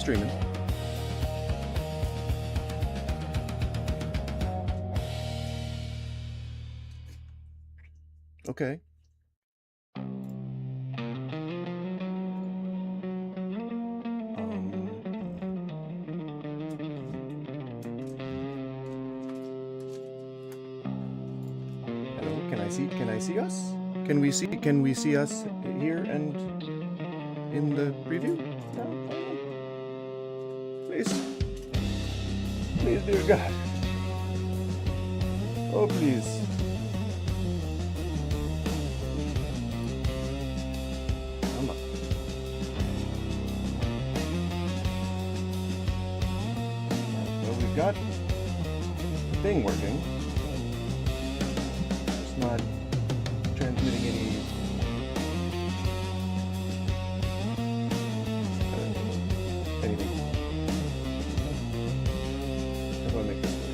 streaming. Okay. Hello, can I see us? Can we see us here and in the preview? No? Please. Please, dear God. Oh, please. Come on. Well, we've got the thing working. It's not transmitting any anything. How do I make this work?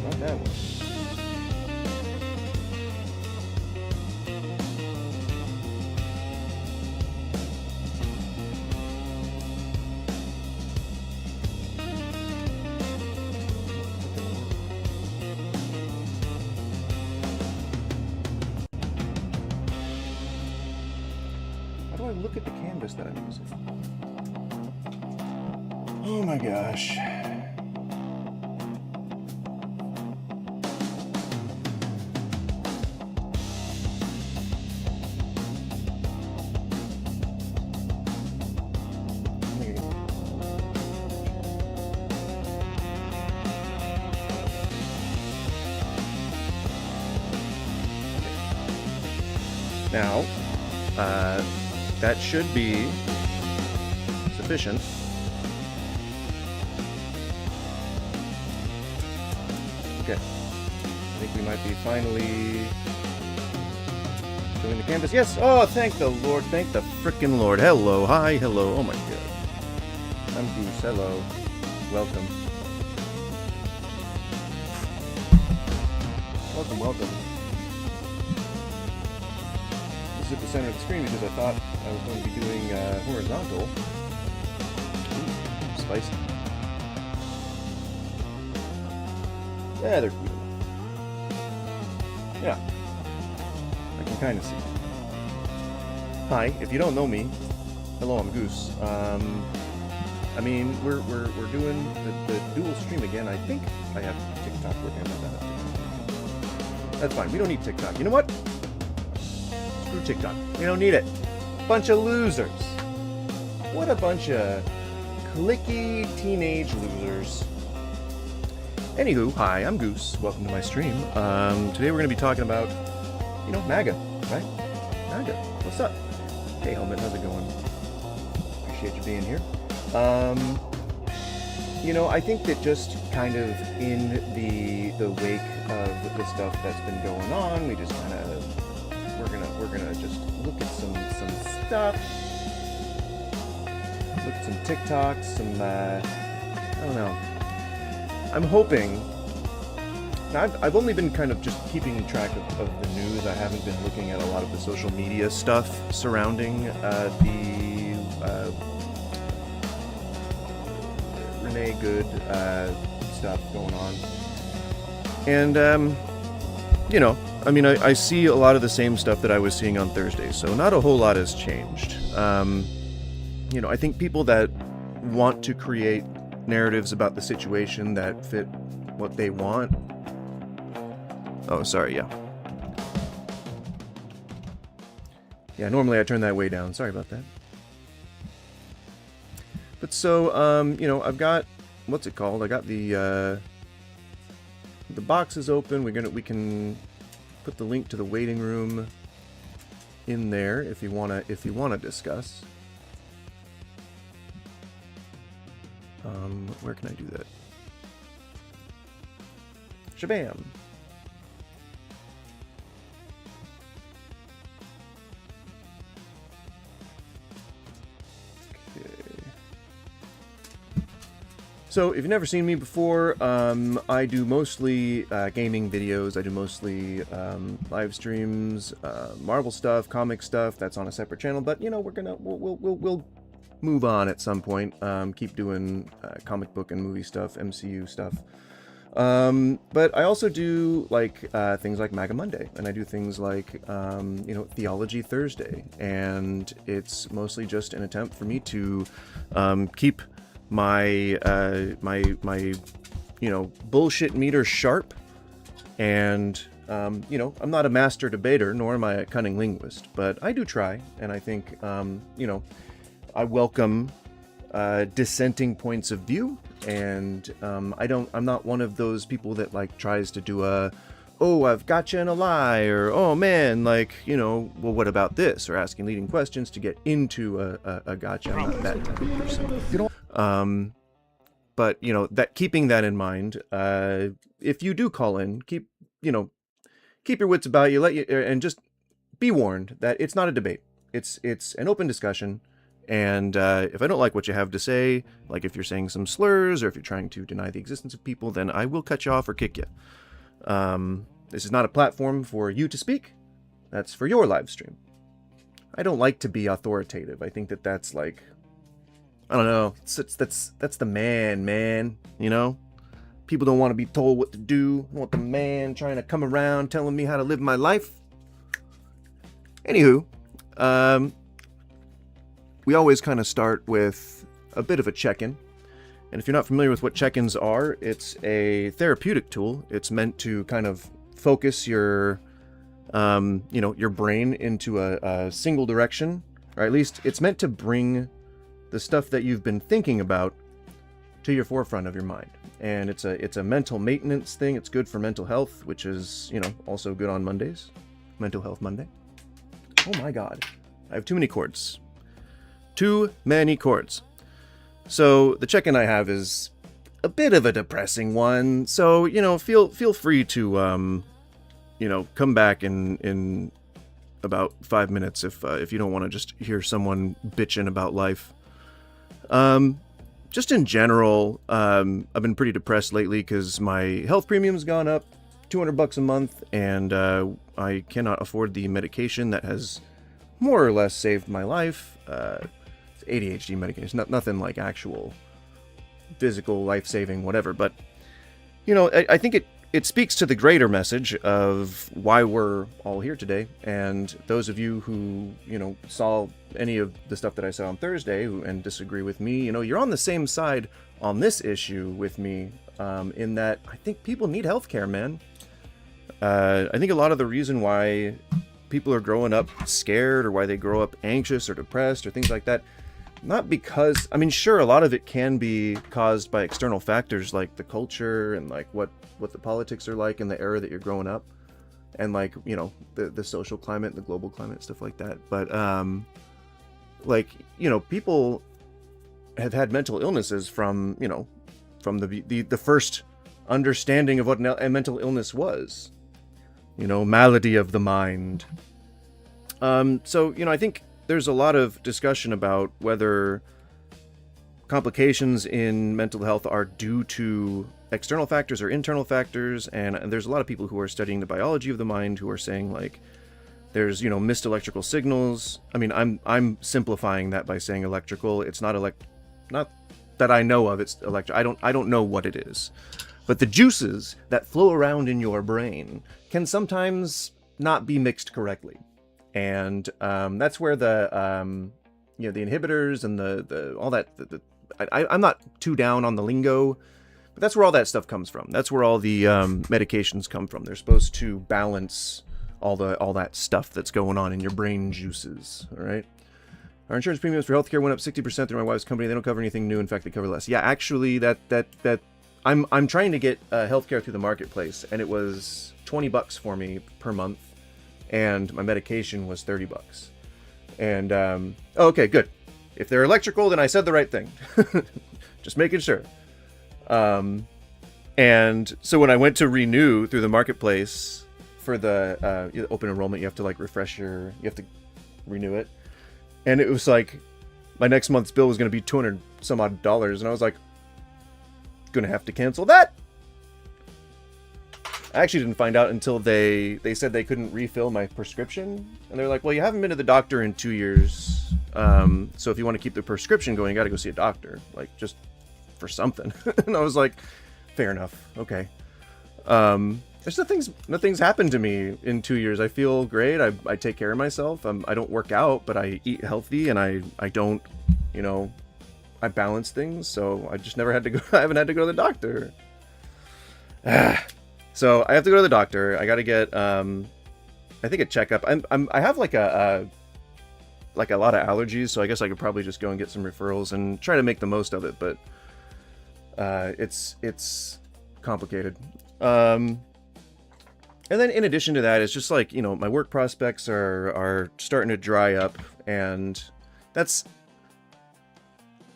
Not that one. How do I look at the canvas that I'm using? Oh my gosh. Now, that should be sufficient. Okay. I think we might be finally doing the canvas. Yes! Oh, thank the Lord. Thank the frickin' Lord. Hello. Hi. Hello. Oh my God. I'm Goose. Hello. Welcome. Welcome, welcome. At the center of the screen because I thought I was going to be doing horizontal. Ooh, spicy. Yeah, they're cute. Yeah, I can kind of see. Hi, if you don't know me, hello, I'm Goose. I mean, we're doing the dual stream again. I think I have TikTok working on that. That's fine. We don't need TikTok. You know what? Screw TikTok. We don't need it. Bunch of losers. What a bunch of clicky teenage losers. Anywho, hi, I'm Goose. Welcome to my stream. Today we're going to be talking about, you know, MAGA, right? MAGA. What's up? Hey, Helmet, how's it going? Appreciate you being here. You know, I think that just kind of in the wake of the stuff that's been going on, we just kind of we're gonna just look at some stuff, look at some TikToks, some I don't know. I'm hoping. Now I've only been kind of just keeping track of the news. I haven't been looking at a lot of the social media stuff surrounding the Renee Good stuff going on, and you know. I mean, I see a lot of the same stuff that I was seeing on Thursday, so not a whole lot has changed. You know, I think people that want to create narratives about the situation that fit what they want. Oh, sorry, yeah. Yeah, normally I turn that way down. Sorry about that. But so, you know, I've got, what's it called? I got the box is open. We can put the link to the waiting room in there if you wanna discuss. Where can I do that? Shabam. Okay. So, if you've never seen me before, I do mostly gaming videos. I do mostly live streams, Marvel stuff, comic stuff. That's on a separate channel. But you know, we'll move on at some point. Keep doing comic book and movie stuff, MCU stuff. But I also do like things like MAGA Monday, and I do things like you know, Theology Thursday, and it's mostly just an attempt for me to keep my my you know, bullshit meter sharp, and you know, I'm not a master debater, nor am I a cunning linguist, but I do try, and I think you know, I welcome dissenting points of view, and I'm not one of those people that like tries to do a, oh, I've got you in a lie, or oh man, like, you know, well, what about this, or asking leading questions to get into a gotcha. I'm not that type of person. But you know, that keeping that in mind, if you do call in, keep your wits about you, and just be warned that it's not a debate. It's an open discussion. And if I don't like what you have to say, like if you're saying some slurs or if you're trying to deny the existence of people, then I will cut you off or kick you. This is not a platform for you to speak. That's for your live stream. I don't like to be authoritative. I think that that's like, I don't know. That's the man, you know? People don't want to be told what to do. I want the man trying to come around telling me how to live my life. Anywho, we always kind of start with a bit of a check-in. And if you're not familiar with what check-ins are, it's a therapeutic tool. It's meant to kind of focus your, you know, your brain into a single direction, or at least it's meant to bring the stuff that you've been thinking about to your forefront of your mind. And it's a mental maintenance thing. It's good for mental health, which is, you know, also good on Mondays. Mental Health Monday. Oh my God, I have too many chords. Too many chords. So the check-in I have is a bit of a depressing one. So, you know, feel free to, you know, come back in about 5 minutes if you don't want to just hear someone bitching about life. Just in general, I've been pretty depressed lately because my health premium's gone up $200 a month, and I cannot afford the medication that has more or less saved my life. It's ADHD medication, nothing like actual physical life-saving whatever, but you know, I think it speaks to the greater message of why we're all here today. And those of you who, you know, saw any of the stuff that I said on Thursday and disagree with me, you know, you're on the same side on this issue with me, in that I think people need healthcare, man. I think a lot of the reason why people are growing up scared, or why they grow up anxious or depressed or things like that, not because, I mean, sure, a lot of it can be caused by external factors like the culture and like what the politics are like in the era that you're growing up, and like, you know, the social climate, the global climate, stuff like that. But like, you know, people have had mental illnesses from, you know, from the first understanding of what a mental illness was, you know, malady of the mind. So, you know, I think there's a lot of discussion about whether complications in mental health are due to external factors or internal factors, and there's a lot of people who are studying the biology of the mind who are saying like there's, you know, missed electrical signals. I mean, I'm simplifying that by saying electrical. It's not not that I know of. It's electric. I don't know what it is, but the juices that flow around in your brain can sometimes not be mixed correctly. And that's where the you know, the inhibitors and the all that. I'm not too down on the lingo, but that's where all that stuff comes from. That's where all the medications come from. They're supposed to balance all that stuff that's going on in your brain juices. All right. Our insurance premiums for healthcare went up 60% through my wife's company. They don't cover anything new. In fact, they cover less. Yeah, actually, that I'm trying to get healthcare through the marketplace, and it was $20 for me per month. And my medication was $30. And, okay, good. If they're electrical, then I said the right thing. Just making sure. And so when I went to renew through the marketplace for the open enrollment, you have to like you have to renew it. And it was like, my next month's bill was going to be $200 some odd. And I was like, gonna have to cancel that. I actually didn't find out until they said they couldn't refill my prescription, and they're like, well, you haven't been to the doctor in 2 years, so if you want to keep the prescription going, you got to go see a doctor, like, just for something. And I was like, fair enough, okay. There's nothing's happened to me in 2 years. I feel great. I take care of myself. I don't work out, but I eat healthy, and I don't, I balance things. So I just never had to go. I haven't had to go to the doctor. So I have to go to the doctor. I got to get, I think a checkup. I have like a lot of allergies, so I guess I could probably just go and get some referrals and try to make the most of it. But it's complicated. And then in addition to that, it's just like, my work prospects are starting to dry up, and that's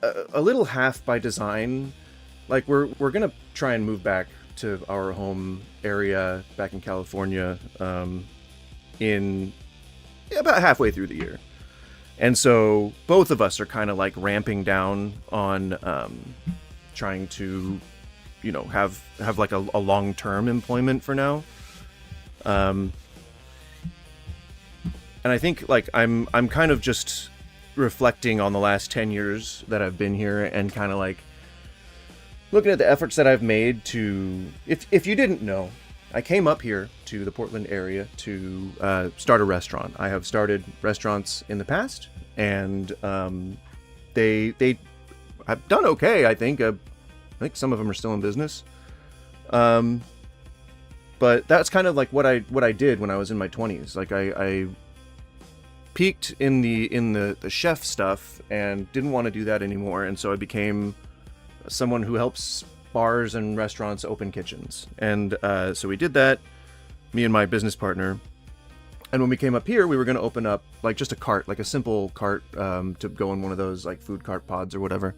a little half by design. Like, we're going to try and move back to our home area back in California in about halfway through the year. And so both of us are kind of like ramping down on trying to, have like a long-term employment for now. And I think like I'm kind of just reflecting on the last 10 years that I've been here, and kind of like looking at the efforts that I've made to, if you didn't know, I came up here to the Portland area to start a restaurant. I have started restaurants in the past, and they have done okay, I think. I think some of them are still in business. But that's kind of like what I did when I was in my 20s. Like I peaked in the chef stuff and didn't want to do that anymore, and so I became someone who helps bars and restaurants open kitchens. And so we did that, me and my business partner. And when we came up here, we were going to open up like just a cart, like a simple cart to go in one of those like food cart pods or whatever.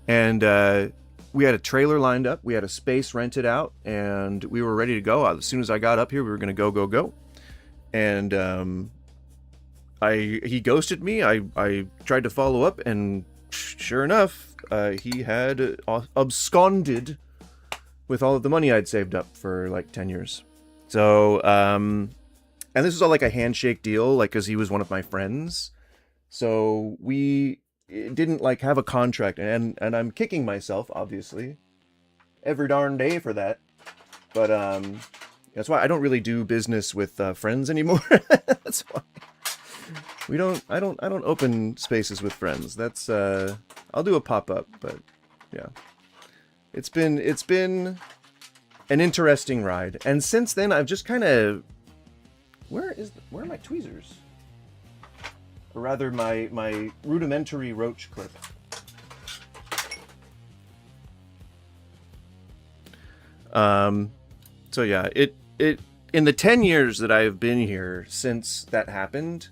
And we had a trailer lined up, we had a space rented out, and we were ready to go. As soon as I got up here, we were going to go. And he ghosted me. I tried to follow up, and sure enough, he had absconded with all of the money I'd saved up for like 10 years. So, and this was all like a handshake deal, like, because he was one of my friends. So we didn't like have a contract, and I'm kicking myself obviously every darn day for that, but that's why I don't really do business with friends anymore. That's why I don't open spaces with friends. That's I'll do a pop-up, but yeah, it's been an interesting ride. And since then I've just kind of, where are my tweezers? Or rather, my rudimentary roach clip. So yeah, it in the 10 years that I've been here since that happened.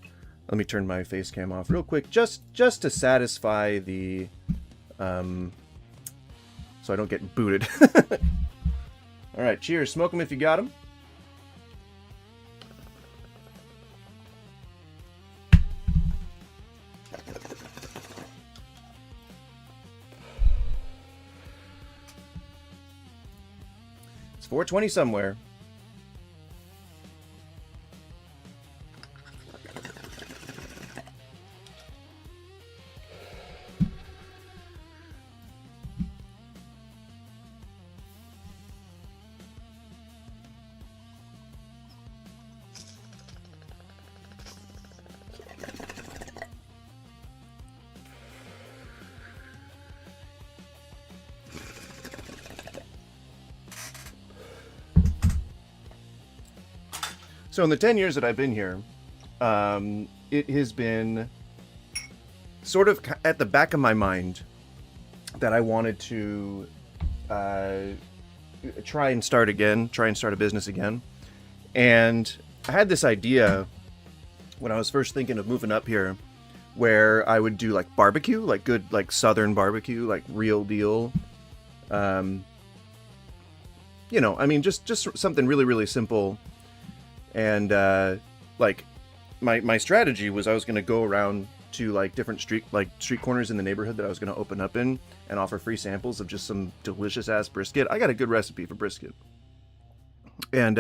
Let me turn my face cam off real quick, just to satisfy the, so I don't get booted. All right, cheers. Smoke them if you got them. It's 4:20 somewhere. So in the 10 years that I've been here, it has been sort of at the back of my mind that I wanted to try and start a business again. And I had this idea when I was first thinking of moving up here, where I would do like barbecue, like good, like Southern barbecue, like real deal. I mean, just something really, really simple. And like my strategy was I was going to go around to like different street corners in the neighborhood that I was going to open up in and offer free samples of just some delicious ass brisket. I got a good recipe for brisket. And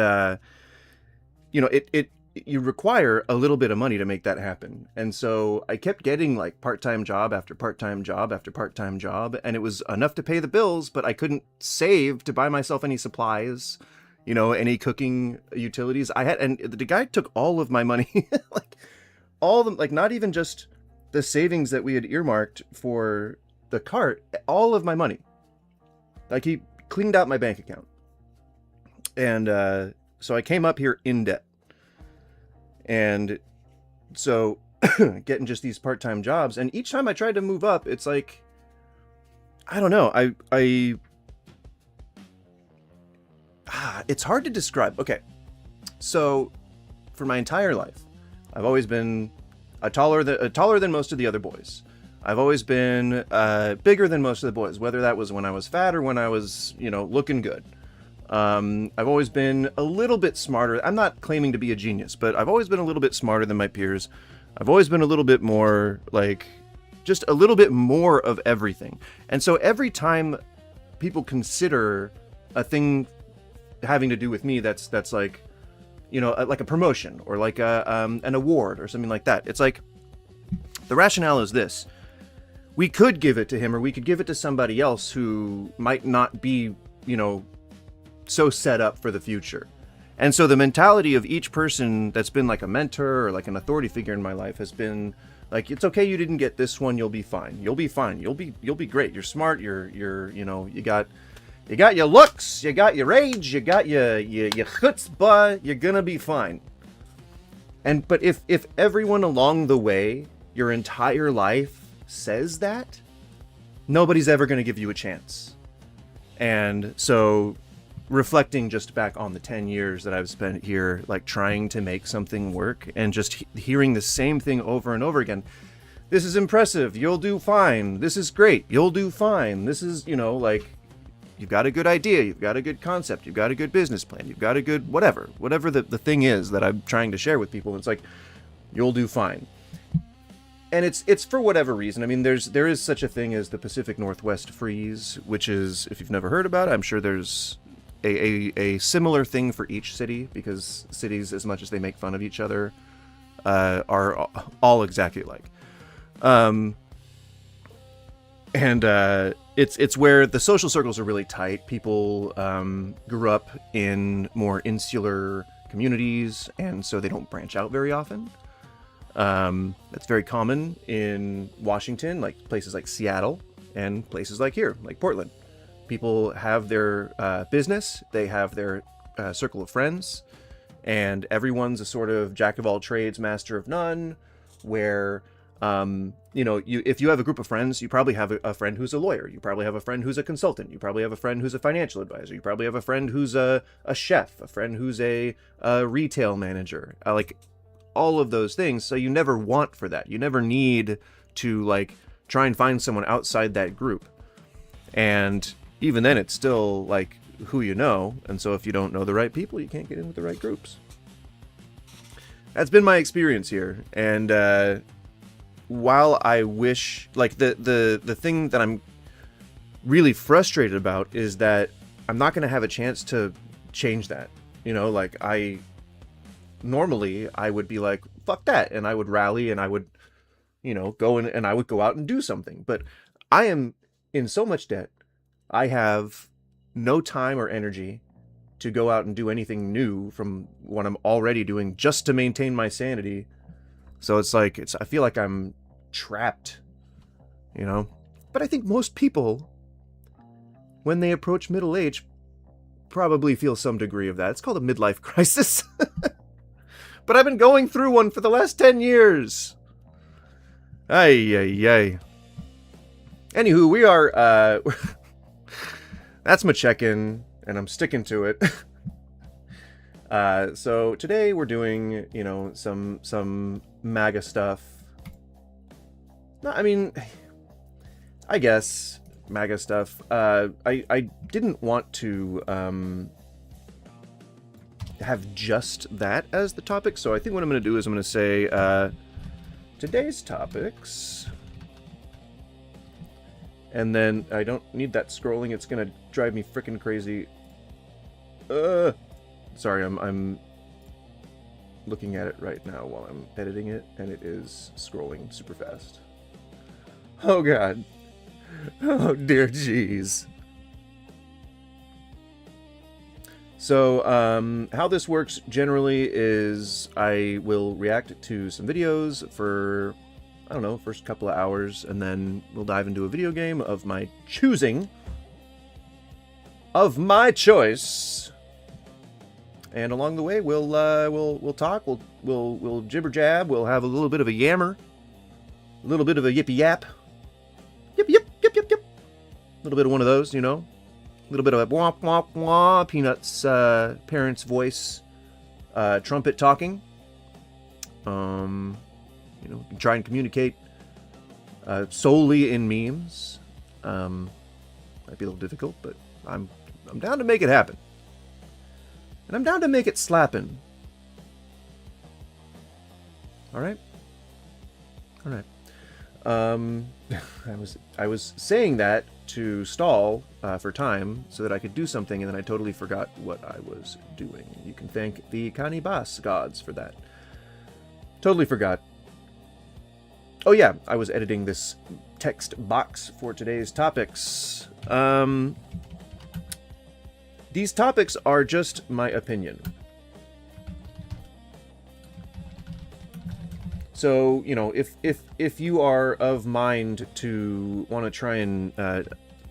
you know, you require a little bit of money to make that happen. And so I kept getting like part-time job after part-time job after part-time job, and it was enough to pay the bills, but I couldn't save to buy myself any supplies, you know, any cooking utilities. And the guy took all of my money, like all of them, like not even just the savings that we had earmarked for the cart, all of my money. Like he cleaned out my bank account. And so I came up here in debt. And so getting just these part-time jobs, and each time I tried to move up, it's like, I don't know. It's hard to describe. Okay. So for my entire life, I've always been taller than most of the other boys. I've always been bigger than most of the boys, whether that was when I was fat or when I was, you know, looking good. I've always been a little bit smarter. I'm not claiming to be a genius, but I've always been a little bit smarter than my peers. I've always been a little bit more, like, just a little bit more of everything. And so every time people consider a thing having to do with me that's like, you know, like a promotion or like an award or something like that, it's like, the rationale is this. We could give it to him, or we could give it to somebody else who might not be, you know, so set up for the future. And so the mentality of each person that's been like a mentor or like an authority figure in my life has been like, it's okay, you didn't get this one, you'll be fine. You'll be fine. You'll be great. You're smart. You're you know, you got your looks, you got your age, you got your chutzpah, you're gonna be fine. But if everyone along the way, your entire life says that, nobody's ever gonna give you a chance. And so reflecting just back on the 10 years that I've spent here, like trying to make something work and just hearing the same thing over and over again. This is impressive. You'll do fine. This is great. You'll do fine. This is, you know, like, you've got a good idea. You've got a good concept. You've got a good business plan. You've got a good whatever the thing is that I'm trying to share with people. It's like, you'll do fine. And it's for whatever reason. I mean, there is such a thing as the Pacific Northwest freeze, which is, if you've never heard about it, I'm sure there's a similar thing for each city, because cities, as much as they make fun of each other, are all exactly alike. It's where the social circles are really tight. People grew up in more insular communities, and so they don't branch out very often. That's very common in Washington, like places like Seattle, and places like here, like Portland. People have their business, they have their circle of friends, and everyone's a sort of jack of all trades, master of none, where, you know, if you have a group of friends, you probably have a friend who's a lawyer, you probably have a friend who's a consultant, you probably have a friend who's a financial advisor, you probably have a friend who's a chef, a friend who's a retail manager, like all of those things. So you never want for that. You never need to like try and find someone outside that group. And even then, it's still like who you know. And so if you don't know the right people, you can't get in with the right groups. That's been my experience here. And while I wish, like the thing that I'm really frustrated about is that I'm not going to have a chance to change that. You know, like normally I would be like, fuck that. And I would rally and I would, you know, go in and I would go out and do something. But I am in so much debt. I have no time or energy to go out and do anything new from what I'm already doing just to maintain my sanity. So it's like, I feel like I'm trapped, you know? But I think most people, when they approach middle age, probably feel some degree of that. It's called a midlife crisis. But I've been going through one for the last 10 years. Ay. Anywho, we are, that's my check-in, and I'm sticking to it. So today we're doing, you know, some MAGA stuff. No, I mean, I guess MAGA stuff. I didn't want to have just that as the topic, so I think what I'm going to do is I'm going to say today's topics. And then I don't need that scrolling. It's gonna drive me freaking crazy. Sorry, I'm looking at it right now while I'm editing it, and it is scrolling super fast. Oh god. Oh dear jeez. So, how this works generally is I will react to some videos for, I don't know, first couple of hours, and then we'll dive into a video game of my choosing, of my choice. And along the way, we'll talk, we'll jibber jab, we'll have a little bit of a yammer, a little bit of a yippee yap, yip yip yip yip yip, a little bit of one of those, you know. A little bit of a womp womp womp, Peanuts parents' voice, trumpet talking. You know, try and communicate solely in memes. Might be a little difficult, but I'm down to make it happen, and I'm down to make it slappin'. All right. I was saying that to stall for time so that I could do something, and then I totally forgot what I was doing. You can thank the Kanibas gods for that. Totally forgot. Oh yeah, I was editing this text box for today's topics. These topics are just my opinion. So, you know, if you are of mind to want to try and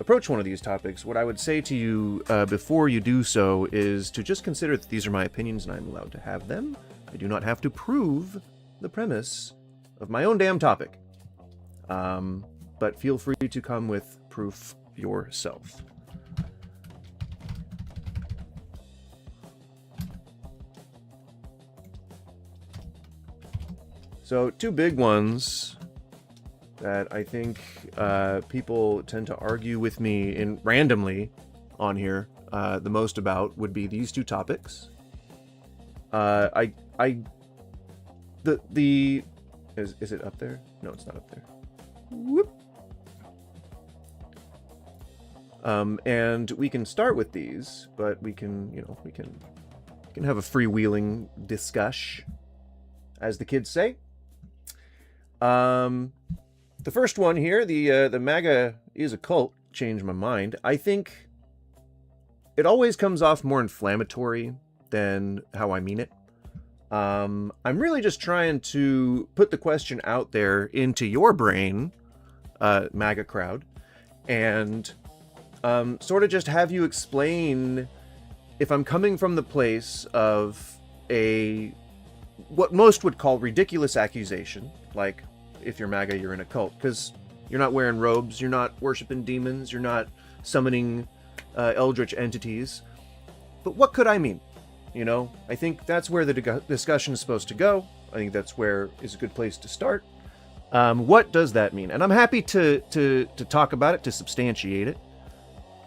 approach one of these topics, what I would say to you before you do so is to just consider that these are my opinions and I'm allowed to have them. I do not have to prove the premise of my own damn topic. But feel free to come with proof yourself. So, two big ones that I think people tend to argue with me randomly on here the most about would be these two topics. Is it up there? No, it's not up there. Whoop. And we can start with these, but we can, you know, we can have a freewheeling discuss, as the kids say. The first one here, the MAGA is a cult, changed my mind. I think it always comes off more inflammatory than how I mean it. I'm really just trying to put the question out there into your brain, MAGA crowd, and sort of just have you explain if I'm coming from the place of what most would call ridiculous accusation, like if you're MAGA, you're in a cult, because you're not wearing robes, you're not worshiping demons, you're not summoning eldritch entities. But what could I mean? You know, I think that's where the discussion is supposed to go. I think that's where is a good place to start. What does that mean? And I'm happy to talk about it, to substantiate it.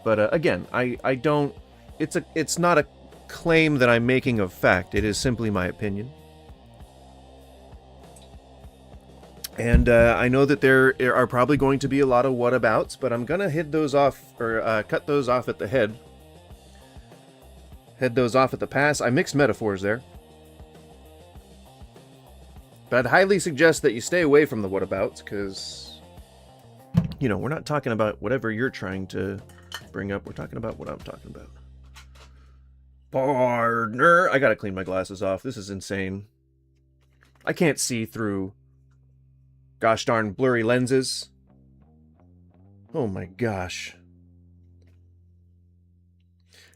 But again, I don't. It's not a claim that I'm making of fact. It is simply my opinion. And I know that there are probably going to be a lot of whatabouts, but I'm gonna head those off, or cut those off at the head. Head those off at the pass. I mixed metaphors there. But I'd highly suggest that you stay away from the whatabouts, because, you know, we're not talking about whatever you're trying to bring up. We're talking about what I'm talking about. Partner! I gotta clean my glasses off. This is insane. I can't see through gosh darn blurry lenses. Oh my gosh.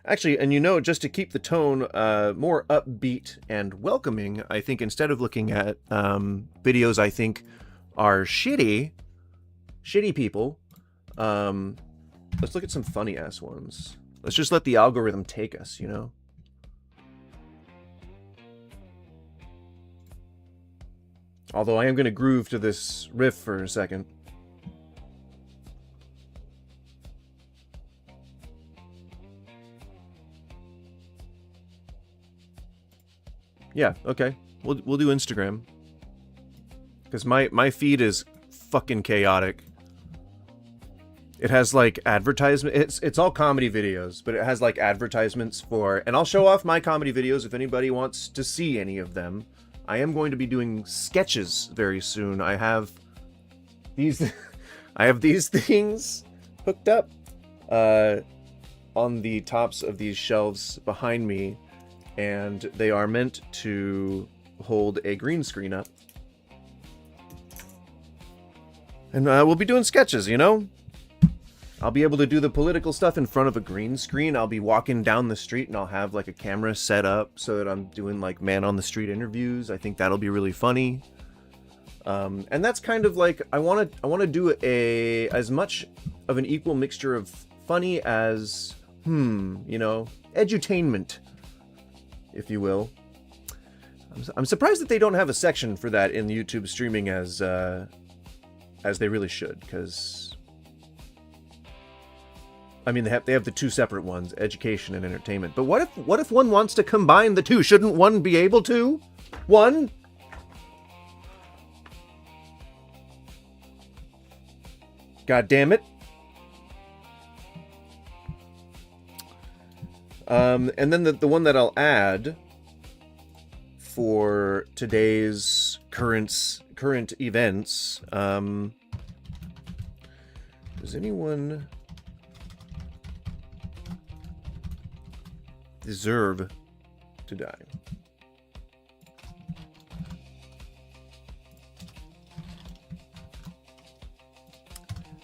Actually, and you know, just to keep the tone more upbeat and welcoming, I think instead of looking at videos I think are shitty people, let's look at some funny ass ones. Let's just let the algorithm take us, you know? Although I am going to groove to this riff for a second. Yeah, okay. We'll do Instagram. Because my feed is fucking chaotic. It has like advertisement. It's all comedy videos, but it has like advertisements for, and I'll show off my comedy videos if anybody wants to see any of them. I am going to be doing sketches very soon. I have these I have these things hooked up on the tops of these shelves behind me, and they are meant to hold a green screen up. And we'll be doing sketches, you know? I'll be able to do the political stuff in front of a green screen. I'll be walking down the street and I'll have like a camera set up so that I'm doing like man on the street interviews. I think that'll be really funny. And that's kind of like, I want to do as much of an equal mixture of funny as, you know, edutainment, if you will. I'm surprised that they don't have a section for that in YouTube streaming as they really should, because I mean, they have the two separate ones, education and entertainment. But what if one wants to combine the two? Shouldn't one be able to? One? God damn it. And then the one that I'll add for today's current events, does anyone deserve to die?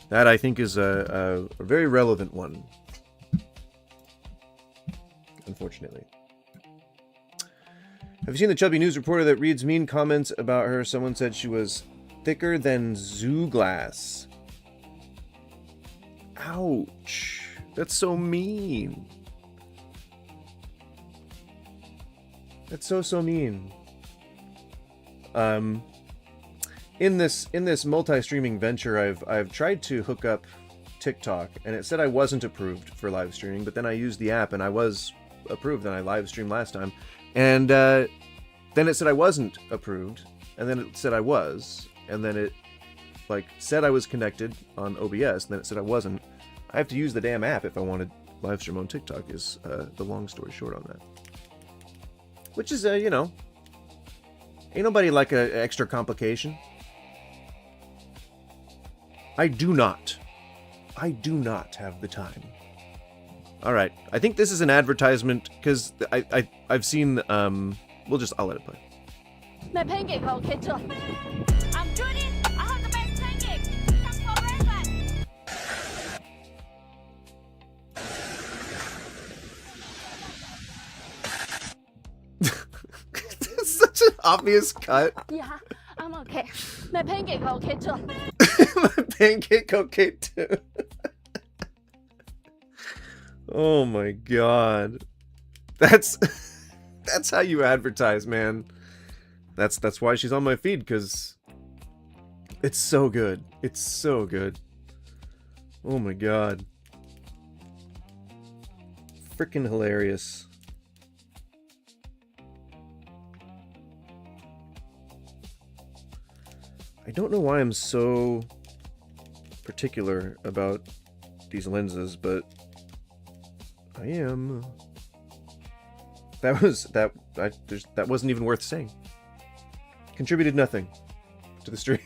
That, I think, is a very relevant one, unfortunately. Have you seen the chubby news reporter that reads mean comments about her? Someone said she was thicker than zoo glass. Ouch. That's so mean. That's so mean. In this multi-streaming venture, I've tried to hook up TikTok, and it said I wasn't approved for live streaming, but then I used the app and I was approved, and I live streamed last time, and then it said I wasn't approved, and then it said I was, and then it like said I was connected on OBS, and then it said I wasn't. I have to use the damn app if I want to live stream on TikTok. Is the long story short on that. Which is, you know, ain't nobody like an extra complication. I do not have the time. Alright, I think this is an advertisement, because I've seen, I'll let it play. My pancake okay too. I'm doing it. I have the best pancake. Come forever. That's such an obvious cut. Yeah, I'm okay. My pancake okay too. My pancake okay too. Oh my god. That's how you advertise, man. That's why she's on my feed, because it's so good. It's so good. Oh my god. Freaking hilarious. I don't know why I'm so particular about these lenses, but I am. That wasn't even worth saying. Contributed nothing to the stream.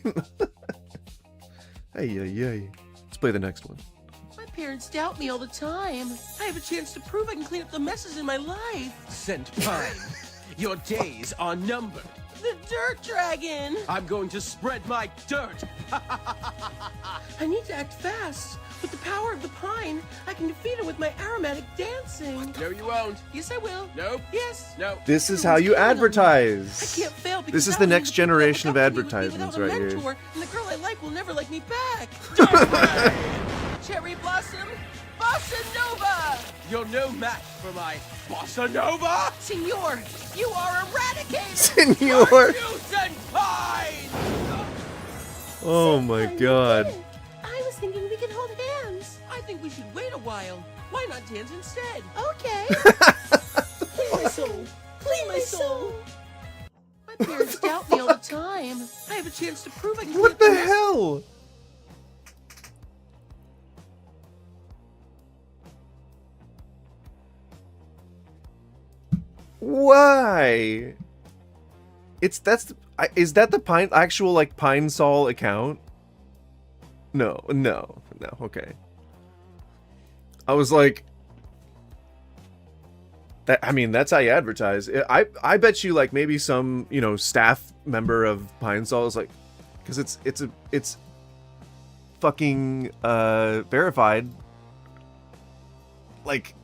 Hey. Let's play the next one. My parents doubt me all the time. I have a chance to prove I can clean up the messes in my life. Scent Pine, your days are numbered. The dirt dragon! I'm going to spread my dirt. I need to act fast. With the power of the pine, I can defeat it with my aromatic dancing. No, you won't. Yes, I will. Nope. Yes. No. This is how you advertise. I can't fail because This is that the will next mean the people generation of that come to me advertisements without a right here. mentor, and the girl I like will never like me back. Cherry Blossom, Bossa Nova! You're no match for my Bossa Nova. Senor, you are eradicated! Senor. Scent Pine. Oh my god. I was thinking we could hold hands. I think we should wait a while. Why not dance instead? Okay. Clean my soul. Clean my soul. My parents doubt me all the time. time, I have a chance to prove I can What get the the hell? Why? Is that the actual like Pine Sol account? No. Okay. I was like, I mean, that's how you advertise. I bet you like maybe some, you know, staff member of Pine Sol is like, because it's fucking verified. Like,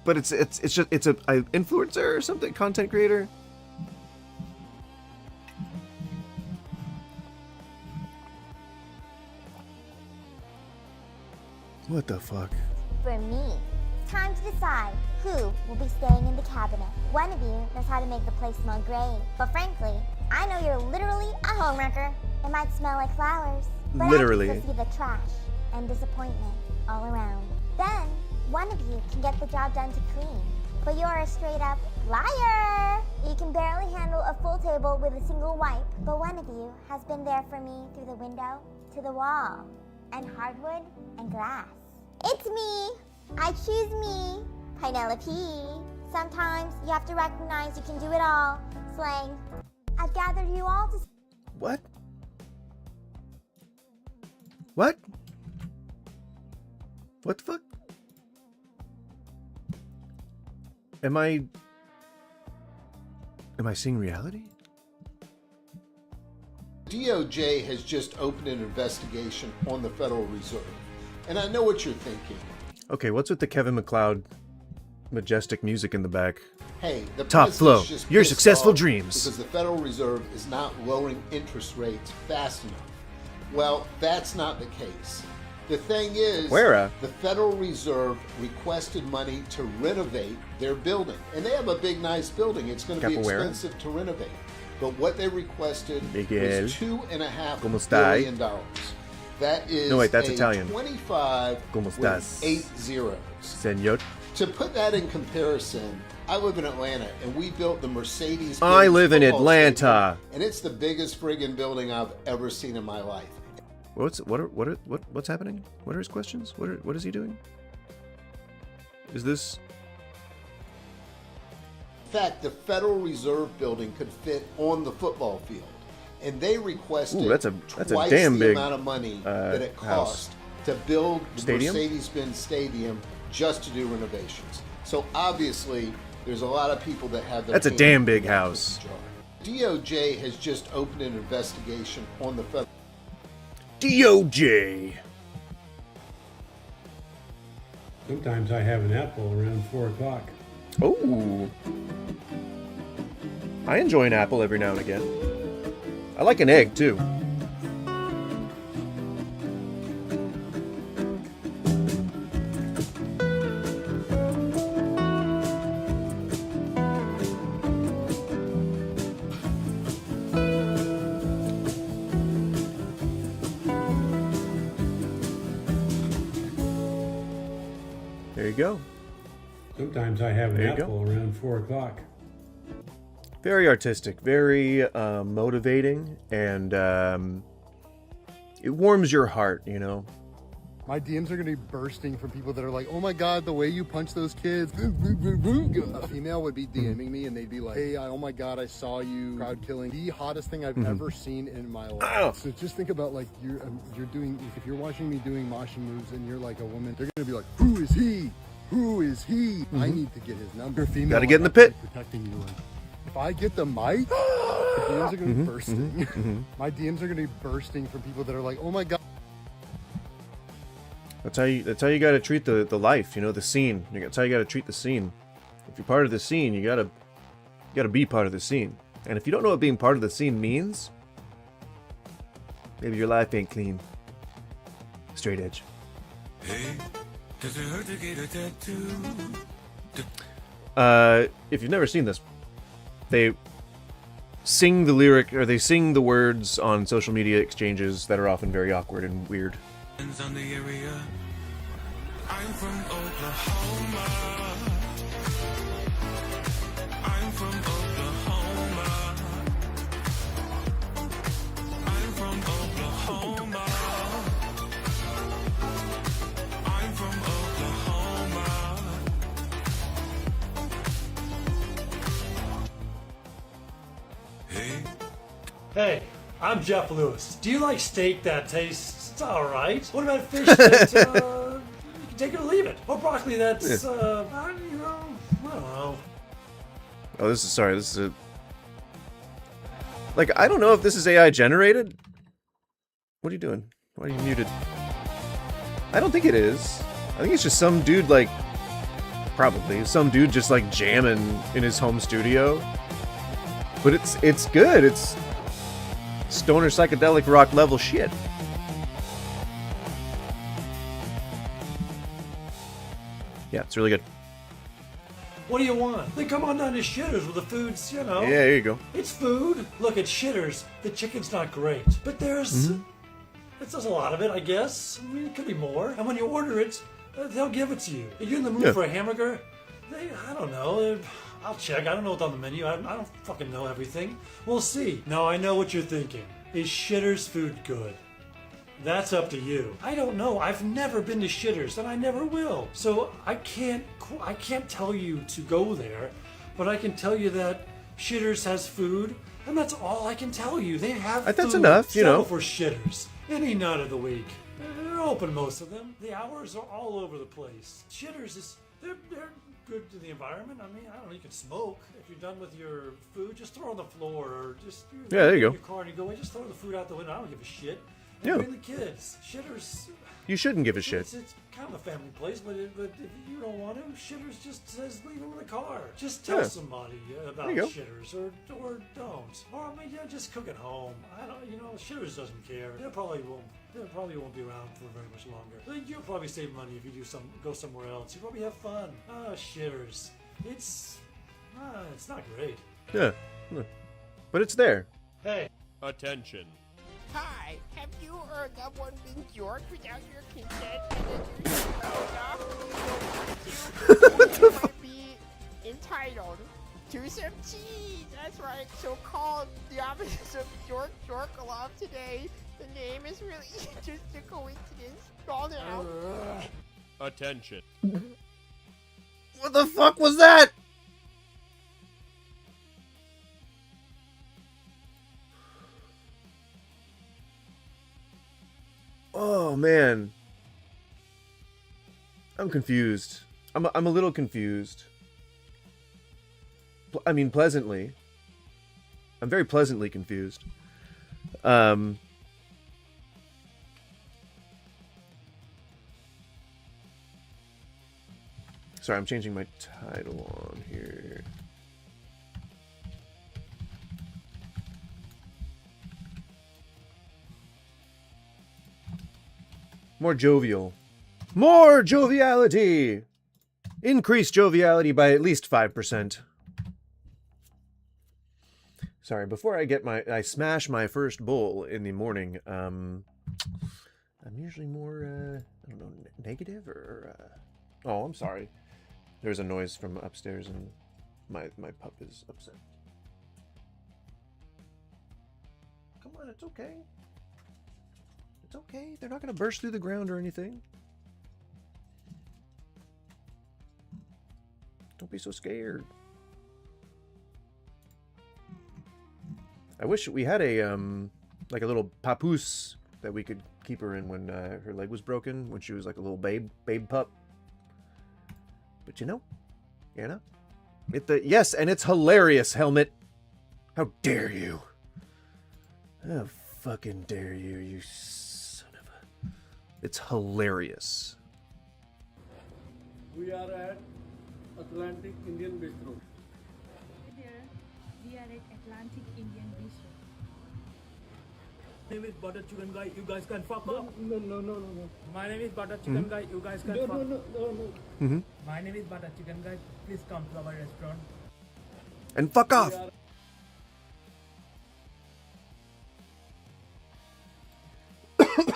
but it's a influencer or something, content creator. What the fuck? For me, it's time to decide who will be staying in the cabinet. One of you knows how to make the place smell great, but frankly, I know you're literally a homewrecker. It might smell like flowers, but Literally. I can see the trash and disappointment all around. Then, one of you can get the job done to clean, but you're a straight-up liar. You can barely handle a full table with a single wipe, but one of you has been there for me through the window to the wall, and hardwood and glass. It's me. I choose me, Penelope. Sometimes you have to recognize you can do it all. Slang. I've gathered you all to... What? What? What the fuck? Am I seeing reality? DOJ has just opened an investigation on the Federal Reserve. And I know what you're thinking. Okay, what's with the Kevin MacLeod majestic music in the back? Hey, the Top president's flow, just your pissed successful off dreams. Because the Federal Reserve is not lowering interest rates fast enough. Well, that's not the case. The thing is, Where? the Federal Reserve requested money to renovate their building. And they have a big, nice building. It's going to be Capoeira? expensive to renovate. But what they requested Miguel. was $2.5 ¿Cómo está? billion. That is No, wait, that's Italian. 25 ¿Cómo with estás? 8 zeros. Senor. To put that in comparison, I live in Atlanta, and we built the Mercedes. I live in football Atlanta. stadium, and it's the biggest friggin' building I've ever seen in my life. What's happening? What are his questions? What is he doing? Is this? In fact, the Federal Reserve building could fit on the football field, and they requested Ooh, that's a twice damn the big, amount of money that it house. cost to build the Stadium? Mercedes-Benz Stadium just to do renovations. So obviously, there's a lot of people that have their That's a hand damn in big that house. jar. DOJ has just opened an investigation on the Federal. DOJ. Sometimes I have an apple around 4 o'clock. Oh. I enjoy an apple every now and again. I like an egg too. There you go. Sometimes I have an There you go. apple around 4 o'clock. Very artistic, very motivating, and it warms your heart, you know. My DMs are going to be bursting from people that are like, oh my God, the way you punch those kids. A female would be DMing me and they'd be like, hey, oh my God, I saw you crowd killing. The hottest thing I've ever seen in my life. Ow. So just think about like, you're doing, if you're watching me doing moshing moves and you're like a woman, they're going to be like, who is he? Who is he? I need to get his number. Female, Gotta get in the I'm pit. Protecting you. Like, if I get the mic, the DMs are going to be bursting. My DMs are going to be bursting from people that are like, oh my God. That's how you gotta treat the life, you know, the scene. That's how you gotta treat the scene. If you're part of the scene, you gotta be part of the scene. And if you don't know what being part of the scene means, maybe your life ain't clean. Straight edge. Hey, does it hurt to get a tattoo? If you've never seen this, they sing the lyric, or they sing the words on social media exchanges that are often very awkward and weird. On the area. I'm from Oklahoma. Hey, I'm Jeff Lewis. Do you like steak that tastes alright? What about fish that, you can take it or leave it? Or broccoli that's, I don't know. Oh, this is a... Like, I don't know if this is AI generated. What are you doing? Why are you muted? I don't think it is. I think it's just some dude, like... Probably. Some dude just, like, jamming in his home studio. But it's good. It's stoner psychedelic rock level shit. Yeah, it's really good. What do you want? Then come on down to Shitters with the food's, you know. Yeah, there you go. It's food. Look, at Shitters, the chicken's not great. But there's a lot of it, I guess. I mean, it could be more. And when you order it, they'll give it to you. If you're in the mood for a hamburger, I don't know. I'll check. I don't know what's on the menu. I don't fucking know everything. We'll see. Now, I know what you're thinking. Is Shitters food good? That's up to you. I don't know. I've never been to Shitters, and I never will. So I can't tell you to go there, but I can tell you that Shitters has food, and that's all I can tell you. They have food. That's enough, you know. For Shitters any night of the week. They're open, most of them. The hours are all over the place. Shitters is they're good to the environment. I mean, I don't know. You can smoke if you're done with your food. Just throw it on the floor, or just there you go. In your car and you go, just throw the food out the window. I don't give a shit. And bring the kids. Shitters. You shouldn't give a shit. It's kind of a family place, but if you don't want to, Shitters just says leave them in the car. Just tell somebody about Shitters, or don't. Or I mean, just cook at home. I don't, Shitters doesn't care. They probably won't be around for very much longer. You'll probably save money if you go somewhere else. You probably have fun. Shitters. It's not great. Yeah, but it's there. Hey. Attention. Hi, have you or a loved one been jorked without your consent and then you might be entitled to some cheese? That's right, so call the office of Jork Alarm today. The name is really just a coincidence. Call now. Attention. What the fuck was that? Oh man, I'm confused. I'm a little confused. I mean, pleasantly. I'm very pleasantly confused. Sorry, I'm changing my title on here. More jovial. More joviality! Increase joviality by at least 5%. Sorry, before I smash my first bowl in the morning, I'm usually more, I don't know, negative or, oh, I'm sorry. There's a noise from upstairs and my pup is upset. Come on, it's okay. It's okay. They're not going to burst through the ground or anything. Don't be so scared. I wish we had a like a little papoose that we could keep her in when her leg was broken, when she was like a little babe pup. But yes, and it's hilarious, Helmet. How dare you? How fucking dare you, you son of a... It's hilarious. We are at Atlantic Indian Bistro. There, we are at Atlantic Indian Bistro. My name is Butter Chicken Guy. You guys can fuck up. No. My name is Butter Chicken Guy. You guys can fuck. No. My name is Butter Chicken Guy. Please come to our restaurant. And fuck off.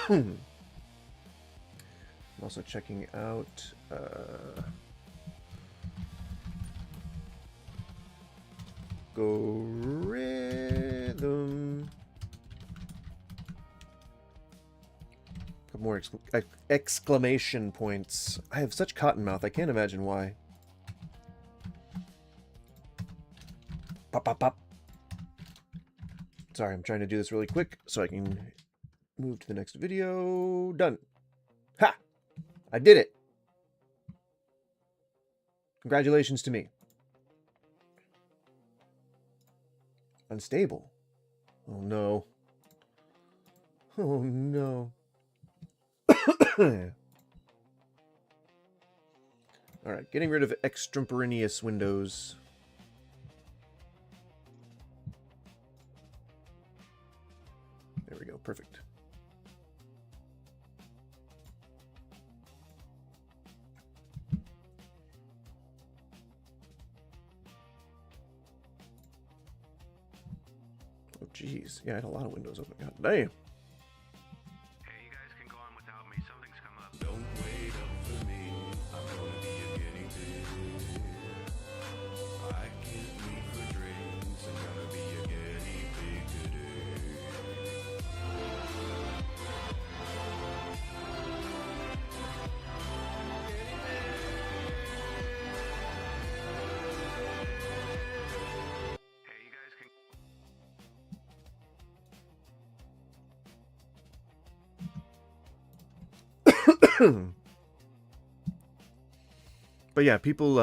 I'm also checking out Go Rhythm. Couple more exclamation points. I have such cotton mouth, I can't imagine why. Pop, pop, pop. Sorry, I'm trying to do this really quick so I can move to the next video. Done. Ha! I did it. Congratulations to me. Unstable. Oh no. Oh no. Alright, getting rid of extemporaneous windows. There we go, perfect. Oh jeez, yeah, I had a lot of windows open. God damn. But yeah, people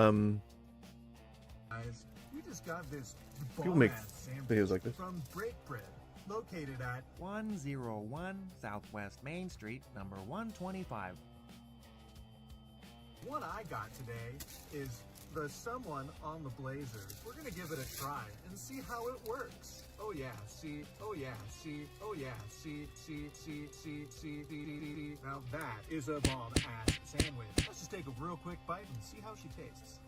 We just got this people make videos like this. from Break Bread, located at 101 Southwest Main Street, number 125. What I got today is the someone on the Blazers. We're gonna give it a try and see how it works. Oh yeah, see, oh yeah, see, oh yeah, see. Now that is a bomb-ass sandwich. Let's just take a real quick bite and see how she tastes.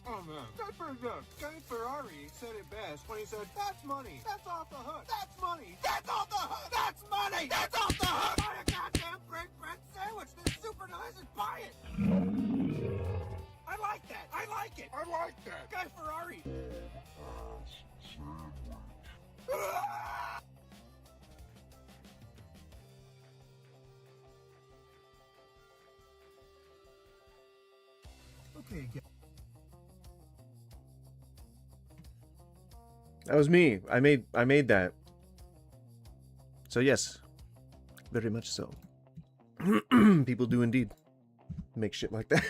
Oh man, that's pretty good. Guy Ferrari said it best when he said, "That's money. That's off the hook. That's money. That's off the hook. That's money. That's off the hook. Buy a goddamn Break Bread sandwich. They're super nice and buy it." I like that. I like it. I like that. Guy Ferrari. Okay, That was me. I made that. So yes, very much so. People do indeed make shit like that.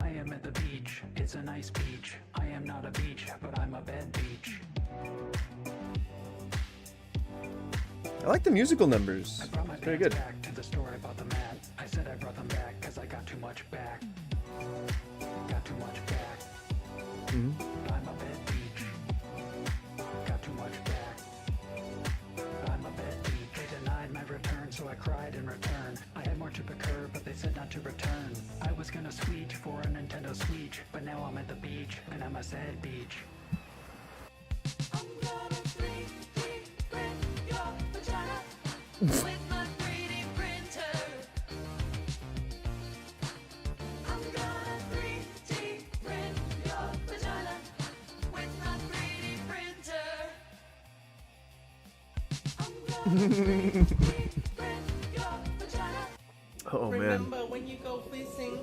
I am at the beach. It's a nice beach. I am not a beach, but I'm a bed beach. I like the musical numbers. I brought my Very pants good. back to the store. I bought the mat. I said I brought them back because I got too much back. Got too much back. Mhm. I'm a bed beach. Got too much back. I'm a bed beach. They denied my return, so I cried in return. I had more to procure, but they said not to return. I was gonna switch for a Nintendo Switch, but now I'm at the beach, and I'm a sad beach. With my 3D printer, I'm gonna 3D print your vagina. With my 3D printer, I'm gonna 3D print your vagina. Oh man. Remember when you go fishing,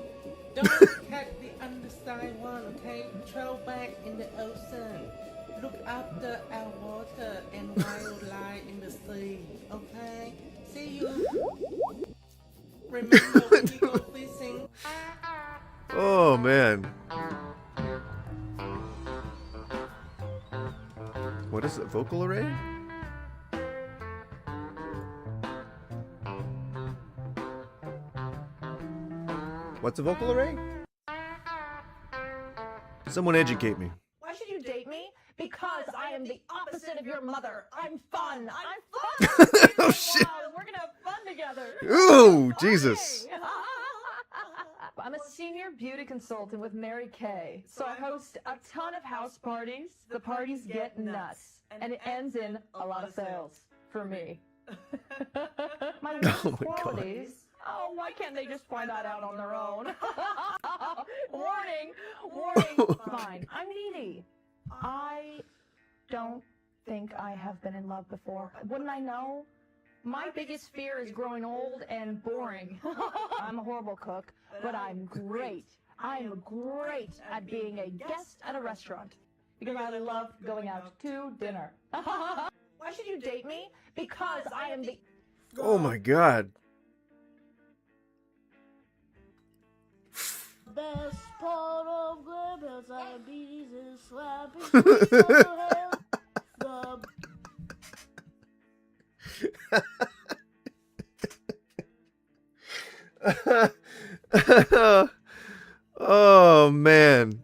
don't catch the underside one, okay? Throw back in the ocean. Look after our water and wildlife in the sea, okay? See you. Remember when you go fishing. Oh man. What is it? Vocal array? What's a vocal array? Someone educate me. Why should you date me? Because I am the opposite of your mother. I'm fun. I'm fun. Oh shit. We're gonna have fun together. Ooh, Jesus. I'm a senior beauty consultant with Mary Kay, so I host a ton of house parties. The parties get nuts, and it ends in a lot of sales for me. My worst qualities. Oh, why can't they just find that out on their own? Warning. Fine. I'm needy. I don't think I have been in love before. Wouldn't I know? My biggest fear is growing old and boring. I'm a horrible cook, but I'm great. I am great at being a guest at a restaurant because I love going out to dinner. Why should you date me? Because I am the... Oh my god. Best part of Grandpa's diabetes is slapping. Oh man.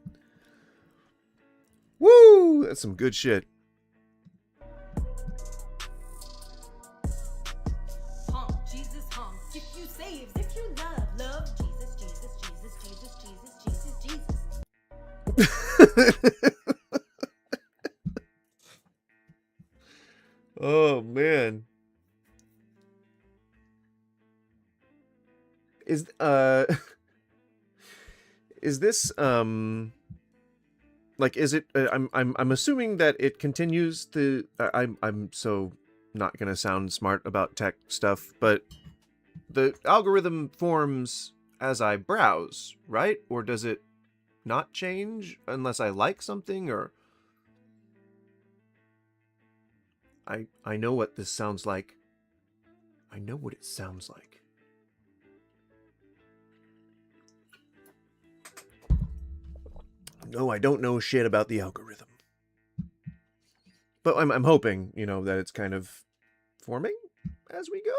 Woo! That's some good shit. Hump, Jesus hump. If you save, if you love Jesus, Jesus, Jesus, Jesus, Jesus, Jesus, Jesus. Oh man. Is this like, is it I'm assuming that it continues to I'm so not gonna sound smart about tech stuff, but the algorithm forms as I browse, right? Or does it not change unless I like something? Or I know what this sounds like. I know what it sounds like. No, I don't know shit about the algorithm. But I'm hoping, you know, that it's kind of forming as we go.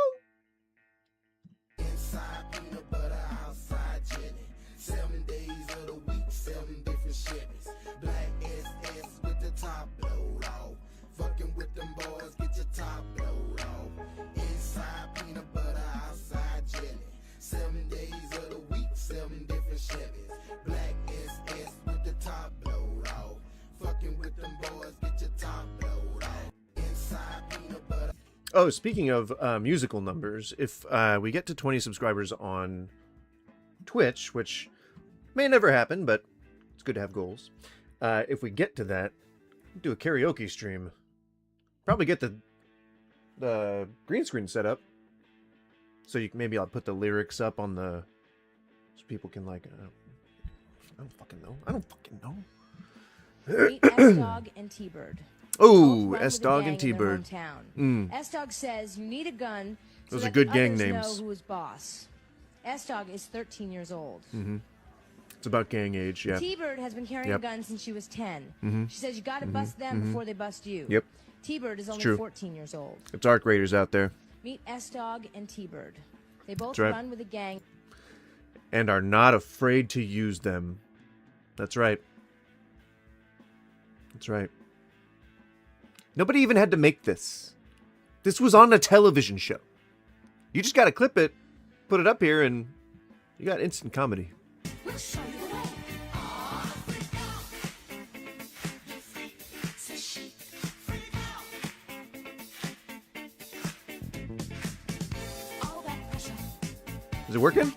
Inside peanut butter, outside jelly. 7 days of the week, 7 different shipments. Black SS with the top blowed off. Fucking with them boys, get your top blowed off. Inside peanut butter, outside jelly. 7 days of the week, 7 different shipments. Black SS with the top blowed off. Fucking with them boys, get your top blowed off. Inside peanut butter. Oh, speaking of musical numbers, if we get to 20 subscribers on Twitch, which may never happen, but it's good to have goals. If we get to that, do a karaoke stream. Probably get the green screen set up. So maybe I'll put the lyrics up on the... so people can, like... I don't fucking know. I don't fucking know. Meet S-Dog and T-Bird. Oh, S-Dog and T-Bird. S-Dog says you need a gun so Those are that good the gang others names. know who is boss. S-Dog is 13 years old. Mm-hmm. It's about gang age, yeah. T-Bird has been carrying Yep. a gun since she was 10. Mm-hmm. She says you got to Mhm. bust them Mhm. before they bust you. Yep. T-Bird is It's only true. 14 years old. It's Arc Raiders out there. Meet S-Dog and T-Bird. They both That's right. run with a gang. And are not afraid to use them. That's right. That's right. Nobody even had to make this. This was on a television show. You just gotta clip it, put it up here, and you got instant comedy. Is it working?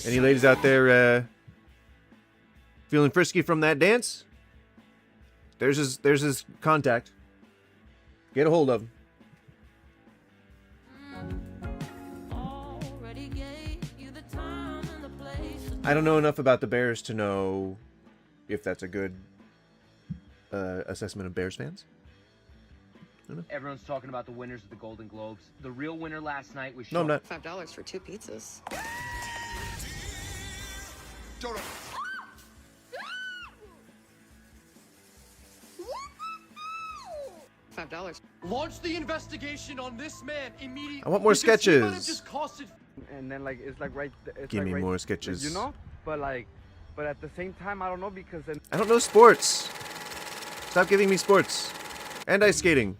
Any ladies out there feeling frisky from that dance? There's his contact. Get a hold of him. I don't know enough about the Bears to know if that's a good assessment of Bears fans. Everyone's talking about the winners of the Golden Globes. The real winner last night was No, I'm not. $5 for 2 pizzas. $5. Launch the investigation on this man immediately. I want more because he might have sketches. just costed. And then like it's like right. It's Give like me right, more sketches. You know, but at the same time, I don't know because then. I don't know sports. Stop giving me sports. And ice skating.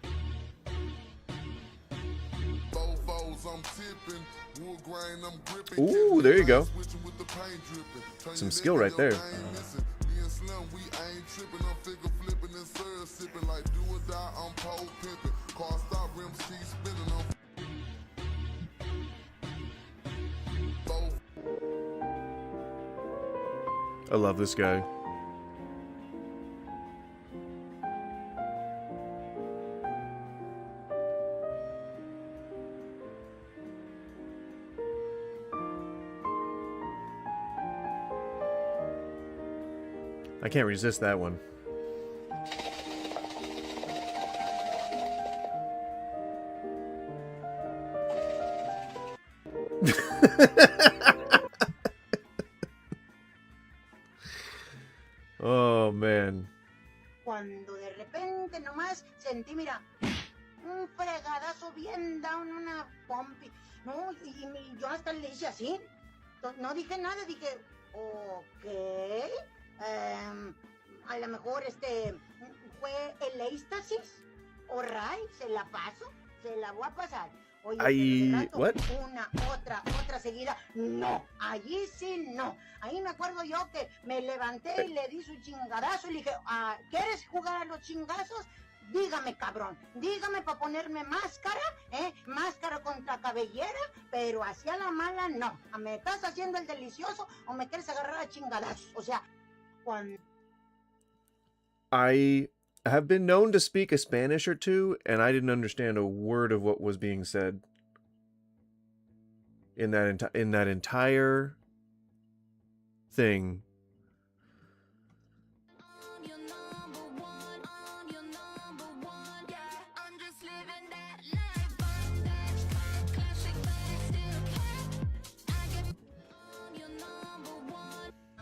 Ooh, there you go. Some skill right there. I love this guy. I can't resist that one. Oh, man. Cuando de repente nomás sentí, mira, un fregadazo bien down, una pompi. No, y yo hasta le hice así. No dije nada, dije, ok. A lo mejor fue el éxtasis. Alright, se la paso, se la voy a pasar. Oye, pero de rato, what? Una, otra seguida. No, allí sí no. Ahí me acuerdo yo que me levanté y le di su chingadazo y le dije, ¿quieres jugar a los chingazos? Dígame, cabrón, dígame para ponerme máscara, máscara contra cabellera, pero hacia la mala no. ¿Me estás haciendo el delicioso o me quieres agarrar a chingadazos? O sea, cuando... I have been known to speak a Spanish or two, and I didn't understand a word of what was being said in that entire thing.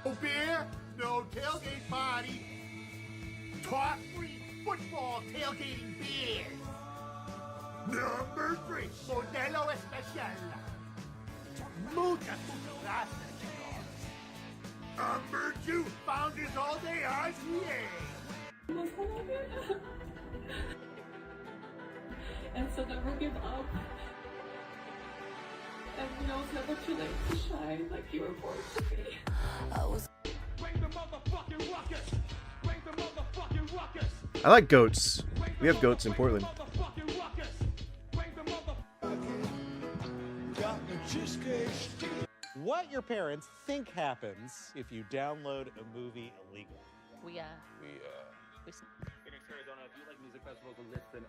No beer, no tailgate party. Top free football tailgating beer. Number 3, Modelo Especial. Muchas gracias, chicos. Number 2, Founders All Day IPA. And so never give up. And you know, it's never too late to shine like you were born to be. Bring the motherfucking ruckus. Bring the motherfucking ruckus. I like goats. We have goats in Portland. What your parents think happens if you download a movie illegally. We Phoenix, Arizona, if you like music festivals and listen.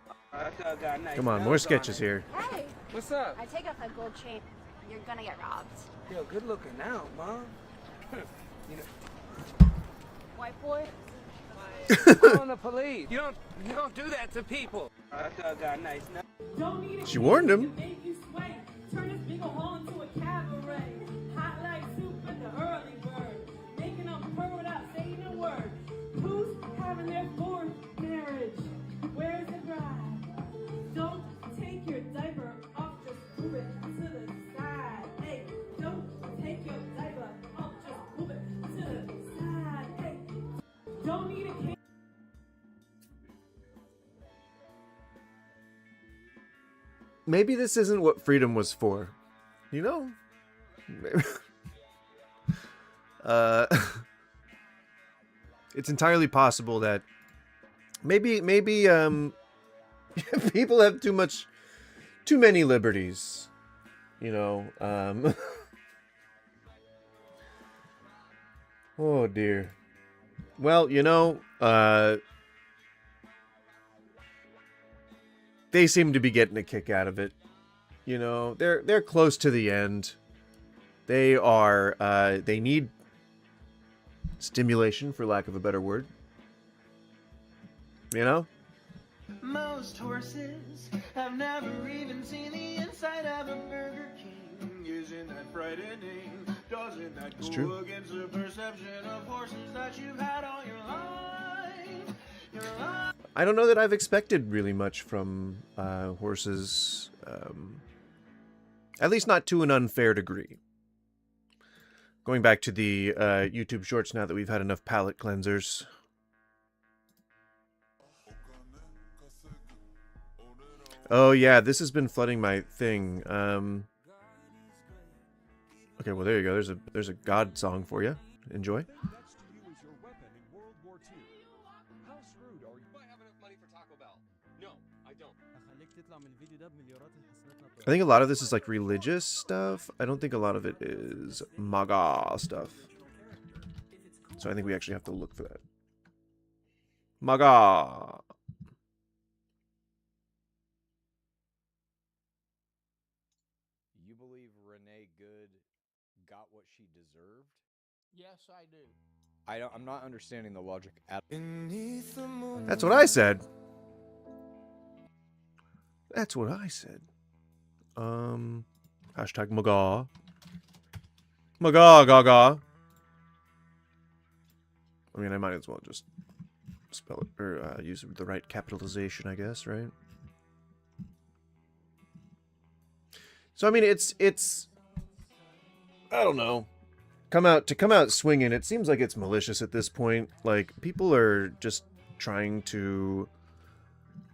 Come on, more sketches here. Hey! What's up? I take off my gold chain. You're gonna get robbed. Yo, good looking now, Mom. You know, White boy? on the police. You don't do that to people. Nice. Don't need She warned him. to make you sway. Turn this big ol' hall into a cabaret. Hot like soup with the early bird. Making them purr without saying a word. Who's having their fourth marriage? Where's the bride? Don't take your diaper off, just move it to the side. Hey, don't take your diaper off, just move it to the side. Hey, don't need a cake. Maybe this isn't what freedom was for. You know? It's entirely possible that maybe people have too many liberties. You know, oh dear. Well, you know, they seem to be getting a kick out of it. You know, they're close to the end. They are they need stimulation, for lack of a better word. You know? Most horses have never even seen the inside of a Burger King. Isn't that frightening? Doesn't that It's go true. against the perception of horses that you've had all your life? Your life. I don't know that I've expected really much from horses. At least not to an unfair degree. Going back to the YouTube shorts now that we've had enough palate cleansers. Oh yeah, this has been flooding my thing. Okay, well there you go. There's a God song for you. Enjoy. I think a lot of this is like religious stuff. I don't think a lot of it is MAGA stuff. So I think we actually have to look for that. MAGA. You believe Renee Good got what she deserved? Yes, I do. I'm not understanding the logic at That's what I said. That's what I said. Hashtag Magaw. Magaw gaga. I mean, I might as well just spell it, or use the right capitalization, I guess, right? So, I mean, it's I don't know. Come out swinging. It seems like it's malicious at this point. Like, people are just trying to,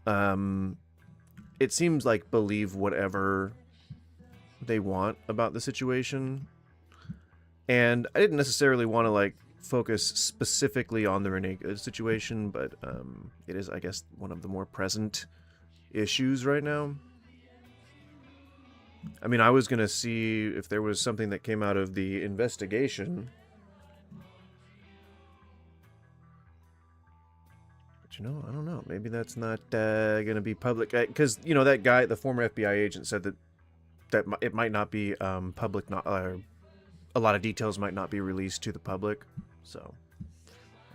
it seems like believe whatever they want about the situation. And I didn't necessarily want to, like, focus specifically on the Renee Good situation, but it is, I guess, one of the more present issues right now. I mean, I was going to see if there was something that came out of the investigation. But, you know, I don't know. Maybe that's not going to be public. Because, you know, that guy, the former FBI agent, said that it might not be public. A lot of details might not be released to the public. So,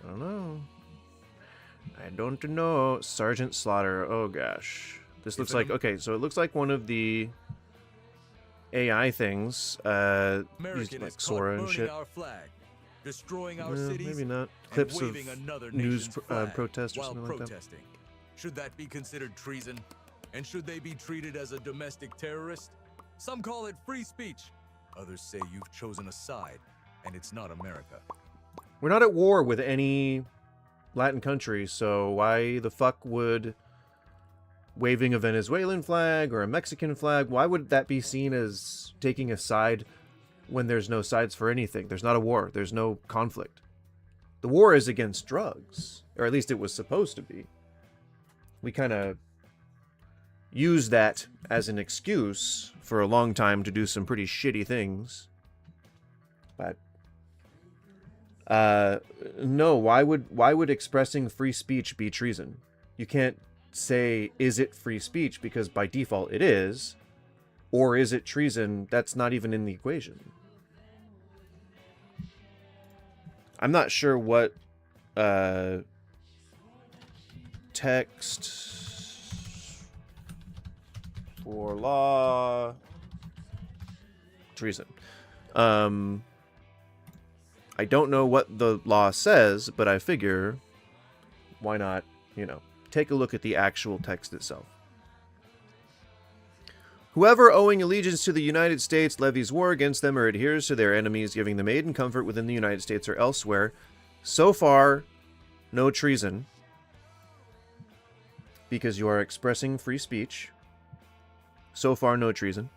I don't know. I don't know. Sergeant Slaughter. Oh, gosh. This looks like... Okay, so it looks like one of the AI things, used like Sora and shit. Our flag, destroying our cities, maybe not. Clips of news protests or while something like that. protesting. Should that be considered treason? And should they be treated as a domestic terrorist? Some call it free speech. Others say you've chosen a side, and it's not America. We're not at war with any Latin country, so why the fuck would waving a Venezuelan flag or a Mexican flag, why would that be seen as taking a side when there's no sides for anything? There's not a war. There's no conflict. The war is against drugs, or at least it was supposed to be. We kind of used that as an excuse for a long time to do some pretty shitty things. But no, why would expressing free speech be treason? You can't say, is it free speech? Because by default it is. Or is it treason? That's not even in the equation. I'm not sure what text for law treason. I don't know what the law says, but I figure why not, you know, take a look at the actual text itself. Whoever owing allegiance to the United States levies war against them or adheres to their enemies, giving them aid and comfort within the United States or elsewhere. So far, no treason, because you are expressing free speech. So far, no treason.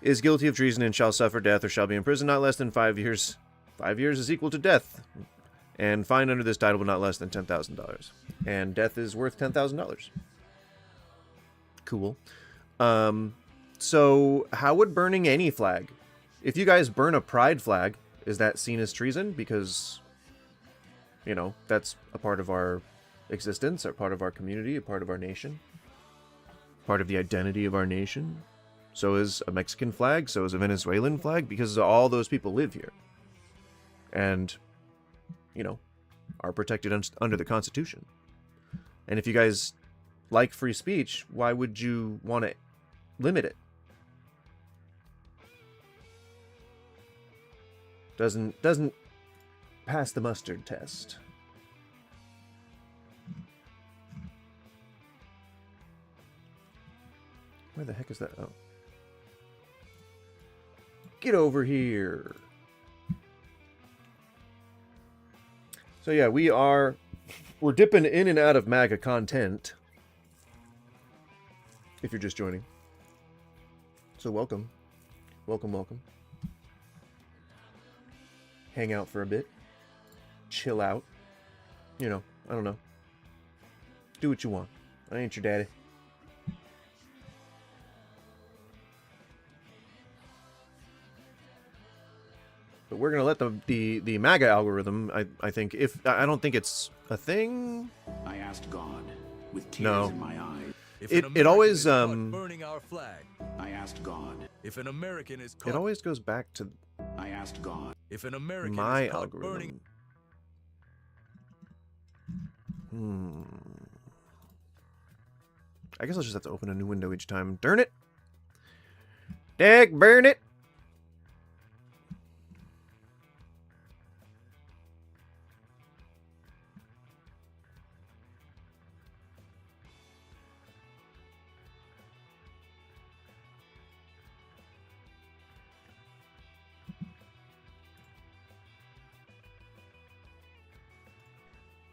Is guilty of treason and shall suffer death or shall be imprisoned not less than 5 years. 5 years is equal to death. And fine under this title, but not less than $10,000. And death is worth $10,000. Cool. So how would burning any flag? If you guys burn a pride flag, is that seen as treason? Because, you know, that's a part of our existence, a part of our community, a part of our nation. Part of the identity of our nation. So is a Mexican flag, so is a Venezuelan flag, because all those people live here. And, you know, are protected under the Constitution. And if you guys like free speech, why would you want to limit it? Doesn't pass the mustard test. Where the heck is that? Oh. Get over here. So yeah, we're dipping in and out of MAGA content. If you're just joining. So welcome. Welcome, welcome. Hang out for a bit. Chill out. You know, I don't know. Do what you want. I ain't your daddy. But we're gonna let the MAGA algorithm. I think I don't think it's a thing. I asked God with tears in my eyes. It always burning our flag. I asked God. If an American is caught, it always goes back to I asked God. If an American my is caught algorithm. burning, I guess I'll just have to open a new window each time. Darn it! Dag burn it!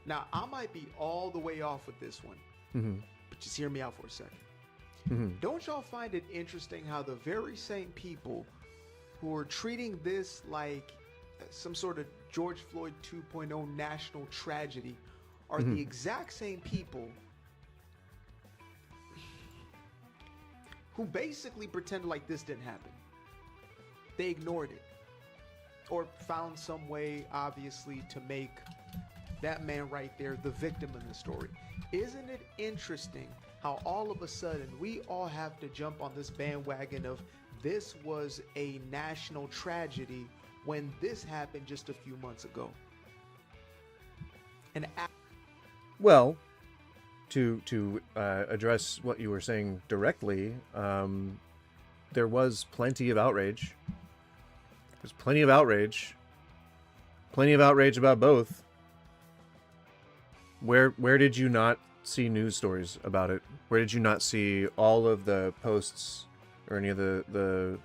Now, I might be all the way off with this one, but just hear me out for a second. Don't y'all find it interesting how the very same people who are treating this like some sort of George Floyd 2.0 national tragedy are the exact same people who basically pretended like this didn't happen? They ignored it or found some way, obviously, to make that man right there the victim in the story. Isn't it interesting how all of a sudden we all have to jump on this bandwagon of this was a national tragedy when this happened just a few months ago? And Well, to address what you were saying directly, there was plenty of outrage. There's plenty of outrage. Plenty of outrage about both. Where did you not see news stories about it? Where did you not see all of the posts or any of the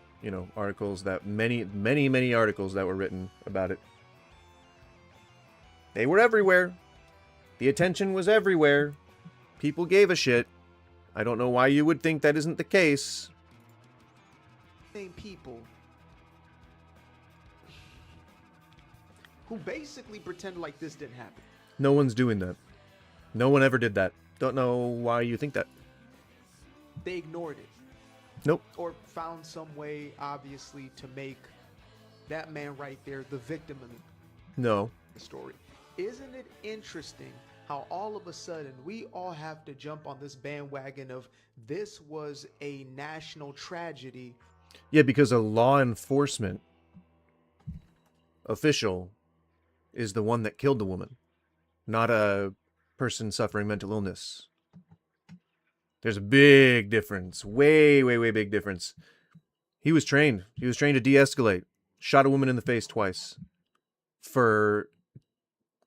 articles that many articles that were written about it? They were everywhere. The attention was everywhere. People gave a shit. I don't know why you would think that isn't the case. same people who basically pretended like this didn't happen. No one's doing that. No one ever did that. Don't know why you think that. They ignored it. Nope. Or found some way, obviously, to make that man right there the victim of No. the story. Isn't it interesting how all of a sudden we all have to jump on this bandwagon of this was a national tragedy? Yeah, because a law enforcement official is the one that killed the woman, not a person suffering mental illness. There's a big difference. Way big difference. He was trained. He was trained to de-escalate. Shot a woman in the face twice for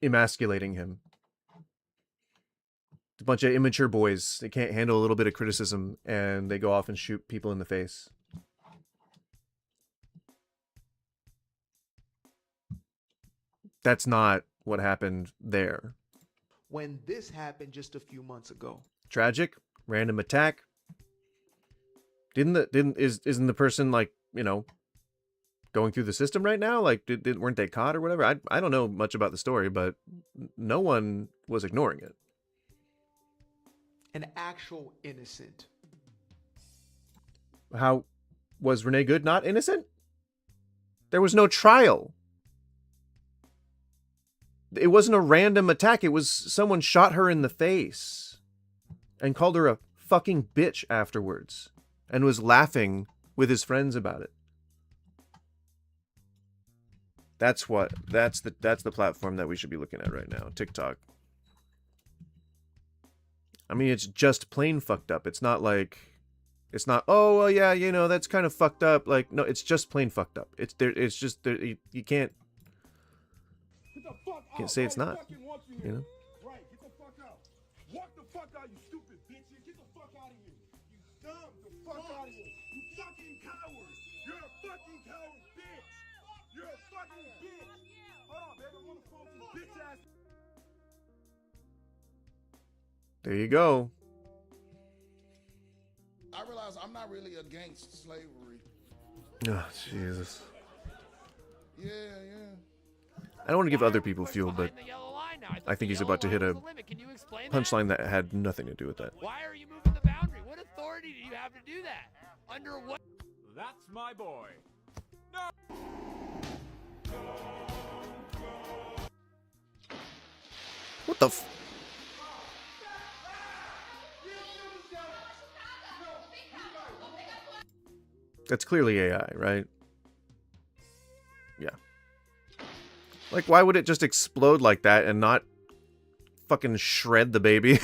emasculating him. A bunch of immature boys. They can't handle a little bit of criticism, and they go off and shoot people in the face. That's not what happened there. When this happened just a few months ago. Tragic, random attack. Isn't the person, like, going through the system right now? Like, weren't they caught or whatever? I don't know much about the story, but no one was ignoring it. An actual innocent. How was Renee Good not innocent? There was no trial. It wasn't a random attack. It was someone shot her in the face and called her a fucking bitch afterwards and was laughing with his friends about it. That's the platform that we should be looking at right now, TikTok. I mean, it's just plain fucked up. It's not, oh, well, yeah, that's kind of fucked up. Like, no, it's just plain fucked up. You can't say it's not, Right, get the fuck out. Walk the fuck out, you stupid bitches. Get the fuck out of here. You dumb the fuck out of here. You fucking coward. You're a fucking coward bitch. You're a fucking bitch. Hold on, baby. I'm on the phone with this bitch ass. There you go. I realize I'm not really against slavery. Oh, Jesus. Yeah. I don't want to give other people fuel, but I think he's about to hit a punchline that had nothing to do with that. Why are you moving the boundary? What authority do you have to do that? Under what? That's my boy. What the f... That's clearly AI, right? Yeah. Like, why would it just explode like that and not fucking shred the baby.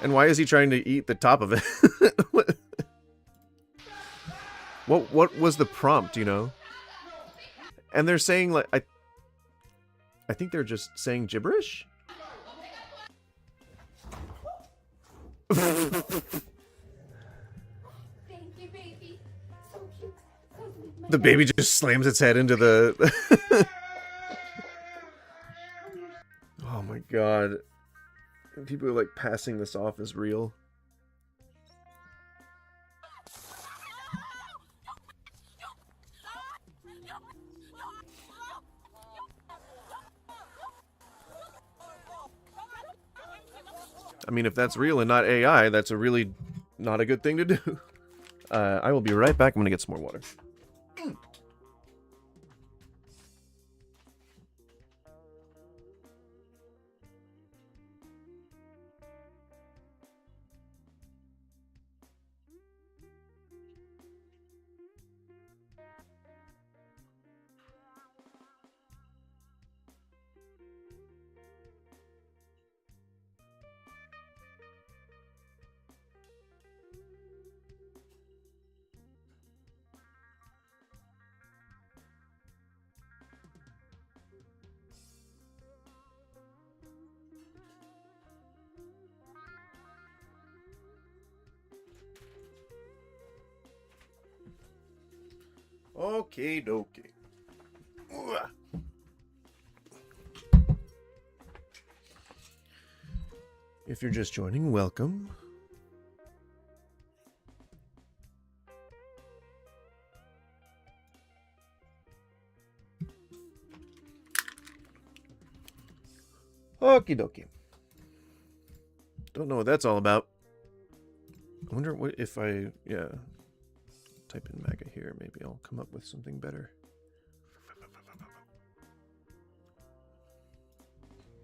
And why is he trying to eat the top of it? What was the prompt, you know? And they're saying, like, I think they're just saying gibberish? Thank you, baby. So cute. The baby just slams its head into the... Oh my god. People are like passing this off as real. I mean, if that's real and not AI, that's a really not a good thing to do. I will be right back. I'm gonna get some more water. Okay, dokie. If you're just joining, welcome. Okie dokie. Don't know what that's all about. I wonder what if I, yeah, type in MAGA here, maybe I'll come up with something better.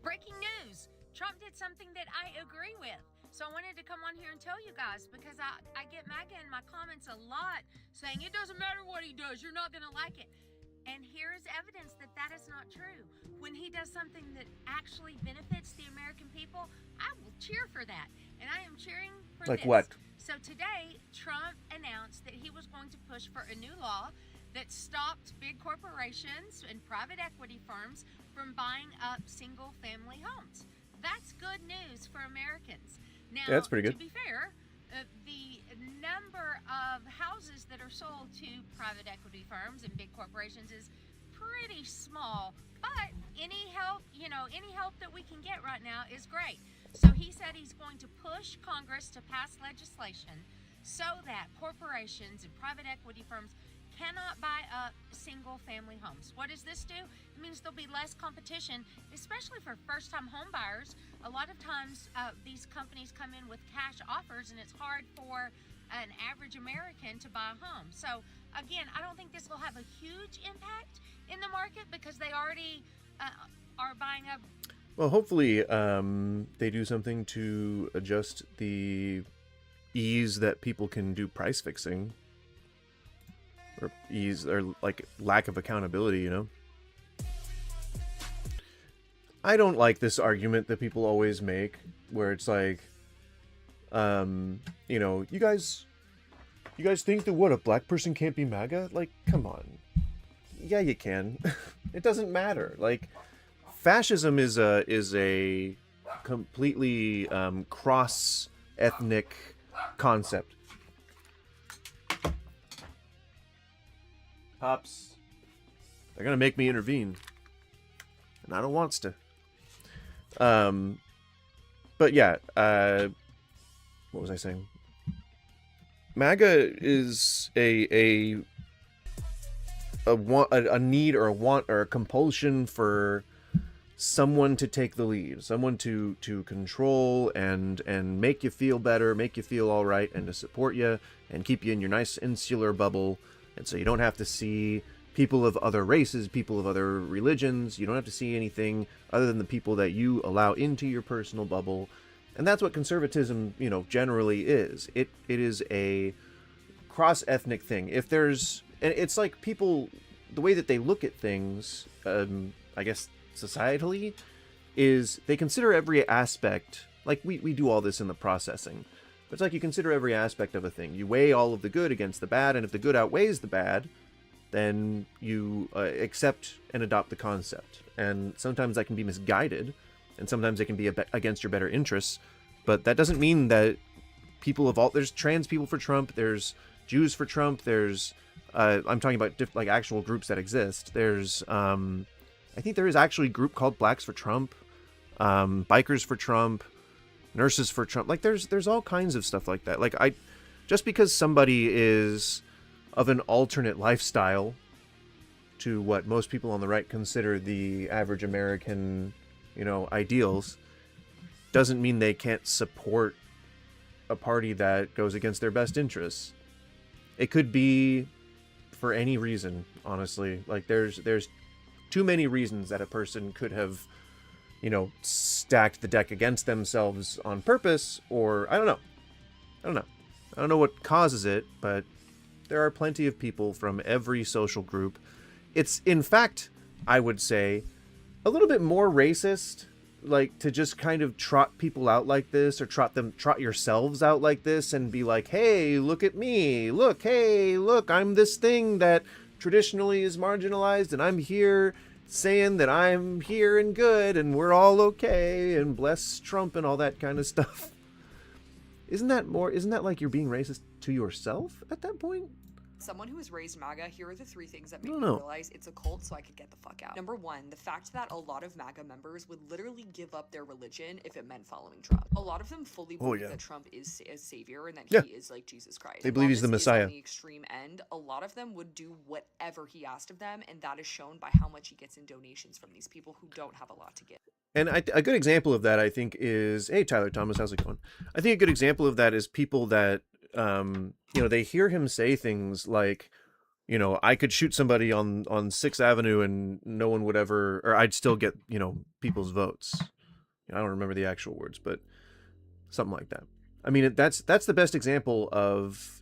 Breaking news! Trump did something that I agree with. So I wanted to come on here and tell you guys because I get MAGA in my comments a lot saying it doesn't matter what he does, you're not going to like it. And here's evidence that that is not true. When he does something that actually benefits the American people, I will cheer for that. And I am cheering for like this. What? So today, Trump announced that he was going to push for a new law that stopped big corporations and private equity firms from buying up single-family homes. That's good news for Americans. Now, yeah, that's pretty good. To be fair, the number of houses that are sold to private equity firms and big corporations is pretty small, but any help, any help that we can get right now is great. So he said he's going to push Congress to pass legislation so that corporations and private equity firms cannot buy up single-family homes. What does this do? It means there'll be less competition, especially for first-time home buyers. A lot of times these companies come in with cash offers, and it's hard for an average American to buy a home. So, again, I don't think this will have a huge impact in the market because they already are buying up. Well, hopefully they do something to adjust the ease that people can do price fixing. Or ease, or like lack of accountability, you know? I don't like this argument that people always make, where it's like, you guys think that what, a black person can't be MAGA? Like, come on. Yeah, you can. It doesn't matter. Like, fascism is a completely cross-ethnic concept. Pops, they're gonna make me intervene, and I don't wants to. But yeah, what was I saying? MAGA is a need or a want or a compulsion for someone to take the lead, someone to control and make you feel better, make you feel all right, and to support you and keep you in your nice insular bubble. And so you don't have to see people of other races, people of other religions. You don't have to see anything other than the people that you allow into your personal bubble. And that's what conservatism, generally is. It is a cross-ethnic thing. If there's... And it's like people... The way that they look at things, I guess societally is they consider every aspect, like we do all this in the processing, but it's like you consider every aspect of a thing. You weigh all of the good against the bad, and if the good outweighs the bad, then you accept and adopt the concept. And sometimes that can be misguided, and sometimes it can be against your better interests, but that doesn't mean that people of all, there's trans people for Trump, there's Jews for Trump, there's I'm talking about like actual groups that exist. There's I think there is actually a group called Blacks for Trump, bikers for Trump, nurses for Trump. Like there's all kinds of stuff like that. Like just because somebody is of an alternate lifestyle to what most people on the right consider the average American, ideals, doesn't mean they can't support a party that goes against their best interests. It could be for any reason, honestly. Like there's too many reasons that a person could have, stacked the deck against themselves on purpose, or I don't know. I don't know what causes it, but there are plenty of people from every social group. It's, in fact, I would say, a little bit more racist, like, to just kind of trot people out like this, or trot yourselves out like this, and be like, hey, look at me, look, hey, look, I'm this thing that traditionally is marginalized, and I'm here saying that I'm here and good, and we're all okay, and bless Trump and all that kind of stuff. Isn't that like you're being racist to yourself at that point? Someone who was raised MAGA, here are the 3 things that made No, me no. realize it's a cult so I could get the fuck out. Number 1, the fact that a lot of MAGA members would literally give up their religion if it meant following Trump. A lot of them fully believe that Trump is a savior and that he is like Jesus Christ. They believe he's the While this is Messiah. on the extreme end, a lot of them would do whatever he asked of them, and that is shown by how much he gets in donations from these people who don't have a lot to give. And a good example of that, I think, is... Hey, Tyler Thomas, how's it going? I think a good example of that is people that, they hear him say things like, I could shoot somebody on 6th Avenue and no one would ever... Or I'd still get, people's votes. I don't remember the actual words, but something like that. I mean, that's the best example of,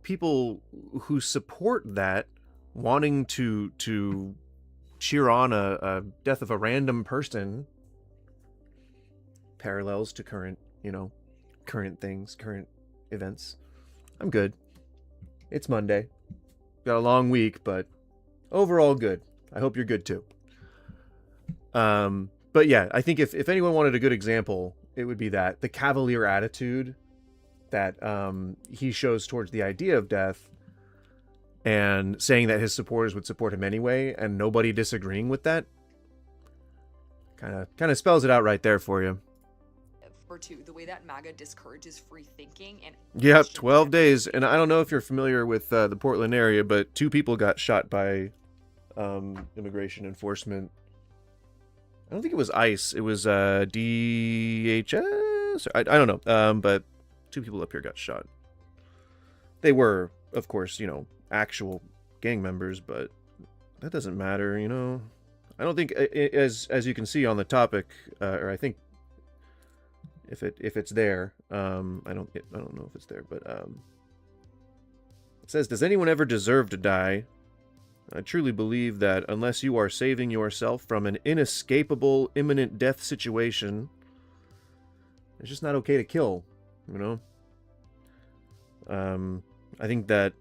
people who support that wanting to cheer on a death of a random person. Parallels to current things, current events. I'm good. It's Monday. Got a long week, but overall good. I hope you're good too. But yeah, I think if anyone wanted a good example, it would be that. The cavalier attitude that he shows towards the idea of death, and saying that his supporters would support him anyway, and nobody disagreeing with that, kind of spells it out right there for you. Or 2, the way that MAGA discourages free thinking and... Yep, 12 days. And I don't know if you're familiar with the Portland area, but 2 people got shot by immigration enforcement. I don't think it was ICE. It was DHS? I don't know. But 2 people up here got shot. They were, of course, actual gang members, but that doesn't matter, I don't think, as you can see on the topic, or I think if it's there, I don't know if it's there, but it says, does anyone ever deserve to die? I truly believe that unless you are saving yourself from an inescapable, imminent death situation, it's just not okay to kill, I think that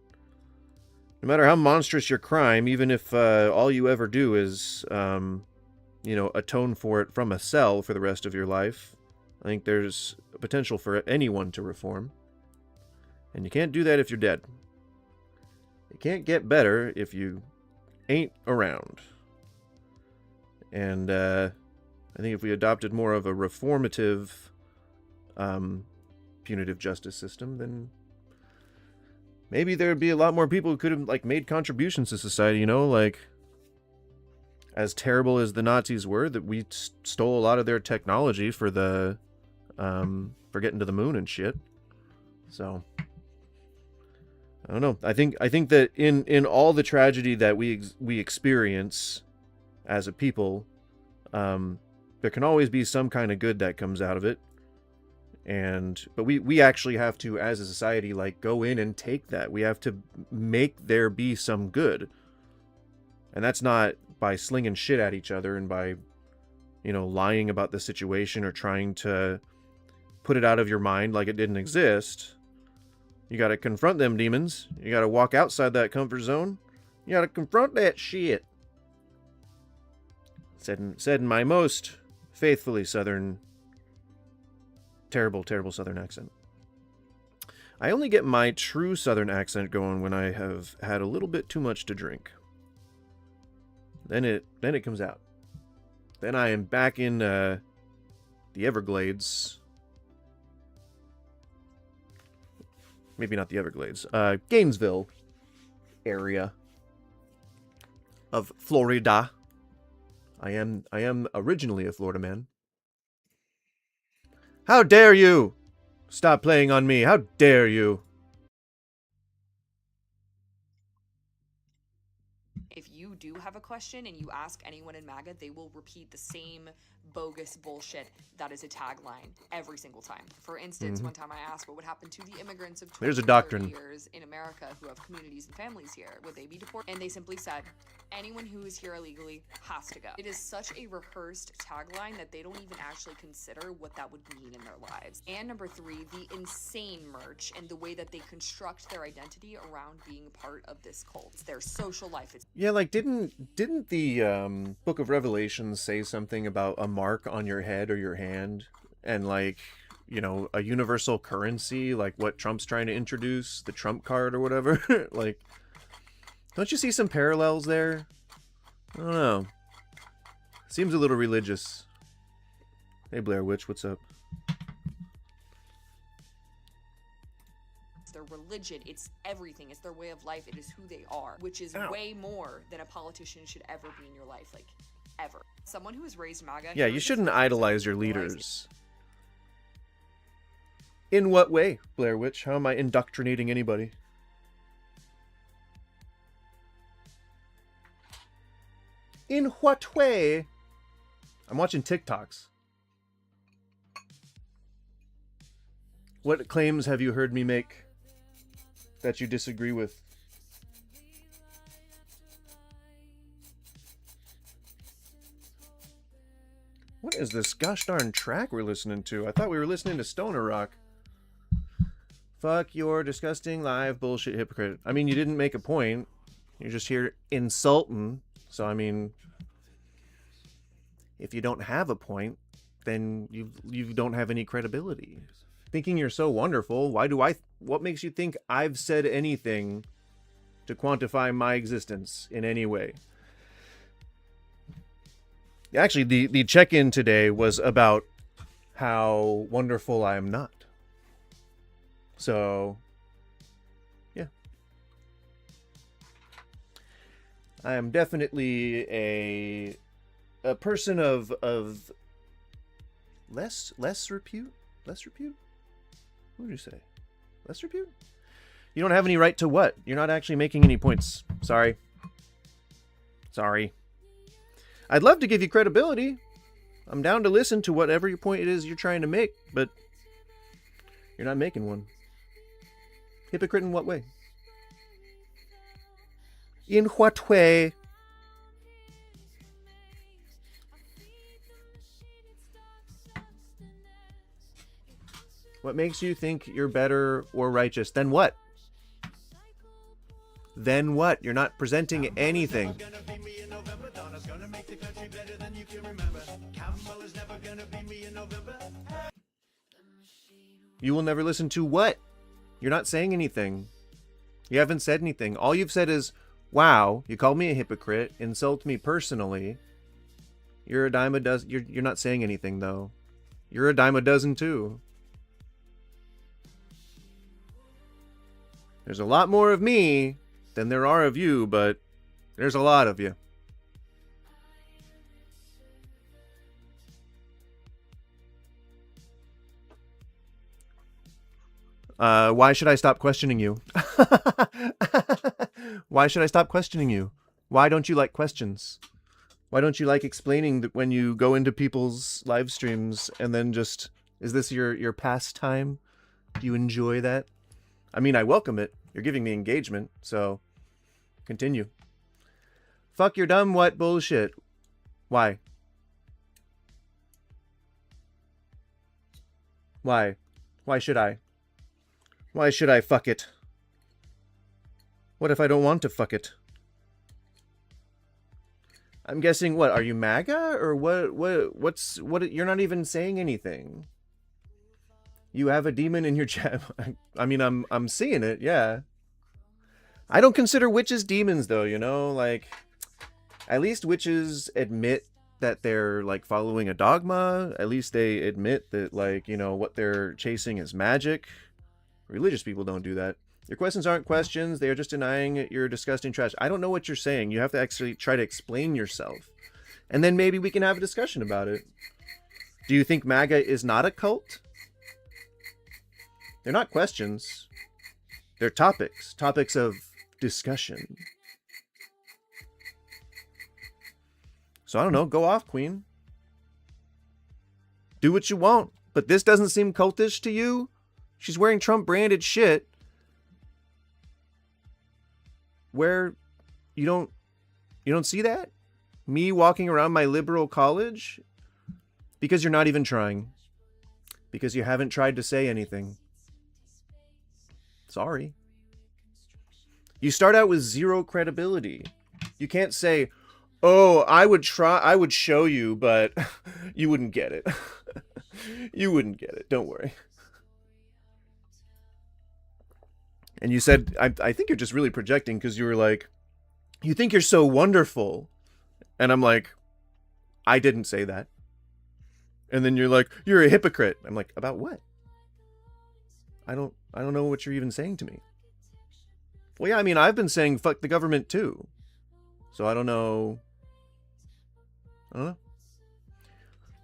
no matter how monstrous your crime, even if all you ever do is, atone for it from a cell for the rest of your life, I think there's a potential for anyone to reform. And you can't do that if you're dead. You can't get better if you ain't around. And I think if we adopted more of a reformative punitive justice system, then maybe there would be a lot more people who could have made contributions to society, as terrible as the Nazis were, that we stole a lot of their technology for the for getting to the moon and shit. So I don't know. I think that in all the tragedy that we experience as a people, there can always be some kind of good that comes out of it. But we actually have to, as a society, go in and take that. We have to make there be some good. And that's not by slinging shit at each other and by you know, lying about the situation or trying to put it out of your mind like it didn't exist. You gotta confront them demons. You gotta walk outside that comfort zone. You gotta confront that shit. Said in my most faithfully southern, terrible southern accent. I only get my true southern accent going when I have had a little bit too much to drink. Then it comes out. Then I am back in the Everglades. Maybe not the Everglades. Gainesville area of Florida. I am originally a Florida man. How dare you! Stop playing on me. How dare you? If you do have a question and you ask anyone in MAGA, they will repeat the same bogus bullshit that is a tagline every single time. For instance, one time I asked what would happen to the immigrants of 20 There's a doctrine. years in America who have communities and families here. Would they be deported? And they simply said, anyone who is here illegally has to go. It is such a rehearsed tagline that they don't even actually consider what that would mean in their lives. And number 3, the insane merch and the way that they construct their identity around being part of this cult. It's their social life. It's Yeah, like didn't the Book of Revelation say something about a mark on your head or your hand, and like, you know, a universal currency, like what Trump's trying to introduce, the Trump card or whatever? Like, don't you see some parallels there? I don't know. Seems a little religious. Hey Blair Witch, what's up? their religion, it's everything, it's their way of life, it is who they are, which is way more than a politician should ever be in your life, like, ever. Someone who is raised MAGA... Yeah, you shouldn't idolize your leaders. In what way, Blair Witch? How am I indoctrinating anybody? In what way? I'm watching TikToks. What claims have you heard me make that you disagree with? What is this gosh darn track we're listening to? I thought we were listening to Stoner Rock. Fuck your disgusting live bullshit hypocrite. I mean, you didn't make a point. You're just here insulting. So, I mean, if you don't have a point, then you don't have any credibility. Thinking you're so wonderful, what makes you think I've said anything to quantify my existence in any way? Actually, the check-in today was about how wonderful I am not. So, yeah. I am definitely a person of less repute? Less repute? What did you say? Less repute? You don't have any right to what? You're not actually making any points. Sorry. Sorry. I'd love to give you credibility. I'm down to listen to whatever your point it is you're trying to make, but you're not making one. Hypocrite in what way? In what way? What makes you think you're better or righteous? Then what? Then what? You're not presenting anything. You will never listen to what? You're not saying anything. You haven't said anything. All you've said is, wow, you called me a hypocrite, insult me personally. You're a dime a dozen. You're not saying anything, though. You're a dime a dozen, too. There's a lot more of me than there are of you, but there's a lot of you. Why should I stop questioning you? Why should I stop questioning you? Why don't you like questions? Why don't you like explaining that when you go into people's live streams and then just, is this your pastime? Do you enjoy that? I mean, I welcome it. You're giving me engagement, so continue. Fuck your dumb what bullshit. Why? Why? Why should I? Why should I fuck it? What if I don't want to fuck it? I'm guessing, what, are you MAGA? Or what, you're not even saying anything. You have a demon in your chat. I mean, I'm seeing it, yeah. I don't consider witches demons, though, you know? Like, at least witches admit that they're, like, following a dogma. At least they admit that, like, you know, what they're chasing is magic. Religious people don't do that. Your questions aren't questions. They are just denying your disgusting trash. I don't know what you're saying. You have to actually try to explain yourself. And then maybe we can have a discussion about it. Do you think MAGA is not a cult? They're not questions. They're topics. Topics of discussion. So I don't know. Go off, Queen. Do what you want. But this doesn't seem cultish to you? She's wearing Trump-branded shit. Where you don't see that? Me walking around my liberal college? Because you're not even trying. Because you haven't tried to say anything. Sorry. You start out with zero credibility. You can't say, oh, I would show you, but you wouldn't get it. You wouldn't get it. Don't worry. And you said, I think you're just really projecting because you were like, you think you're so wonderful. And I'm like, I didn't say that. And then you're like, you're a hypocrite. I'm like, about what? I don't know what you're even saying to me. Well, yeah, I mean, I've been saying fuck the government too. So I don't know.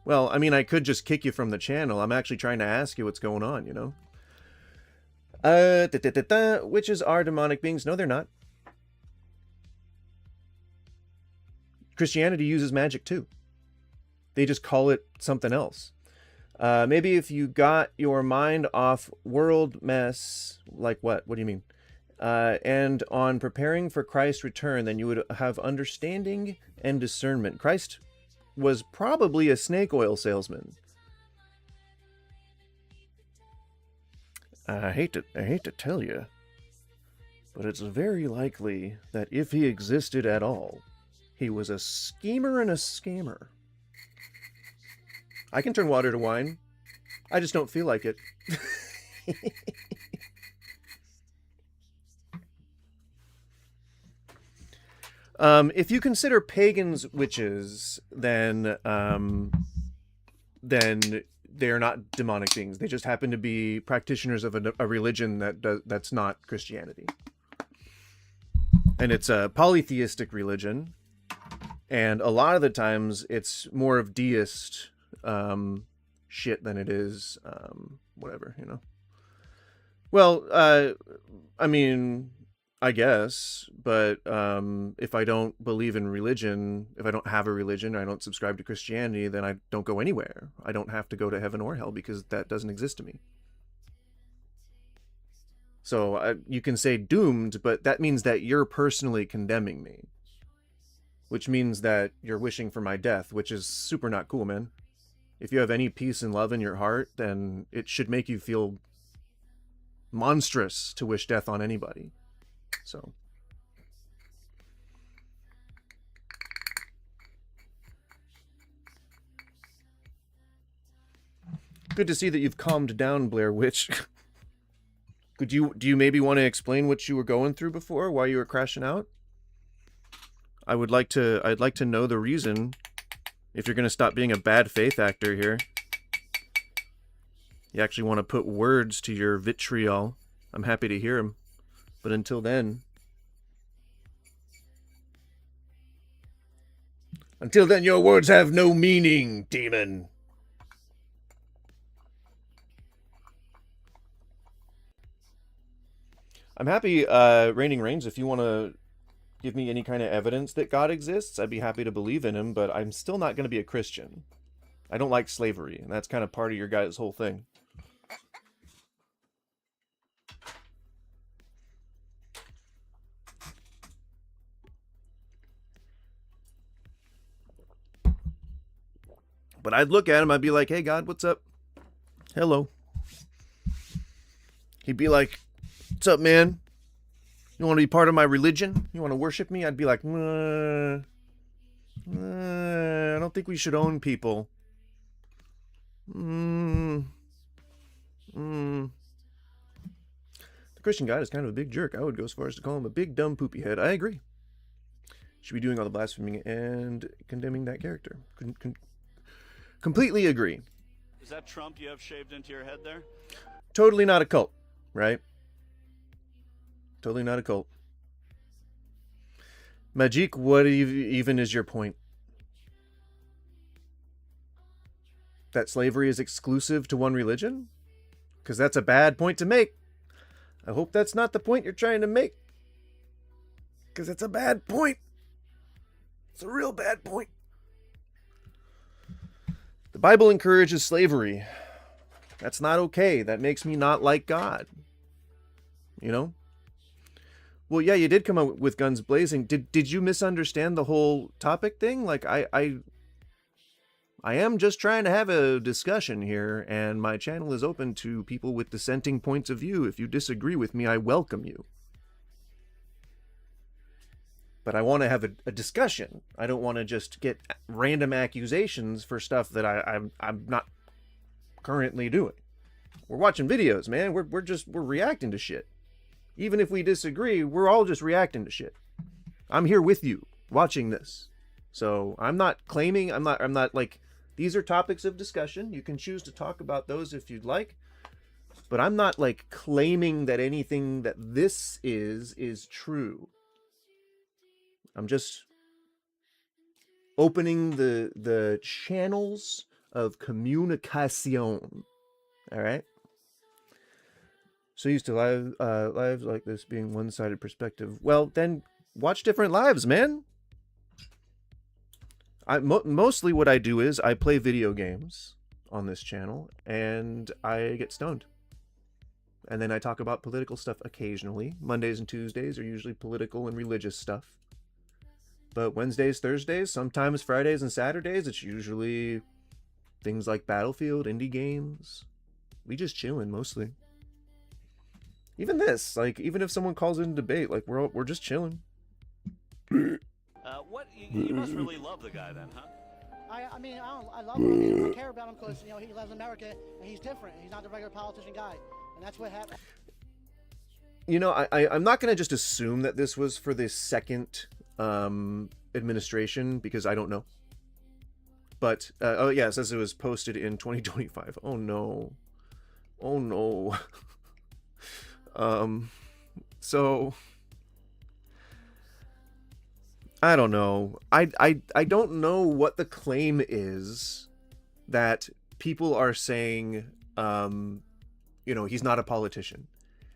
Well, I mean, I could just kick you from the channel. I'm actually trying to ask you what's going on, you know? Witches are demonic beings. No, they're not. Christianity uses magic too. They just call it something else. Maybe if you got your mind off world mess, like what? What do you mean? And on preparing for Christ's return, then you would have understanding and discernment. Christ was probably a snake oil salesman. I hate to tell you, but it's very likely that if he existed at all, he was a schemer and a scammer. I can turn water to wine. I just don't feel like it. If you consider pagans witches, then they're not demonic beings. They just happen to be practitioners of a religion that's not Christianity. And it's a polytheistic religion. And a lot of the times it's more of deist shit than it is whatever, you know. Well, I mean, I guess, but if I don't believe in religion, if I don't have a religion, or I don't subscribe to Christianity, then I don't go anywhere. I don't have to go to heaven or hell because that doesn't exist to me. So you can say doomed, but that means that you're personally condemning me. Which means that you're wishing for my death, which is super not cool, man. If you have any peace and love in your heart, then it should make you feel monstrous to wish death on anybody. So. Good to see that you've calmed down, Blair Witch. Do you maybe want to explain what you were going through before, why you were crashing out? I'd like to know the reason, if you're going to stop being a bad faith actor here. You actually want to put words to your vitriol. I'm happy to hear them. But until then... Until then, your words have no meaning, demon. I'm happy, Raining Reigns, if you want to give me any kind of evidence that God exists, I'd be happy to believe in him, but I'm still not going to be a Christian. I don't like slavery, and that's kind of part of your guys' whole thing. But I'd look at him, I'd be like, hey, God, what's up? Hello. He'd be like, "What's up, man? You want to be part of my religion? You want to worship me?" I'd be like, I don't think we should own people. The Christian guy is kind of a big jerk. I would go as far as to call him a big, dumb, poopy head. I agree. Should be doing all the blaspheming and condemning that character. Completely agree. Is that Trump you have shaved into your head there? Totally not a cult, right? Totally not a cult. Majik, what even is your point? That slavery is exclusive to one religion? Because that's a bad point to make. I hope that's not the point you're trying to make. Because it's a bad point. It's a real bad point. The Bible encourages slavery. That's not okay. That makes me not like God. You know? Well, yeah, you did come up with guns blazing. Did you misunderstand the whole topic thing? Like, I am just trying to have a discussion here, and my channel is open to people with dissenting points of view. If you disagree with me, I welcome you. But I want to have a discussion. I don't want to just get random accusations for stuff that I'm not currently doing. We're watching videos, man. We're reacting to shit. Even if we disagree, we're all just reacting to shit. I'm here with you watching this. So I'm not claiming, I'm not like, these are topics of discussion. You can choose to talk about those if you'd like. But I'm not like claiming that anything that this is true. I'm just opening the channels of communication. All right. So used to lives like this being one-sided perspective. Well, then watch different lives, man. Mostly what I do is I play video games on this channel and I get stoned. And then I talk about political stuff occasionally. Mondays and Tuesdays are usually political and religious stuff. But Wednesdays, Thursdays, sometimes Fridays and Saturdays, it's usually things like Battlefield, indie games. We just chilling mostly. Even this, like, even if someone calls in a debate, like, we're just chilling. What you must really love the guy then, huh? I mean, I love him. I mean, I care about him because, you know, he loves America and he's different. He's not the regular politician guy. And that's what happened. You know, I'm not going to just assume that this was for the second administration because I don't know. But, oh yeah, it says it was posted in 2025. Oh no. Oh no. So I don't know. I don't know what the claim is that people are saying, you know, he's not a politician.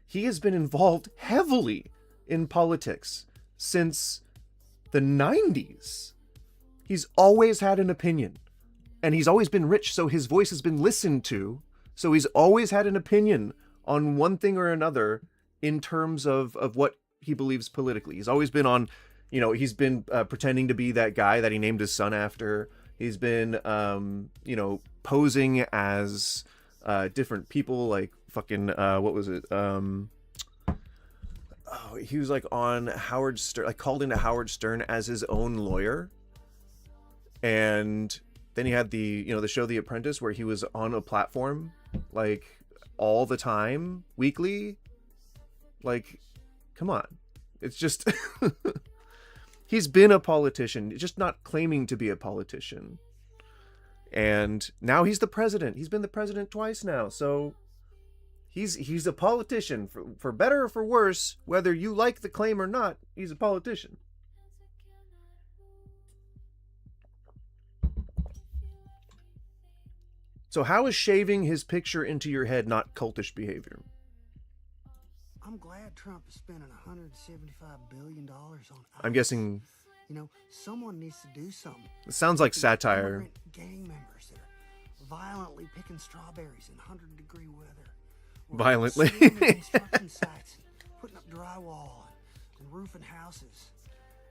He has been involved heavily in politics since the 90s. He's always had an opinion. And he's always been rich, so his voice has been listened to. So he's always had an opinion on one thing or another in terms of what he believes politically. He's always been on, you know, he's been pretending to be that guy that he named his son after. He's been, you know, posing as different people, like fucking, what was it? Oh, he was like on Howard Stern, like called into Howard Stern as his own lawyer. And then he had the, you know, the show The Apprentice where he was on a platform like all the time, weekly. Like, come on. It's just he's been a politician, just not claiming to be a politician. And now he's the president. He's been the president twice now. So he's a politician for better or for worse, whether you like the claim or not. He's a politician. So how is shaving his picture into your head not cultish behavior? I'm glad Trump is spending $175 billion on ICE. I'm guessing... You know, someone needs to do something. It sounds like satire. Gang members that are violently picking strawberries in 100-degree weather. Violently. Construction sites, putting up drywall and roofing houses.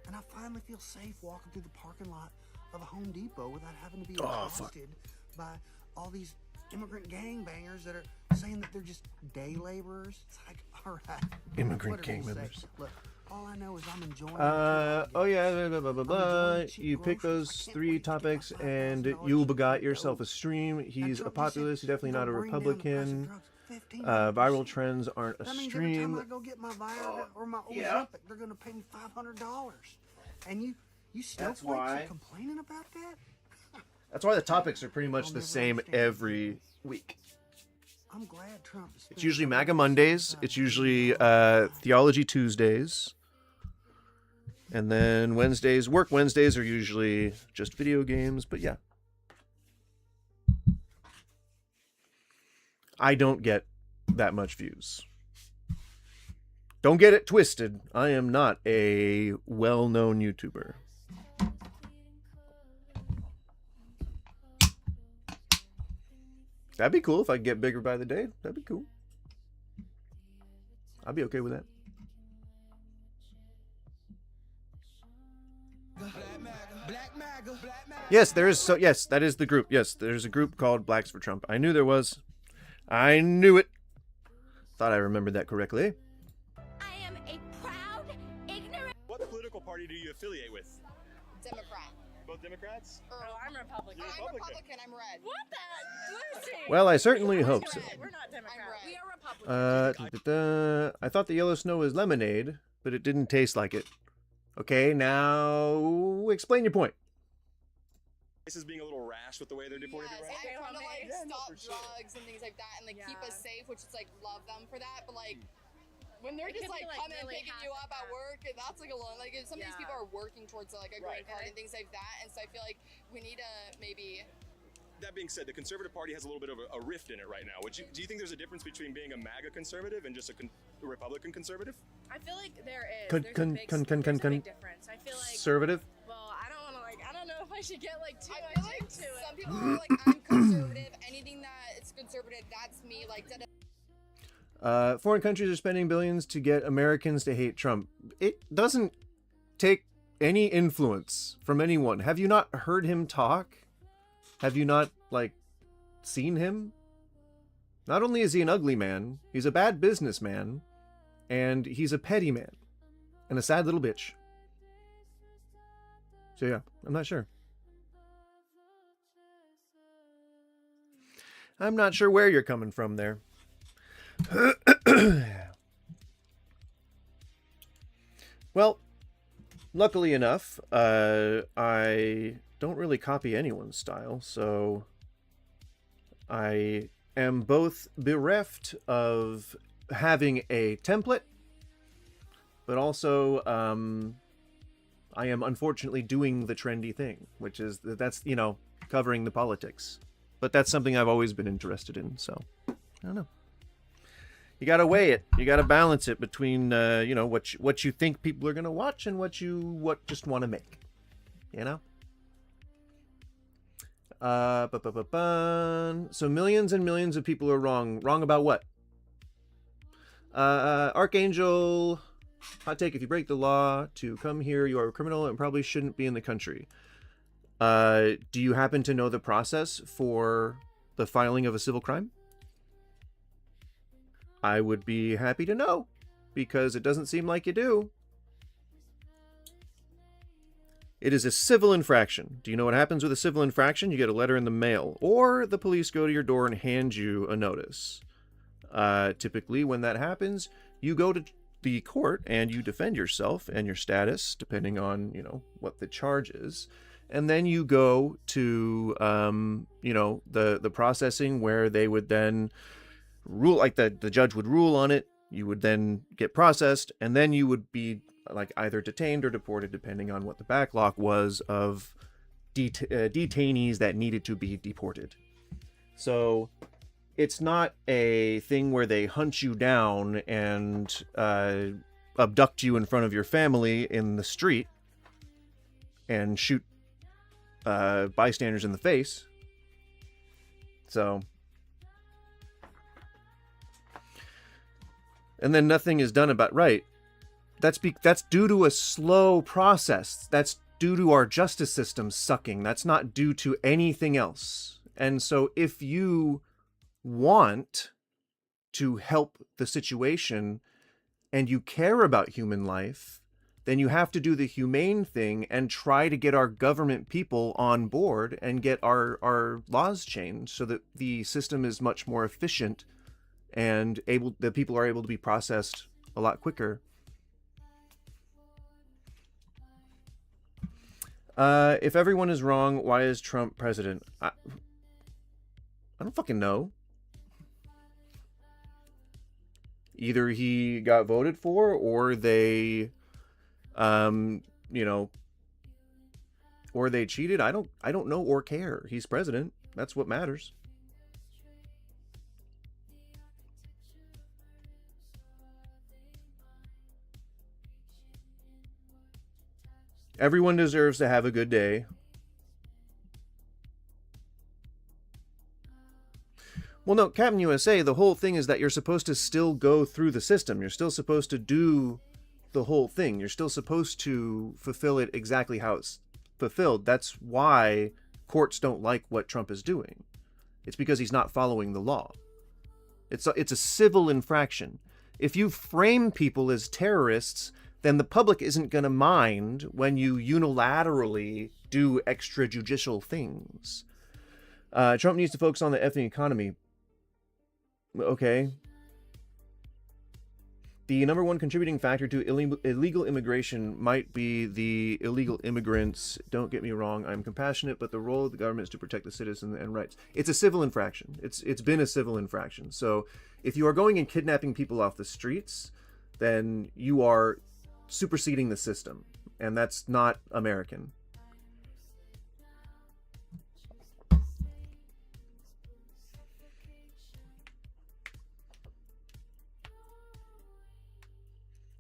And I finally feel safe walking through the parking lot of a Home Depot without having to be accosted by all these immigrant gangbangers that are saying that they're just day laborers. It's like, all right. Immigrant what did he say? gangbangers. Look, all I know is I'm enjoying Oh yeah, blah, blah, blah, blah. You pick those 3 topics and you begot yourself a stream. He's a populist, he's definitely not a Republican. Viral trends aren't a That means every time I stream. go get my Viagra or my Ozempic, yeah. they're gonna pay me $500. And you still That's folks why. are complaining about that? That's why the topics are pretty much the same every week. I'm glad Trump is It's usually MAGA Mondays. It's usually Theology Tuesdays. And then Wednesdays, Work Wednesdays are usually just video games. But yeah. I don't get that much views. Don't get it twisted. I am not a well-known YouTuber. That'd be cool if I could get bigger by the day. That'd be cool. I'd be okay with that. Yes, there is. So yes, that is the group. Yes, there's a group called Blacks for Trump. I knew there was. I knew it. Thought I remembered that correctly. I am a proud, ignorant. What political party do you affiliate with? Democrat. Both Democrats? Oh, I'm Republican. You're I'm Republican. Republican. I'm red. What the? Lucy. Well, I certainly hope so. We're not Democrat. We are Republican. I thought the yellow snow was lemonade, but it didn't taste like it. Okay, now explain your point. This is being a little rash with the way they're deporting Yes, people, right? I want to like Yeah, no, stop for sure. drugs and things like that, and like keep us safe, which is like love them for that. But like when they're just like coming and picking you up at work, and that's like a long. Like some of these people are working towards like a green card and things like that, and so I feel like we need to maybe. That being said, the Conservative Party has a little bit of a rift in it right now. Do you think there's a difference between being a MAGA conservative and just a Republican conservative? I feel like there is. There's a big difference. I feel like conservative. Well, I don't want to like. I don't know if I should get like too much into it. Some people are like, I'm conservative. Anything that is conservative, that's me. Like. Foreign countries are spending billions to get Americans to hate Trump. It doesn't take any influence from anyone. Have you not heard him talk? Have you not, like, seen him? Not only is he an ugly man, he's a bad businessman, and he's a petty man, and a sad little bitch. So yeah, I'm not sure. I'm not sure where you're coming from there. Well, luckily enough, I don't really copy anyone's style, so I am both bereft of having a template, but also I am unfortunately doing the trendy thing, which is that's, you know, covering the politics. But that's something I've always been interested in, so I don't know. You gotta weigh it. You gotta balance it between you know, what you think people are gonna watch and what just want to make. You know. So millions and millions of people are wrong. Wrong about what? Archangel, hot take: if you break the law to come here, you are a criminal and probably shouldn't be in the country. Do you happen to know the process for the filing of a civil crime? I would be happy to know, because it doesn't seem like you do. It is a civil infraction. Do you know what happens with a civil infraction? You get a letter in the mail, or the police go to your door and hand you a notice. Typically, when that happens, you go to the court and you defend yourself and your status, depending on, you know, what the charge is. And then you go to, you know, the processing where they would then rule, like the judge would rule on it. You would then get processed, and then you would be like either detained or deported, depending on what the backlog was of detainees that needed to be deported. So it's not a thing where they hunt you down and abduct you in front of your family in the street and shoot bystanders in the face. So, and then nothing is done about, right. That's due to a slow process. That's due to our justice system sucking. That's not due to anything else. And so if you want to help the situation and you care about human life, then you have to do the humane thing and try to get our government people on board and get our laws changed so that the system is much more efficient and the people are able to be processed a lot quicker. If everyone is wrong, why is Trump president? I don't fucking know. Either he got voted for, or they, you know, or they cheated. I don't know or care. He's president. That's what matters. Everyone deserves to have a good day. Well, no, Captain USA, the whole thing is that you're supposed to still go through the system. You're still supposed to do the whole thing. You're still supposed to fulfill it exactly how it's fulfilled. That's why courts don't like what Trump is doing. It's because he's not following the law. It's a civil infraction. If you frame people as terrorists, then the public isn't going to mind when you unilaterally do extrajudicial things. Trump needs to focus on the effing economy. Okay. The number one contributing factor to illegal immigration might be the illegal immigrants. Don't get me wrong, I'm compassionate, but the role of the government is to protect the citizen and rights. It's a civil infraction. It's been a civil infraction. So if you are going and kidnapping people off the streets, then you are superseding the system, and that's not American.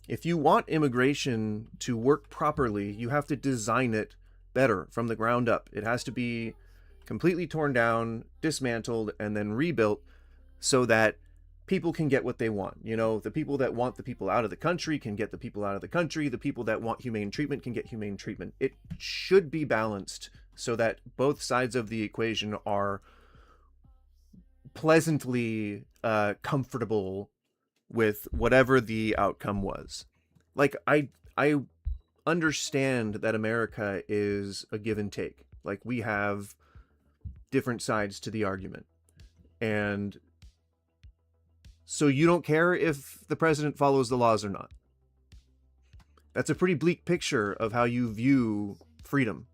If you want immigration to work properly, you have to design it better from the ground up. It has to be completely torn down, dismantled, and then rebuilt so that people can get what they want. You know, the people that want the people out of the country can get the people out of the country. The people that want humane treatment can get humane treatment. It should be balanced so that both sides of the equation are pleasantly comfortable with whatever the outcome was. Like, I understand that America is a give and take. Like, we have different sides to the argument. And so you don't care if the president follows the laws or not. That's a pretty bleak picture of how you view freedom.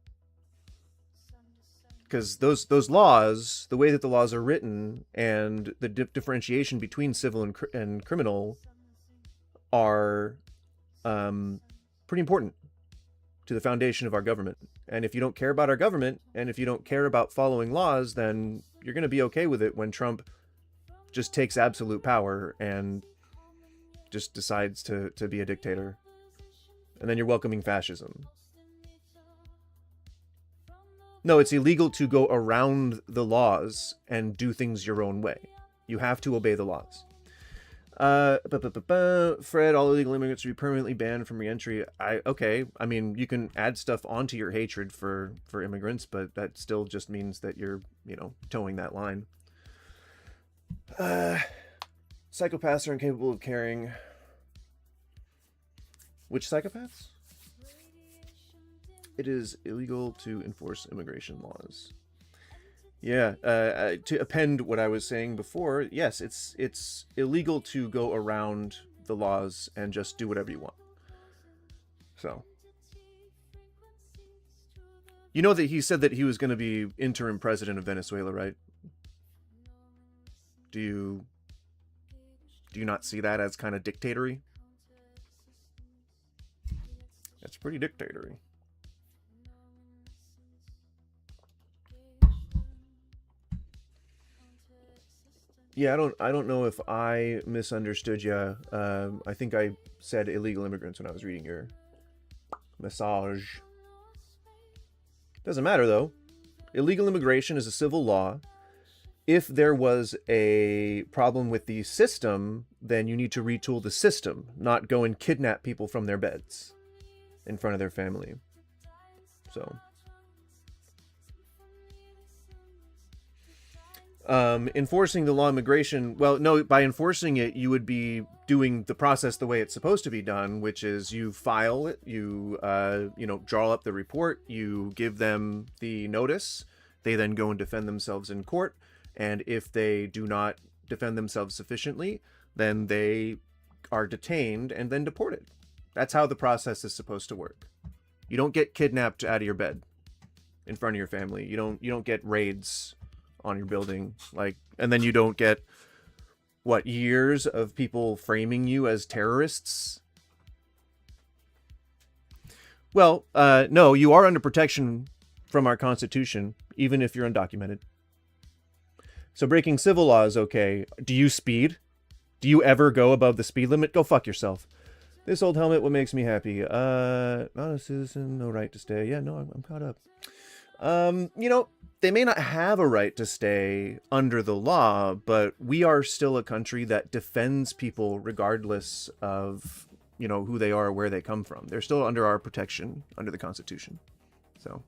Because those laws, the way that the laws are written, and the differentiation between civil and criminal are pretty important to the foundation of our government. And if you don't care about our government, and if you don't care about following laws, then you're going to be okay with it when Trump just takes absolute power and just decides to be a dictator. And then you're welcoming fascism. No, it's illegal to go around the laws and do things your own way. You have to obey the laws. Fred, all illegal immigrants should be permanently banned from re-entry. Okay, I mean, you can add stuff onto your hatred for immigrants, but that still just means that you're, towing that line. Psychopaths are incapable of caring. Which psychopaths? It is illegal to enforce immigration laws. Yeah, to append what I was saying before, yes, it's illegal to go around the laws and just do whatever you want. So, you know that he said that he was going to be interim president of Venezuela, right? Do you not see that as kind of dictatory? That's pretty dictatory. Yeah, I don't know if I misunderstood you. I think I said illegal immigrants when I was reading your message. Doesn't matter though. Illegal immigration is a civil law. If there was a problem with the system, then you need to retool the system, not go and kidnap people from their beds in front of their family. So. Enforcing the law on immigration, well, no, by enforcing it, you would be doing the process the way it's supposed to be done, which is you file it, you draw up the report, you give them the notice, they then go and defend themselves in court, and if they do not defend themselves sufficiently, then they are detained and then deported. That's how the process is supposed to work. You don't get kidnapped out of your bed in front of your family. You don't get raids on your building, and then you don't get years of people framing you as terrorists. Well, no, you are under protection from our Constitution, even if you're undocumented. So breaking civil law is okay. Do you speed? Do you ever go above the speed limit? Go fuck yourself. This old helmet, what makes me happy? Not a citizen, no right to stay. Yeah, no, I'm caught up. They may not have a right to stay under the law, but we are still a country that defends people regardless of, who they are or where they come from. They're still under our protection, under the Constitution. So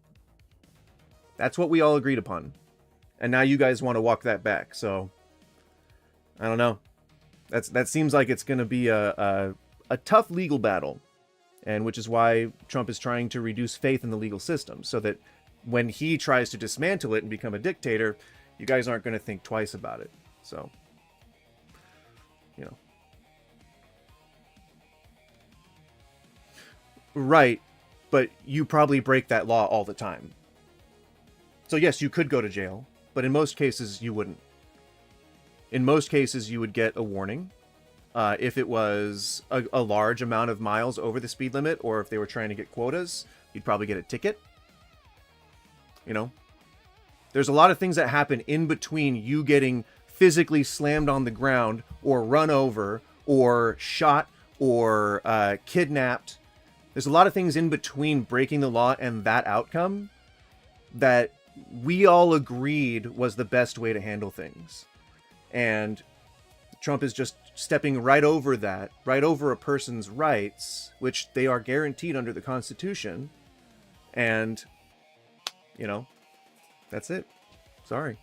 that's what we all agreed upon. And now you guys want to walk that back. So I don't know. That seems like it's going to be a tough legal battle, and which is why Trump is trying to reduce faith in the legal system, so that when he tries to dismantle it and become a dictator, you guys aren't going to think twice about it. So, Right, but you probably break that law all the time. So yes, you could go to jail, but in most cases you wouldn't. In most cases you would get a warning. If it was a large amount of miles over the speed limit, or if they were trying to get quotas, you'd probably get a ticket. There's a lot of things that happen in between you getting physically slammed on the ground, or run over, or shot, or kidnapped. There's a lot of things in between breaking the law and that outcome that we all agreed was the best way to handle things. And Trump is just stepping right over that, right over a person's rights, which they are guaranteed under the Constitution. And, that's it. Sorry.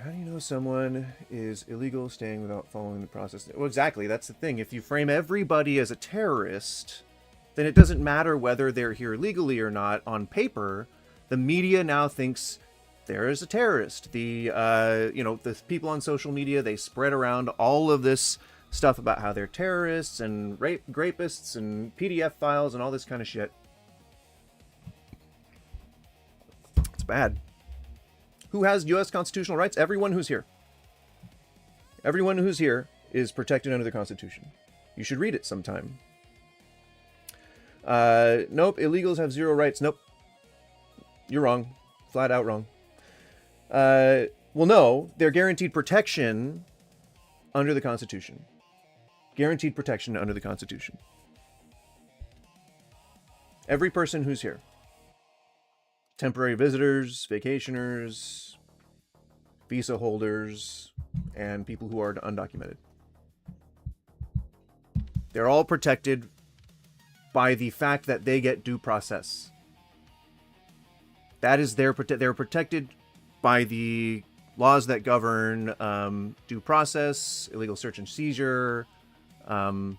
How do you know someone is illegal staying without following the process? Well, exactly. That's the thing. If you frame everybody as a terrorist, then it doesn't matter whether they're here legally or not. On paper, the media now thinks there is a terrorist. The people on social media, they spread around all of this stuff about how they're terrorists and rapists and PDF files and all this kind of shit. It's bad. Who has U.S. constitutional rights? Everyone who's here. Everyone who's here is protected under the Constitution. You should read it sometime. Nope, illegals have zero rights. Nope. You're wrong. Flat out wrong. Well, no, they're guaranteed protection under the Constitution. Guaranteed protection under the Constitution. Every person who's here. Temporary visitors, vacationers, visa holders, and people who are undocumented. They're all protected by the fact that they get due process. That is they're protected by the laws that govern due process, illegal search and seizure. You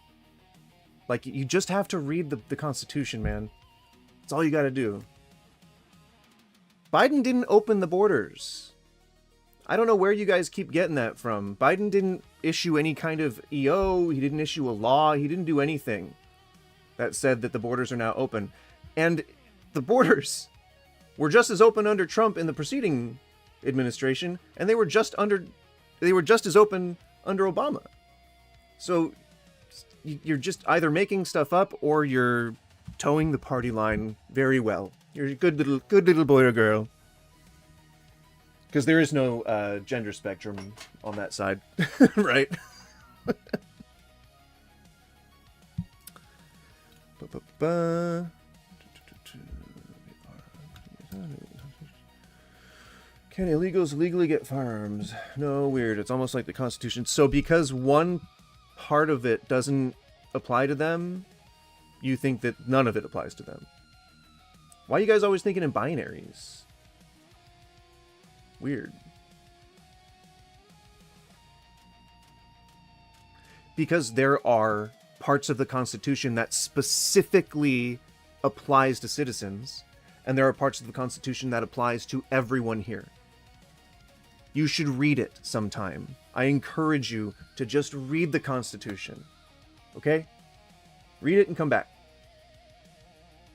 just have to read the Constitution, man. That's all you got to do. Biden didn't open the borders. I don't know where you guys keep getting that from. Biden didn't issue any kind of EO. He didn't issue a law. He didn't do anything that said that the borders are now open. And the borders were just as open under Trump in the preceding administration, and they were just as open under Obama. So you're just either making stuff up or you're towing the party line very well. You're a good little boy or girl. Because there is no gender spectrum on that side, right? Can illegals legally get firearms? No, weird. It's almost like the Constitution. So because one part of it doesn't apply to them, you think that none of it applies to them. Why are you guys always thinking in binaries? Weird. Because there are parts of the Constitution that specifically applies to citizens, and there are parts of the Constitution that applies to everyone here. You should read it sometime. I encourage you to just read the Constitution. Okay? Read it and come back.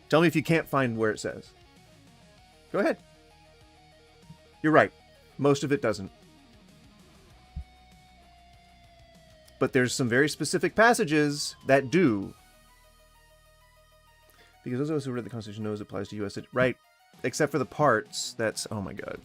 Tell me if you can't find where it says. Go ahead. You're right. Most of it doesn't. But there's some very specific passages that do. Because those of us who read the Constitution knows it applies to U.S. Right. Except for the parts that's... Oh my god.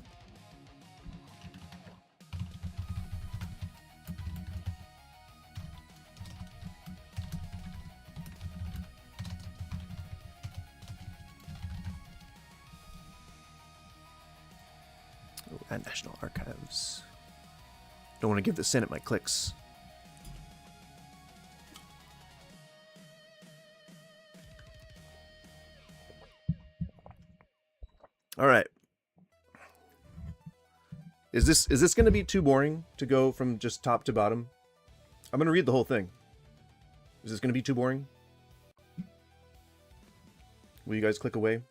Oh, at National Archives. Don't want to give the Senate my clicks. All right. Is this going to be too boring to go from just top to bottom? I'm going to read the whole thing. Is this going to be too boring? Will you guys click away?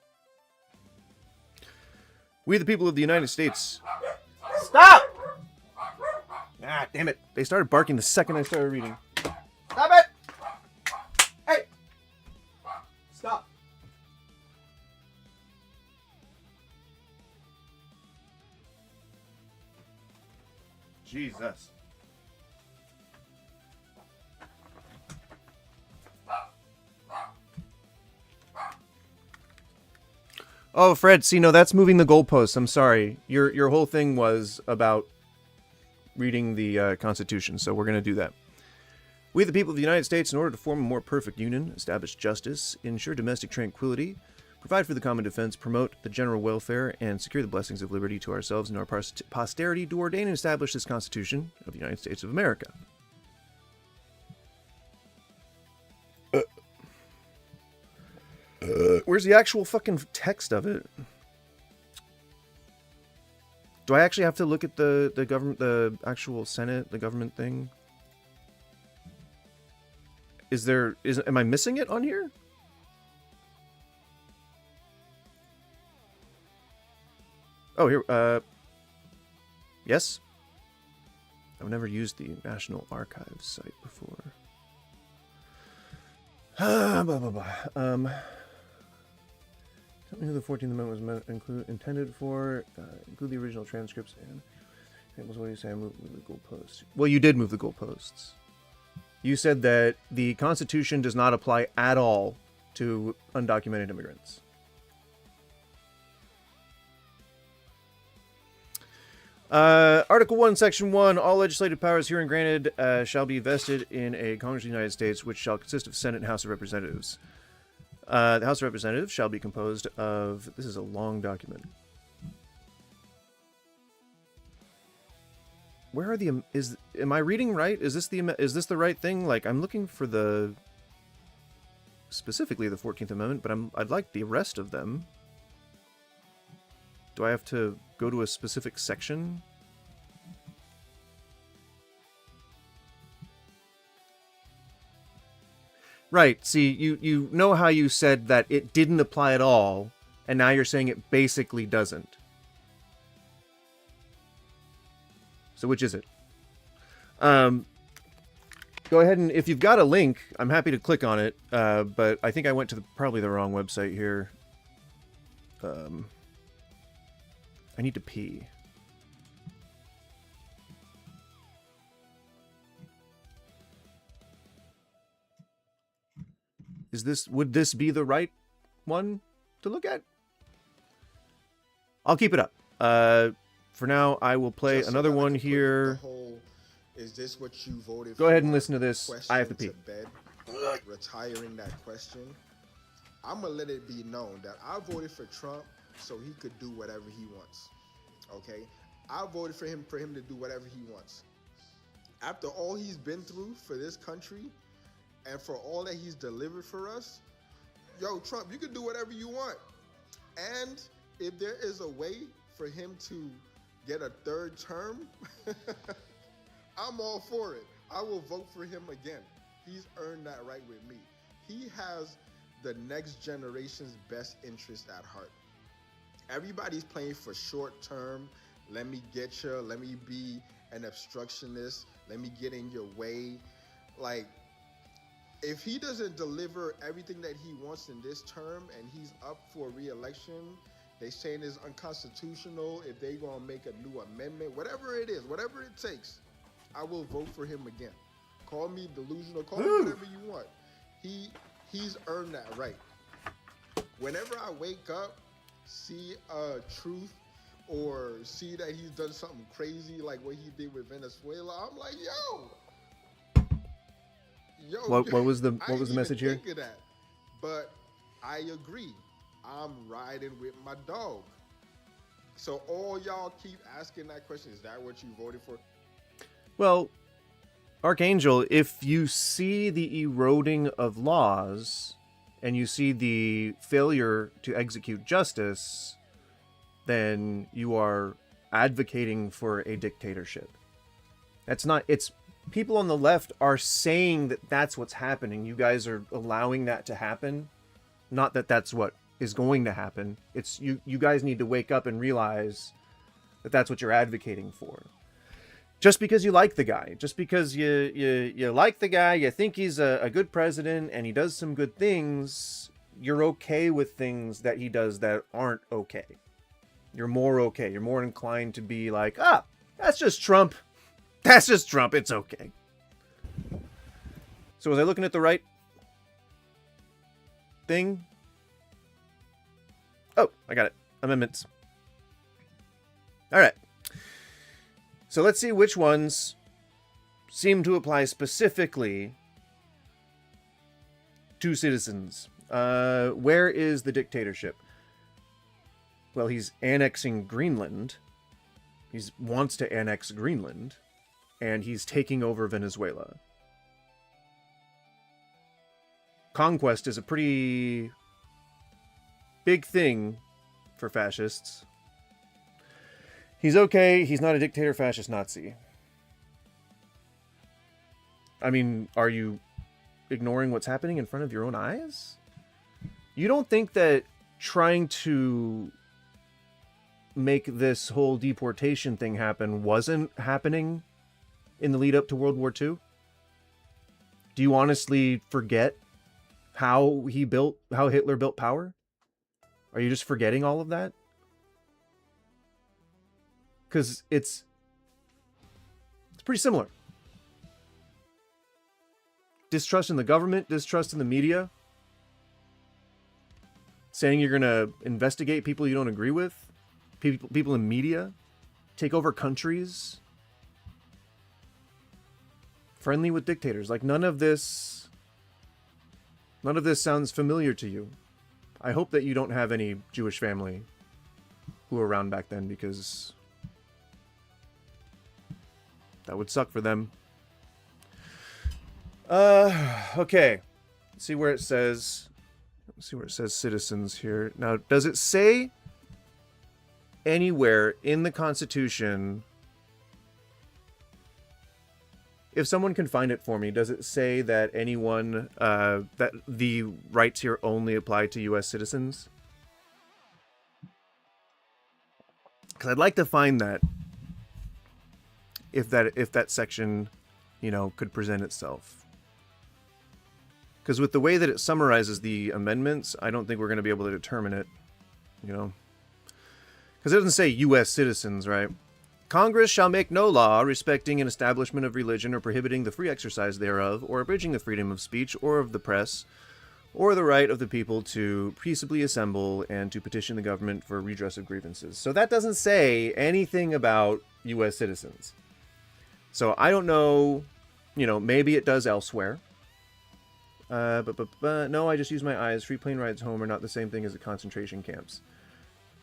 We the people of the United States. Stop! Ah, damn it. They started barking the second I started reading. Stop it! Hey! Stop. Jesus. Oh, Fred, see, no, that's moving the goalposts. I'm sorry. Your whole thing was about reading the Constitution, so we're going to do that. We, the people of the United States, in order to form a more perfect union, establish justice, ensure domestic tranquility, provide for the common defense, promote the general welfare, and secure the blessings of liberty to ourselves and our posterity, do ordain and establish this Constitution of the United States of America. Where's the actual fucking text of it? Do I actually have to look at the government, the actual Senate, the government thing? Am I missing it on here? Oh, here, yes? I've never used the National Archives site before. Blah, blah, blah. Tell me who the 14th Amendment was intended for. Include the original transcripts and examples. What do you say? I moved the goalposts. Well, you did move the goalposts. You said that the Constitution does not apply at all to undocumented immigrants. Article 1, Section 1, all legislative powers herein granted shall be vested in a Congress of the United States, which shall consist of Senate and House of Representatives. The House of Representatives shall be composed of... This is a long document. Where are the... Am I reading right? Is this the right thing? Like, I'm looking for the... Specifically the 14th Amendment, but I'd like the rest of them. Do I have to go to a specific section? Right, see, you know how you said that it didn't apply at all, and now you're saying it basically doesn't. So which is it? Go ahead and, if you've got a link, I'm happy to click on it, but I think I went to probably the wrong website here. I need to pee. Would this be the right one to look at? I'll keep it up. For now, I will play another one here. Is this what you voted for? Go ahead and listen to this. I have to pee. Bed, retiring that question. I'm gonna let it be known that I voted for Trump so he could do whatever he wants. Okay? I voted for him to do whatever he wants. After all he's been through for this country and for all that he's delivered for us, yo, Trump, you can do whatever you want. And if there is a way for him to get a third term, I'm all for it. I will vote for him again. He's earned that right with me. He has the next generation's best interest at heart. Everybody's playing for short term. Let me get you. Let me be an obstructionist. Let me get in your way. Like, if he doesn't deliver everything that he wants in this term and he's up for re-election, they saying it's unconstitutional, if they gonna make a new amendment, whatever it is, whatever it takes, I will vote for him again. Call me delusional, call me whatever you want. He's earned that right. Whenever I wake up, see truth, or see that he's done something crazy like what he did with Venezuela, I'm like, yo, What was the I didn't message even here? think of that. But I agree. I'm riding with my dog. So all y'all keep asking that question. Is that what you voted for? Well, Archangel, if you see the eroding of laws and you see the failure to execute justice, then you are advocating for a dictatorship. It's people on the left are saying that that's what's happening. You guys are allowing that to happen. Not that that's what is going to happen. It's you guys need to wake up and realize that that's what you're advocating for. Just because you like the guy, just because you like the guy, you think he's a good president and he does some good things, you're okay with things that he does that aren't okay. You're more okay. You're more inclined to be like, that's just Trump. That's just Trump. It's okay. So was I looking at the right thing? Oh, I got it. Amendments. All right. So let's see which ones seem to apply specifically to citizens. Where is the dictatorship? Well, he's annexing Greenland. He wants to annex Greenland. And he's taking over Venezuela. Conquest is a pretty big thing for fascists. He's okay. He's not a dictator, fascist, Nazi. I mean, are you ignoring what's happening in front of your own eyes? You don't think that trying to make this whole deportation thing happen wasn't happening in the lead up to World War II? Do you honestly forget how Hitler built power? Are you just forgetting all of that? Because it's pretty similar. Distrust in the government, distrust in the media. Saying you're going to investigate people you don't agree with. People in media. Take over countries. Friendly with dictators. Like, none of this sounds familiar to you. I hope that you don't have any Jewish family who were around back then, because that would suck for them. Okay. Let's see where it says citizens here. Now, does it say anywhere in the Constitution, if someone can find it for me, does it say that anyone, that the rights here only apply to U.S. citizens? Because I'd like to find that, if that section, could present itself. Because with the way that it summarizes the amendments, I don't think we're going to be able to determine it, Because it doesn't say U.S. citizens, right? Congress shall make no law respecting an establishment of religion or prohibiting the free exercise thereof, or abridging the freedom of speech or of the press, or the right of the people to peaceably assemble and to petition the government for redress of grievances. So that doesn't say anything about U.S. citizens. So I don't know, maybe it does elsewhere. But no, I just use my eyes. Free plane rides home are not the same thing as the concentration camps.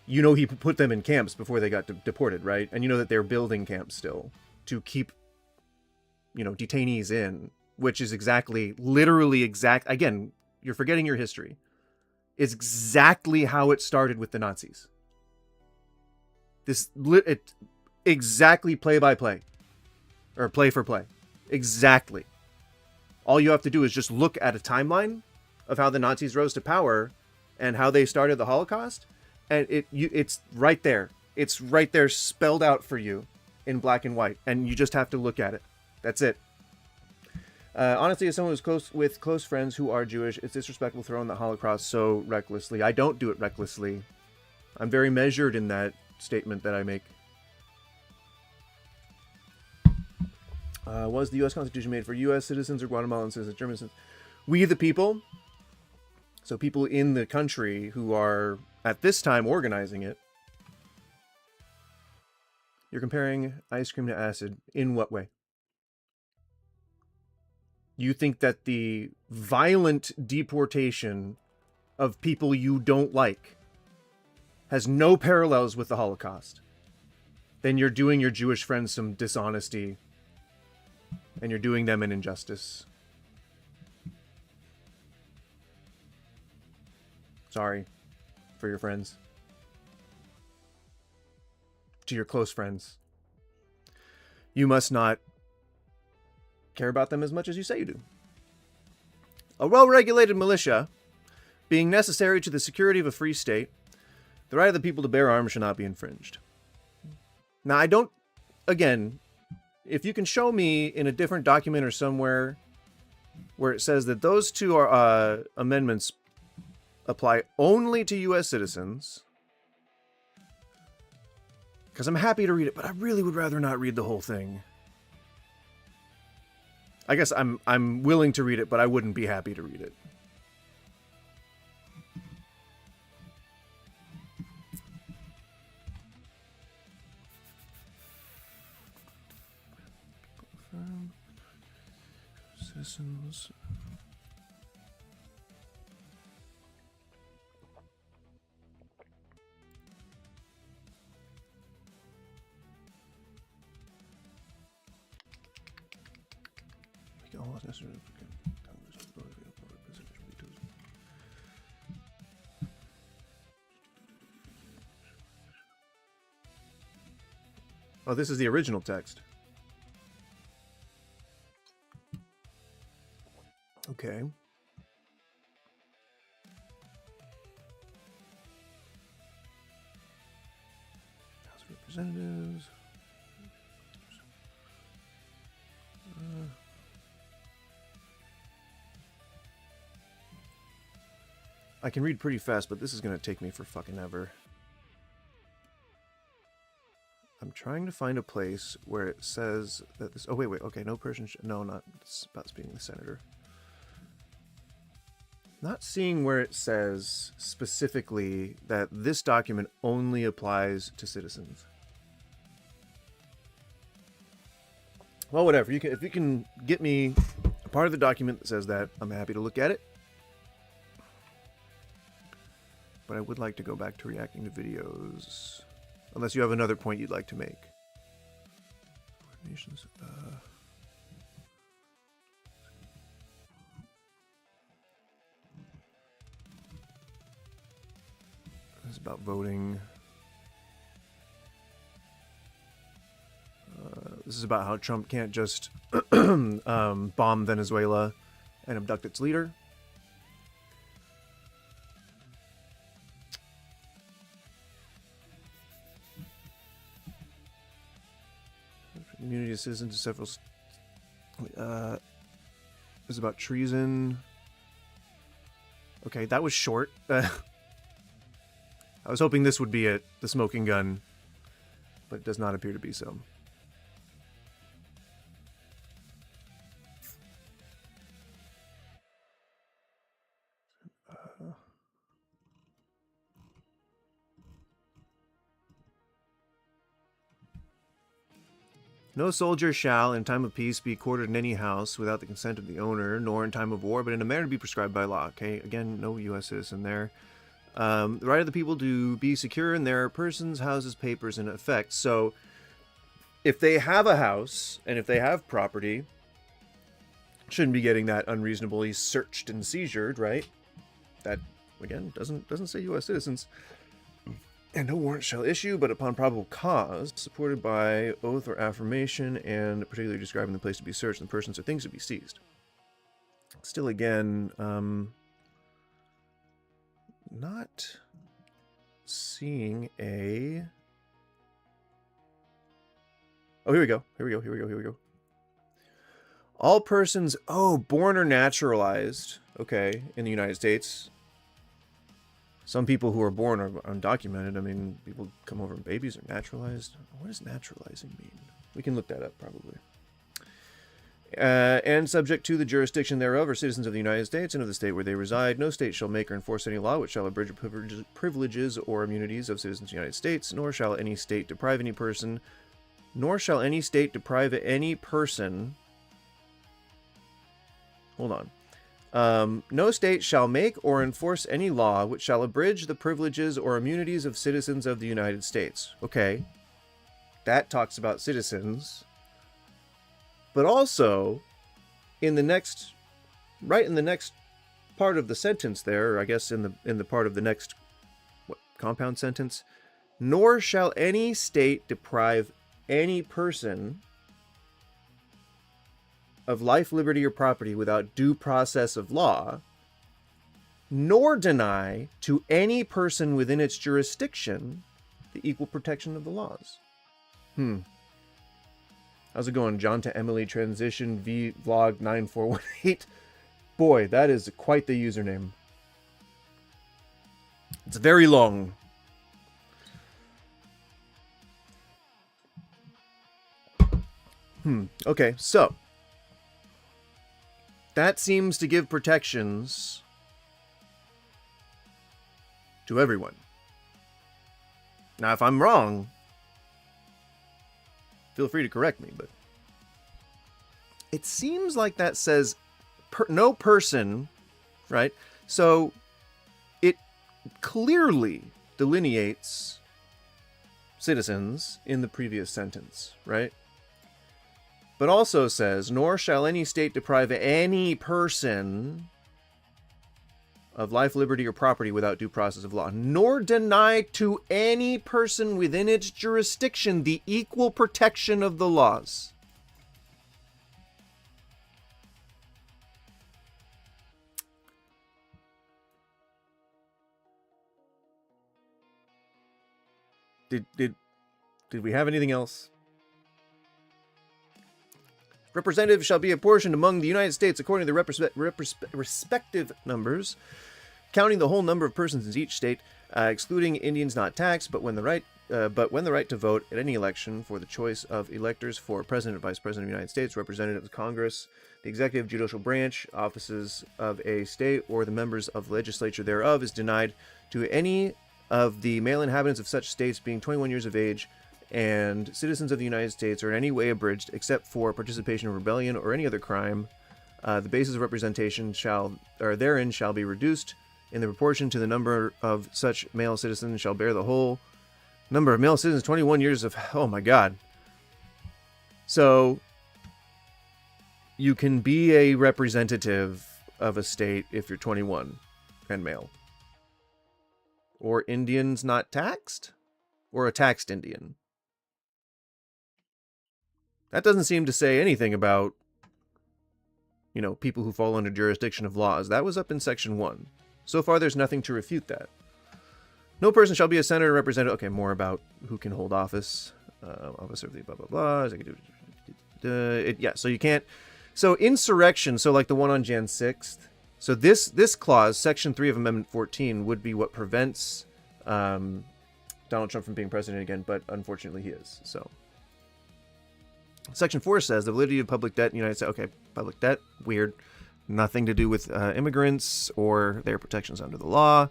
He put them in camps before they got deported, right? And that they're building camps still to keep, detainees in, which is literally exact. Again, you're forgetting your history. It's exactly how it started with the Nazis. exactly play by play. Or play for play. Exactly. All you have to do is just look at a timeline of how the Nazis rose to power and how they started the Holocaust, and it's right there. It's right there spelled out for you in black and white, and you just have to look at it. That's it. Honestly, as someone who's close with close friends who are Jewish, it's disrespectful throwing the Holocaust so recklessly. I don't do it recklessly. I'm very measured in that statement that I make. Was the U.S. Constitution made for U.S. citizens or Guatemalan citizens, German citizens? We the people, so people in the country who are at this time organizing it. You're comparing ice cream to acid. In what way? You think that the violent deportation of people you don't like has no parallels with the Holocaust? Then you're doing your Jewish friends some dishonesty, and you're doing them an injustice. Sorry for your friends. To your close friends. You must not care about them as much as you say you do. A well-regulated militia, being necessary to the security of a free state, the right of the people to bear arms shall not be infringed. Now, I don't, again, if you can show me in a different document or somewhere where it says that those two are, amendments apply only to U.S. citizens, because I'm happy to read it, but I really would rather not read the whole thing. I guess I'm willing to read it, but I wouldn't be happy to read it. Citizens. Oh, this is the original text. Okay. House of Representatives. I can read pretty fast, but this is going to take me for fucking ever. I'm trying to find a place where it says that this... Oh, wait. Okay, no person... No, not... It's about speaking the senator. Not seeing where it says specifically that this document only applies to citizens. Well, whatever. If you can get me a part of the document that says that, I'm happy to look at it. But I would like to go back to reacting to videos. Unless you have another point you'd like to make. Nations, This is about voting. This is about how Trump can't just bomb Venezuela and abduct its leader. Immunity of citizens to several... This is about treason. Okay, that was short. I was hoping this would be it, the smoking gun, but it does not appear to be so. No soldier shall, in time of peace, be quartered in any house without the consent of the owner, nor in time of war, but in a manner to be prescribed by law. Okay, again, no U.S. citizen there. The right of the people to be secure in their persons, houses, papers, and effects. So, if they have a house, and if they have property, shouldn't be getting that unreasonably searched and seizured, right? That, again, doesn't say U.S. citizens. And no warrant shall issue, but upon probable cause, supported by oath or affirmation, and particularly describing the place to be searched and the persons or things to be seized. Still, again, not seeing a... Oh, here we go. Here we go. All persons, born or naturalized, okay, in the United States. Some people who are born are undocumented. I mean, people come over and babies are naturalized. What does naturalizing mean? We can look that up, probably. And subject to the jurisdiction thereof are citizens of the United States and of the state where they reside. No state shall make or enforce any law which shall abridge privileges or immunities of citizens of the United States, nor shall any state deprive any person, Hold on. No state shall make or enforce any law which shall abridge the privileges or immunities of citizens of the United States. Okay. That talks about citizens. But also, in the next part of the sentence there, or I guess in the part of the next compound sentence, nor shall any state deprive any person of life, liberty, or property without due process of law, nor deny to any person within its jurisdiction the equal protection of the laws. How's it going? John to Emily transition V vlog 9418. Boy, that is quite the username. It's very long. Okay, so that seems to give protections to everyone. Now, if I'm wrong, feel free to correct me, but it seems like that says no person, right? So it clearly delineates citizens in the previous sentence, right? But also says, nor shall any state deprive any person of life, liberty, or property without due process of law, nor deny to any person within its jurisdiction the equal protection of the laws. Did we have anything else? Representatives shall be apportioned among the United States according to the respective numbers, counting the whole number of persons in each state, excluding Indians not taxed, but when the right to vote at any election for the choice of electors for President and Vice President of the United States, representatives of Congress, the executive judicial branch, offices of a state, or the members of the legislature thereof is denied to any of the male inhabitants of such states being 21 years of age and citizens of the United States are in any way abridged except for participation in rebellion or any other crime. The basis of representation therein shall be reduced in the proportion to the number of such male citizens shall bear the whole number of male citizens 21 years of... Oh my God. So you can be a representative of a state if you're 21 and male. Or Indians not taxed? Or a taxed Indian? That doesn't seem to say anything about, people who fall under jurisdiction of laws. That was up in Section 1. So far, there's nothing to refute that. No person shall be a senator or representative. Okay, more about who can hold office. Officer of the blah, blah, blah. Yeah, so you can't... So insurrection, so like the one on Jan 6th. So this clause, Section 3 of Amendment 14, would be what prevents Donald Trump from being president again, but unfortunately he is, so... Section 4 says the validity of public debt in the United States. Okay, public debt, weird. Nothing to do with immigrants or their protections under the law.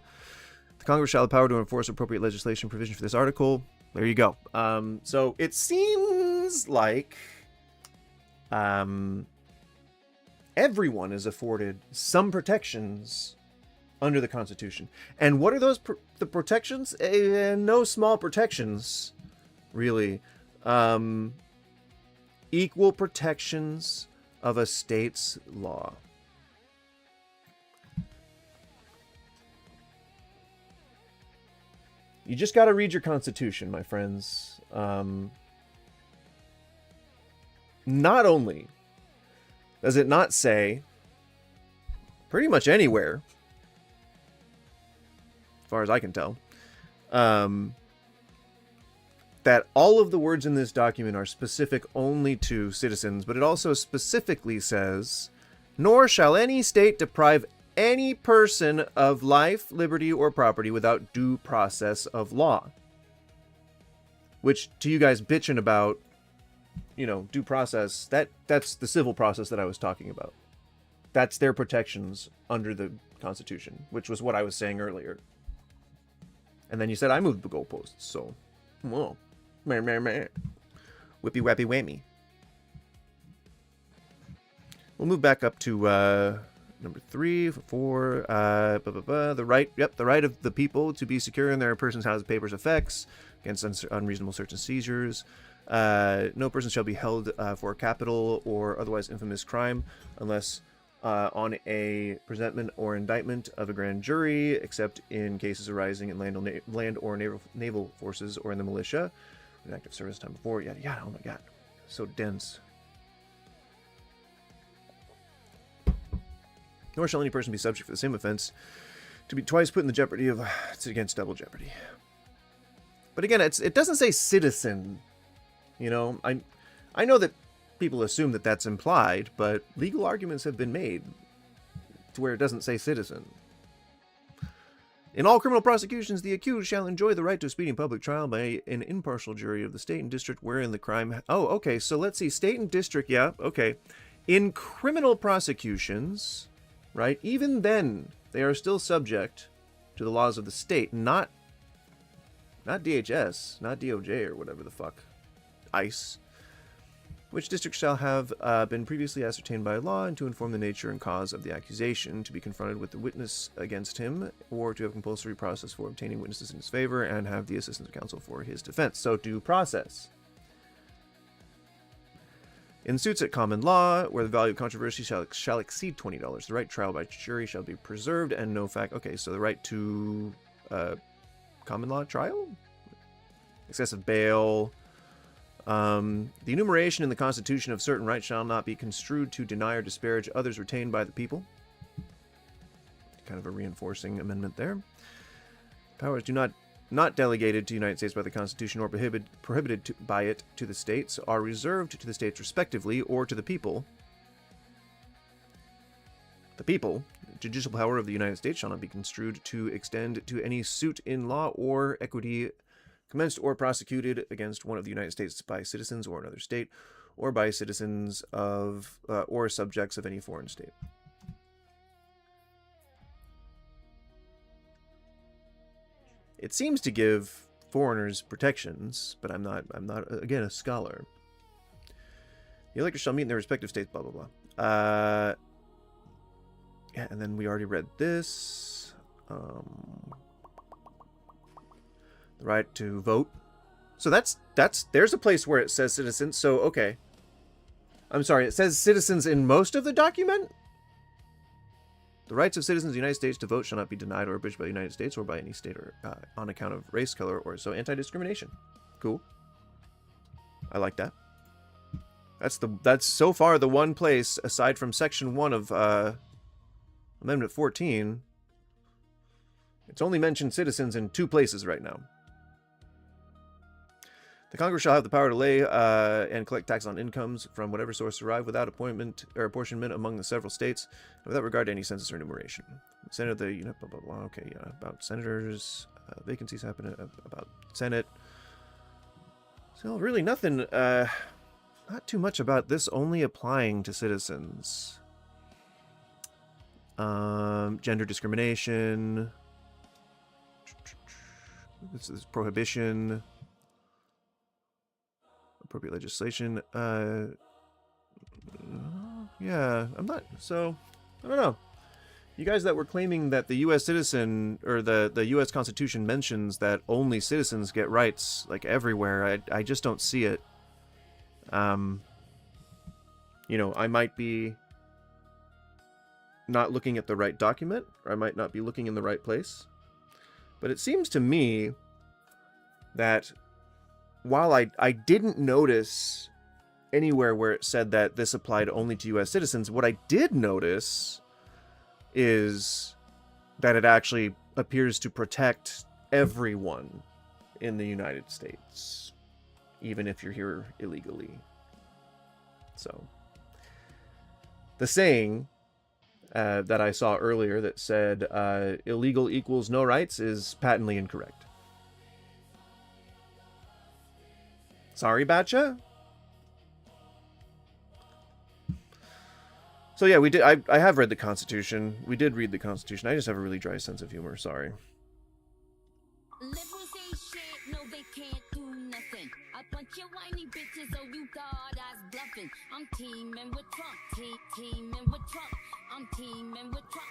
The Congress shall have power to enforce appropriate legislation provision for this article. There you go. So it seems like everyone is afforded some protections under the Constitution. And what are those the protections? No small protections, really. Equal protections of a state's law. You just got to read your Constitution, my friends. Not only does it not say, pretty much anywhere, as far as I can tell, that all of the words in this document are specific only to citizens, but it also specifically says, nor shall any state deprive any person of life, liberty, or property without due process of law. Which, to you guys bitching about, you know, due process, that's the civil process that I was talking about. That's their protections under the Constitution, which was what I was saying earlier. And then you said I moved the goalposts, so, whoa. Meh, meh, meh. Whippy, wappy, whammy. We'll move back up to number 3, 4, the right of the people to be secure in their persons, houses, papers, effects against unreasonable search and seizures. No person shall be held for capital or otherwise infamous crime unless on a presentment or indictment of a grand jury, except in cases arising in land or naval forces or in the militia. An active service time before, yada yada. Oh my god, so dense. Nor shall any person be subject for the same offense to be twice put in the jeopardy of it's against double jeopardy. But again, it doesn't say citizen. You know, I know that people assume that that's implied, but legal arguments have been made to where it doesn't say citizen. In all criminal prosecutions, the accused shall enjoy the right to a speedy public trial by an impartial jury of the state and district wherein the crime... Oh, okay, so let's see. State and district, yeah, okay. In criminal prosecutions, right, even then, they are still subject to the laws of the state, not DHS, not DOJ or whatever the fuck. ICE. Which district shall have been previously ascertained by law, and to inform the nature and cause of the accusation, to be confronted with the witness against him, or to have compulsory process for obtaining witnesses in his favor, and have the assistance of counsel for his defense. So, due process. In suits at common law, where the value of controversy shall exceed $20, the right to trial by jury shall be preserved, and no fact... Okay, so the right to common law trial? Excessive bail... the enumeration in the Constitution of certain rights shall not be construed to deny or disparage others retained by the people. Kind of a reinforcing amendment there. Powers do not delegated to the United States by the Constitution or prohibited by it to the states are reserved to the states respectively or to the people. The people, judicial power of the United States shall not be construed to extend to any suit in law or equity commenced or prosecuted against one of the United States by citizens or another state, or by citizens of or subjects of any foreign state. It seems to give foreigners protections, but I'm not again a scholar. The electors shall meet in their respective states, blah blah blah. Yeah, and then we already read this. The right to vote. So there's a place where it says citizens. So okay. I'm sorry, it says citizens in most of the document? The rights of citizens of the United States to vote shall not be denied or abridged by the United States or by any state or on account of race, color, or so anti-discrimination. Cool. I like that. That's so far the one place aside from Section 1 of Amendment 14. It's only mentioned citizens in 2 places right now. The Congress shall have the power to lay and collect tax on incomes from whatever source derived without appointment or apportionment among the several states, without regard to any census or enumeration. Senate, blah, blah, blah. Okay, yeah, about senators, vacancies happen about Senate. So really nothing, not too much about this only applying to citizens. Gender discrimination. This is prohibition. Appropriate legislation. Yeah, I'm not. So, I don't know. You guys that were claiming that the U.S. citizen or the U.S. Constitution mentions that only citizens get rights like everywhere, I just don't see it. You know, I might be not looking at the right document, or I might not be looking in the right place. But it seems to me that while I didn't notice anywhere where it said that this applied only to U.S. citizens, what I did notice is that it actually appears to protect everyone in the United States, even if you're here illegally. So, the saying that I saw earlier that said illegal equals no rights is patently incorrect. Sorry, Batcha? So yeah, we did. I have read the Constitution. We did read the Constitution. I just have a really dry sense of humor. Sorry. Liberals ain't shit, no they can't do nothing. A bunch of whiny bitches, oh you thought I was bluffing. I'm teaming with Trump, teaming with Trump. I'm teaming with Trump,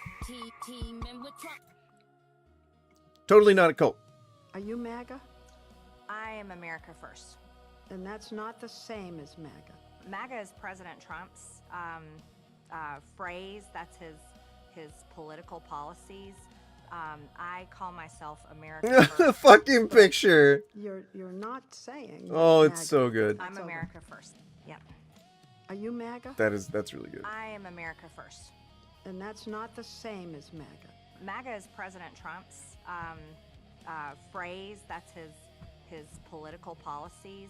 teaming with Trump. Totally not a cult. Are you MAGA? I am America First. And that's not the same as MAGA. MAGA is President Trump's phrase. That's his political policies. I call myself America First. The fucking picture. You're not saying. Oh, MAGA. it's so good. I'm America First. Yep. Are you MAGA? That's really good. I am America First. And that's not the same as MAGA. MAGA is President Trump's phrase. That's his political policies.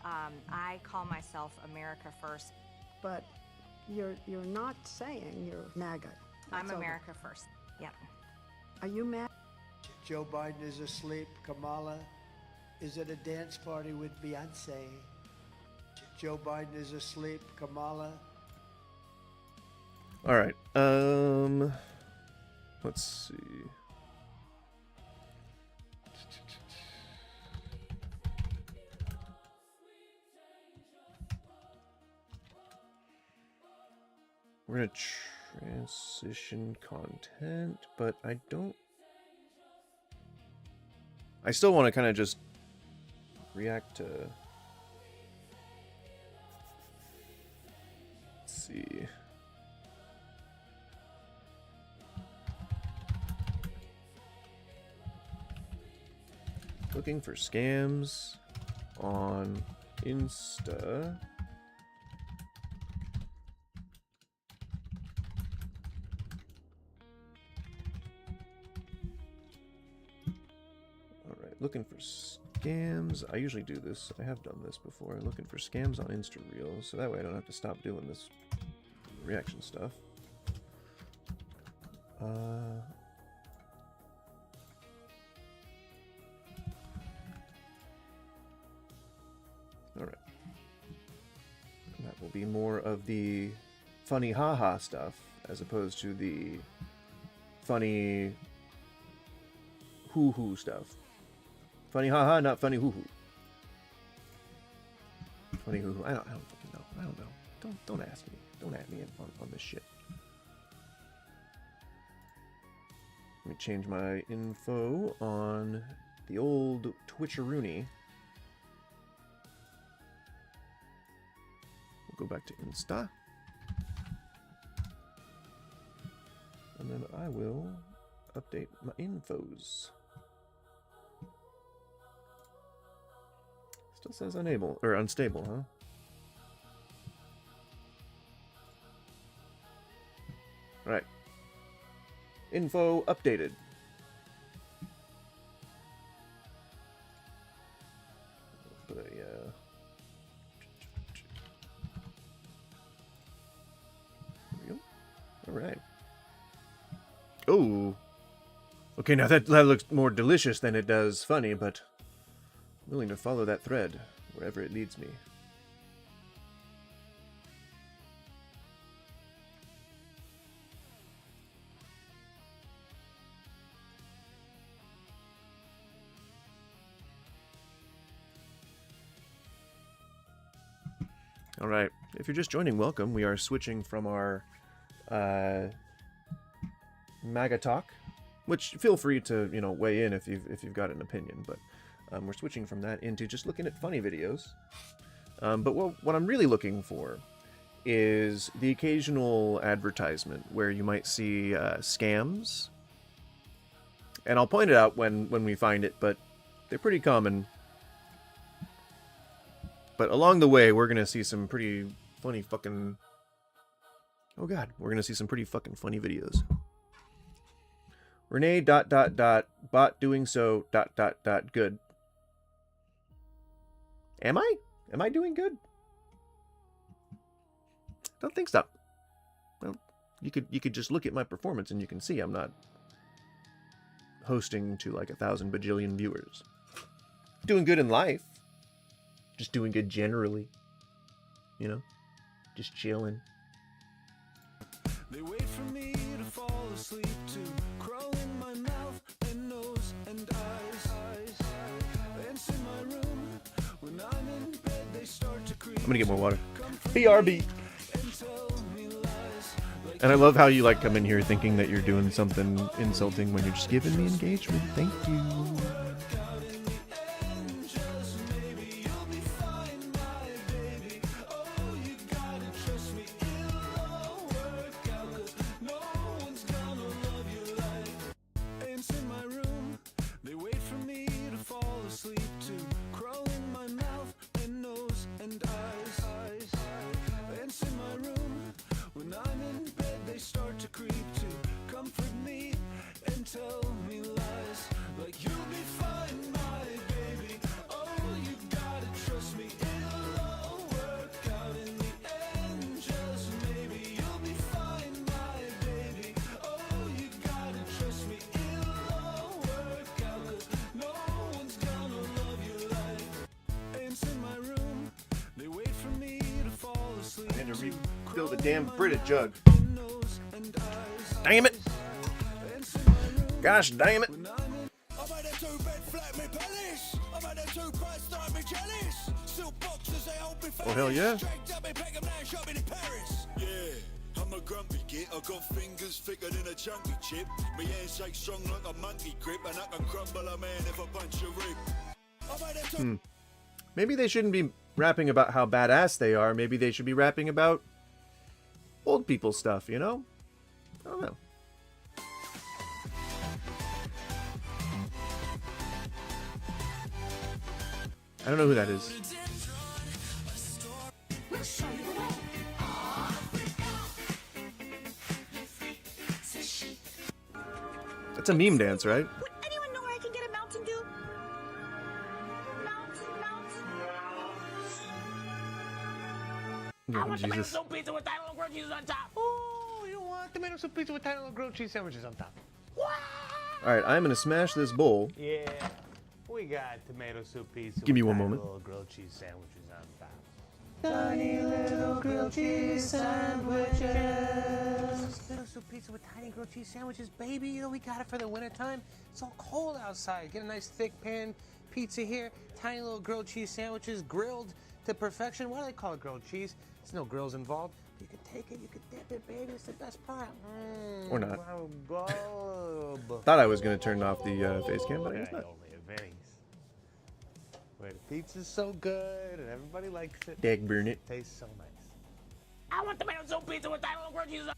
I call myself America First. But you're not saying you're MAGA. I'm That's America First. Yep. Are you MAGA? Joe Biden is asleep. Kamala is at a dance party with Beyonce. Joe Biden is asleep. Kamala. All right. Let's see. We're gonna transition content, but I still want to kind of just react to. Let's see. Looking for scams on Insta. Alright, looking for scams. I usually do this. I have done this before. Looking for scams on Insta Reels, so that way I don't have to stop doing this reaction stuff. Alright. That will be more of the funny haha stuff as opposed to the funny hoo-hoo stuff. Funny haha, not funny hoo-hoo. Funny hoo-hoo. I don't fucking know. I don't know. Don't ask me. Don't at me on this shit. Let me change my info on the old Twitcheroony. We'll go back to Insta. And then I will update my infos. Still says unable or unstable, huh? Right. Info updated. But all right. Oh. Okay, now that looks more delicious than it does funny, but I'm willing to follow that thread wherever it leads me. All right. If you're just joining, welcome. We are switching from our MAGA talk, which feel free to weigh in if you've got an opinion, but we're switching from that into just looking at funny videos. But what I'm really looking for is the occasional advertisement where you might see scams, and I'll point it out when we find it, but they're pretty common But along the way, we're gonna see some pretty funny fucking... Oh god, we're gonna see some pretty fucking funny videos. Renee ... bot doing so ... good. Am I? Am I doing good? Don't think so. Well, you could just look at my performance and you can see I'm not hosting to like 1,000 bajillion viewers. Doing good in life. Just doing good generally. You know? Just chilling. They wait for me to fall asleep, to crawl in my mouth and nose and eyes. Dance in my room. When I'm in bed, they start to creep. I'm gonna get more water. BRB. And I love how you like come in here thinking that you're doing something insulting when you're just giving me engagement. Thank you. I had to refill the damn Brita jug. Damn it! Gosh damn it! Oh hell yeah! I'm a grumpy git, I got fingers thicker than a chunky chip. My handshake strong like a monkey grip, and I can crumble a man if I punch a rib. Maybe they shouldn't be rapping about how badass they are. Maybe they should be rapping about old people stuff, you know? I don't know. I don't know who that is. That's a meme dance, right? Would anyone know where I can get a Mountain Dew? Oh, I want tomato Jesus. soup pizza with tiny little grilled cheese on top. Oh, you want tomato soup pizza with tiny little grilled cheese sandwiches on top? Alright, I'm gonna smash this bowl. Yeah, we got tomato soup pizza. Give me with one tiny moment. Little grilled cheese sandwiches on top. Tiny little grilled cheese sandwiches. Tomato soup pizza with tiny grilled cheese sandwiches, baby. You know we got it for the wintertime. It's all cold outside. Get a nice thick pan pizza here. Tiny little grilled cheese sandwiches, grilled to perfection. Why do they call it grilled cheese? There's no grills involved. You can take it, you can dip it, baby. It's the best part. Or not. Wow, Thought I was gonna turn off the face cam, but I guess not. only a Vinny's. Where the pizza's so good and everybody likes it. Dag burn it. Tastes so nice. I want tomato soup pizza with tiny little grilled cheese.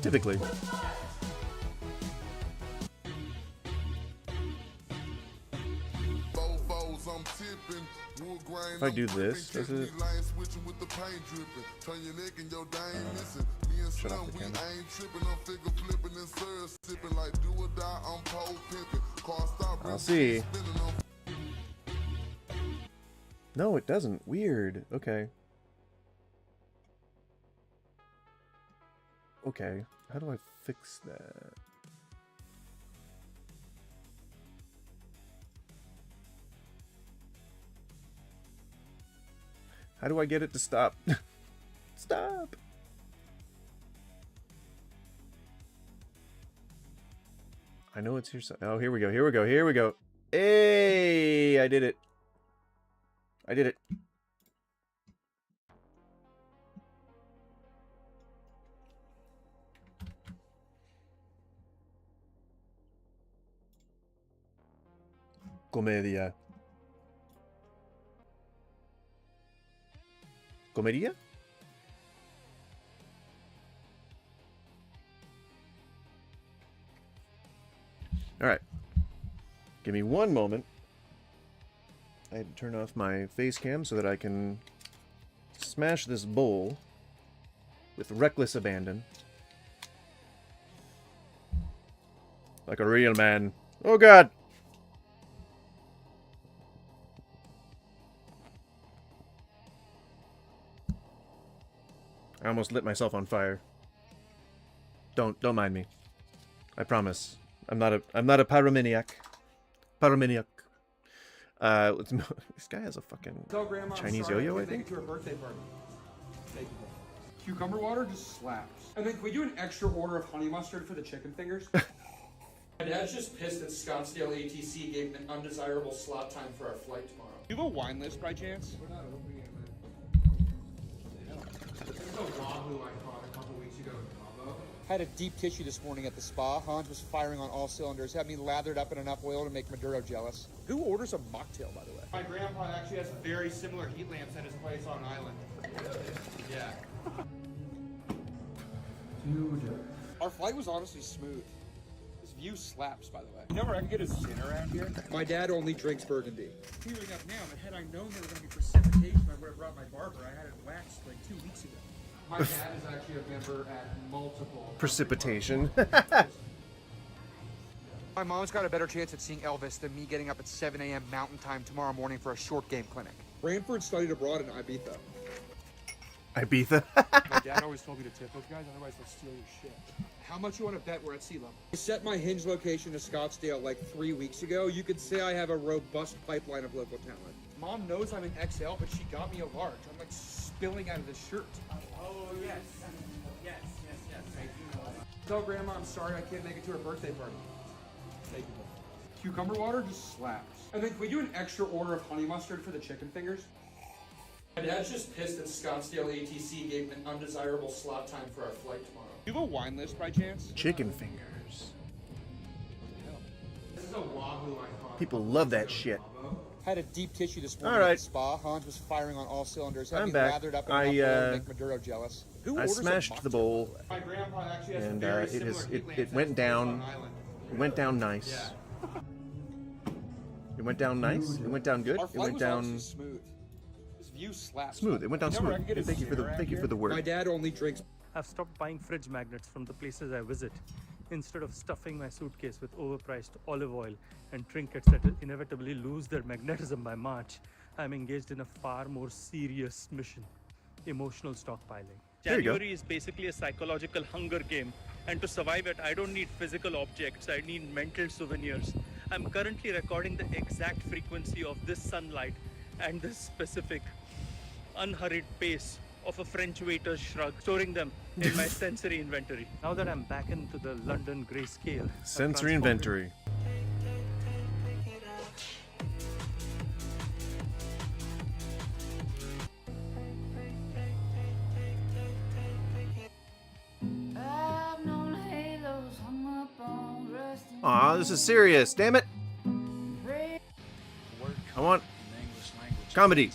Typically. If I do this, does it? Shut off the camera. I'll see. No, it doesn't. Weird. Okay. Okay. How do I fix that? How do I get it to stop? Stop! I know it's here. Oh, here we go. Here we go. Here we go. Hey! I did it. I did it. Comedia. Comedia? All right. Give me one moment. I had to turn off my face cam so that I can smash this bowl with reckless abandon. Like a real man. Oh god! I almost lit myself on fire. Don't mind me. I promise. I'm not a pyromaniac. Pyromaniac. This guy has a fucking Tell Grandma I'm Chinese sorry yo-yo, I can't make think. it to her birthday party. Thank you. Cucumber water just slaps. And then can we do an extra order of honey mustard for the chicken fingers? My dad's just pissed that Scottsdale ATC gave an undesirable slot time for our flight tomorrow. Do you have a wine list by chance? We're not opening it, man. This is a Wahoo I caught a couple weeks ago in Cabo. Had a deep tissue this morning at the spa. Hans was firing on all cylinders. Had me lathered up in enough oil to make Maduro jealous. Who orders a mocktail, by the way? My grandpa actually has very similar heat lamps at his place on an island. Yeah. Dude. Our flight was honestly smooth. This view slaps, by the way. You know where I can get a zin around here? My dad only drinks Burgundy. Healing up now, but had I known there was going to be precipitation, I would have brought my barber. I had it waxed like 2 weeks ago. My dad is actually a member at multiple... Precipitation. My mom's got a better chance at seeing Elvis than me getting up at 7 a.m. Mountain Time tomorrow morning for a short game clinic. Branford studied abroad in Ibiza. Ibiza. My dad always told me to tip those guys, otherwise they'll steal your shit. How much you want to bet we're at sea level? I set my hinge location to Scottsdale like 3 weeks ago. You could say I have a robust pipeline of local talent. Mom knows I'm an XL, but she got me a large. I'm like spilling out of this shirt. Oh, yes. Yes. Thank you. Tell Grandma I'm sorry I can't make it to her birthday party. Thank you. Cucumber water just slaps. And then can we do an extra order of honey mustard for the chicken fingers? My dad's just pissed that Scottsdale ATC gave an undesirable slot time for our flight tomorrow. Do you have a wine list by chance? Chicken fingers. This is a Wahoo I caught. People love that shit. Had a deep tissue this morning All right. at the spa. Hans was firing on all cylinders. Had I'm me back. lathered up in I, enough oil to make Maduro jealous. Who I orders a smashed the mocktail, bowl, by the way? My grandpa actually has and very it similar is heat lamps it at went his place down. on an island. It went down nice. Yeah. It went down nice. It went down good. Our It flight went was down honestly smooth. This view slaps. smooth. It went down You know where I smooth. can get a Thank you for the zin thank you for around the here? word. My dad only drinks. I've stopped buying fridge magnets from the places I visit. Instead of stuffing my suitcase with overpriced olive oil and trinkets that inevitably lose their magnetism by March, I'm engaged in a far more serious mission: emotional stockpiling. There you go. January is basically a psychological hunger game, and to survive it, I don't need physical objects, I need mental souvenirs. I'm currently recording the exact frequency of this sunlight and the specific unhurried pace of a French waiter's shrug, storing them in my sensory inventory. Now that I'm back into the London grayscale, I've Sensory transformed inventory. Aw, this is serious. Damn it. I want comedy.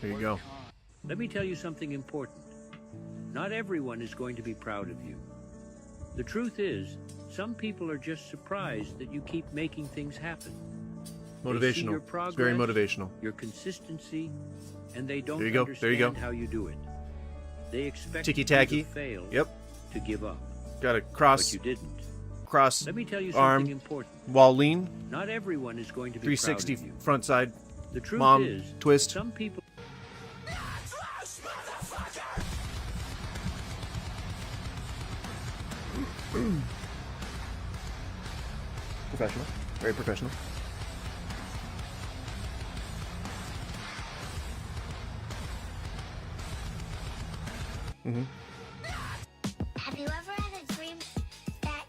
There you go. Let me tell you something important. Not everyone is going to be proud of you. The truth is, some people are just surprised that you keep making things happen. They see Motivational. your It's very progress, motivational. your consistency, and they don't There you go. understand There you go. how you do it. They expect Ticky-tacky. you to fail, Yep. to give up. Got a cross. But you didn't. Cross. Let me tell you arm. something important. Wall lean. Not everyone is going to be 360 proud of you. front side. The truth Mom is, twist. some people Professional. Very professional. Mm-hmm. Have you ever had a dream that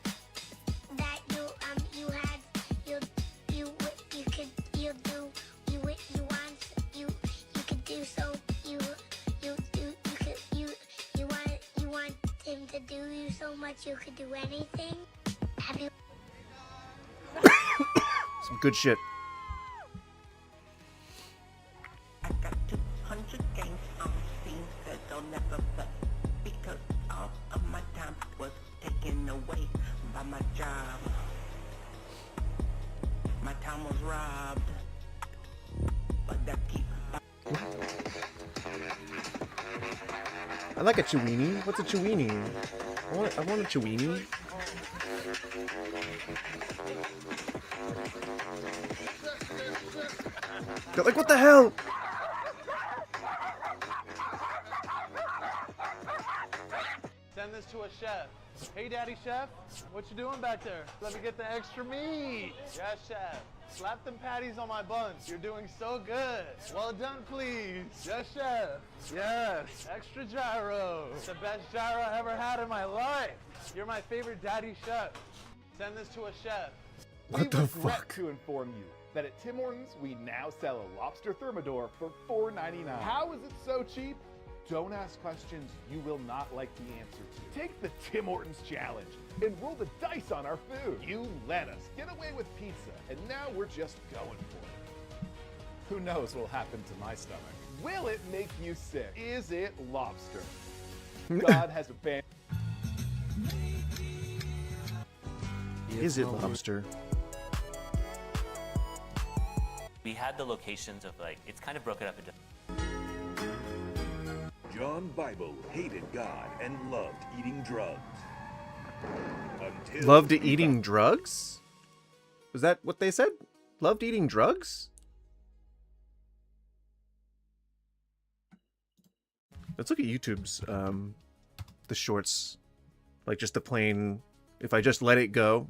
you had you could do so you want him to do you so much you could do anything? Have you? Some good shit. taken away by my job. My time was robbed. But that keep. I like a chewini. What's a chewini? I want a chewini. Like, what the hell? Send this to a chef. Hey, Daddy Chef, what you doing back there? Let me get the extra meat. Yes, Chef. Slap them patties on my buns. You're doing so good. Well done, please. Yes, Chef. Yes. Extra gyro. The best gyro I ever had in my life. You're my favorite Daddy Chef. Send this to a chef. What the regret fuck? to inform you that at Tim Hortons we now sell a lobster thermidor for $4.99. How is it so cheap? Don't ask questions you will not like the answer to. Take the Tim Hortons challenge and roll the dice on our food. You let us get away with pizza, and now we're just going for it. Who knows what'll happen to my stomach? Will it make you sick? Is it lobster? God has abandoned. Is it lobster? We had the locations of like, it's kind of broken up into. John Bible hated God and loved eating drugs. Until Loved eating drugs? Was that what they said? Loved eating drugs? Let's look at YouTube's the shorts. Like just the plain, if I just let it go.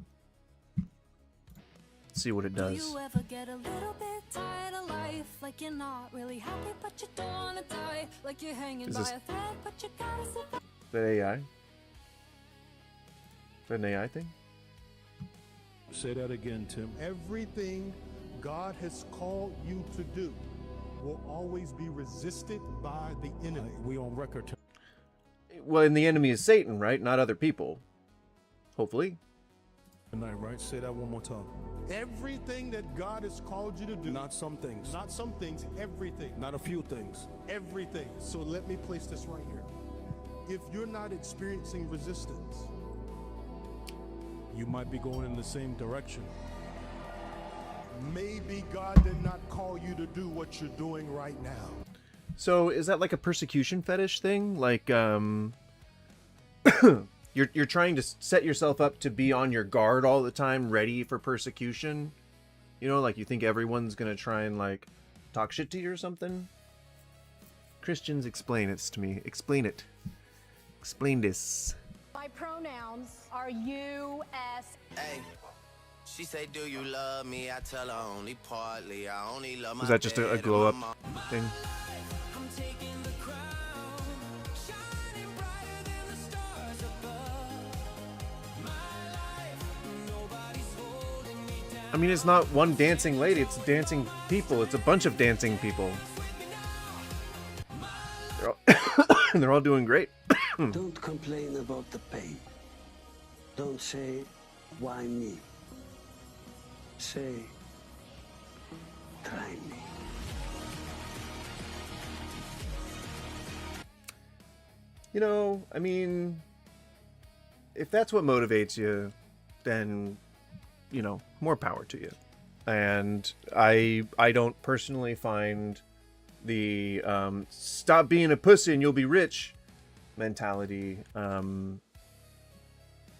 See what it does. Do you ever get a little bit tired of life? Like you're not really happy, but you don't wanna die. Like you're hanging Is by this- a thread, but you gotta survive. Is that AI? Is that an AI thing? Say that again, Tim. Everything God has called you to do will always be resisted by the enemy. We on record. Well, and the enemy is Satan, right? Not other people. Hopefully. Tonight, right? Say that one more time. Everything that God has called you to do. Not some things. Not some things, everything. Not a few things. Everything. So let me place this right here. If you're not experiencing resistance, you might be going in the same direction. Maybe God did not call you to do what you're doing right now. So is that like a persecution fetish thing? Like, you're trying to set yourself up to be on your guard all the time, ready for persecution? You know, like you think everyone's gonna try and like talk shit to you or something? Christians, explain it to me. Explain it. Explain this. My pronouns are U.S. Hey, she say, do you love me? I tell her only partly. I only love my Was that just a bed and glow up my mom. thing? I'm taking the crown, shining brighter than the stars above. My life, nobody's holding me down. I mean, it's not one dancing lady, it's dancing people. It's a bunch of dancing people. They're all doing great. Don't complain about the pain. Don't say, why me? Say, try me. You know, I mean, if that's what motivates you, then, you know, more power to you. And I don't personally find the stop being a pussy and you'll be rich mentality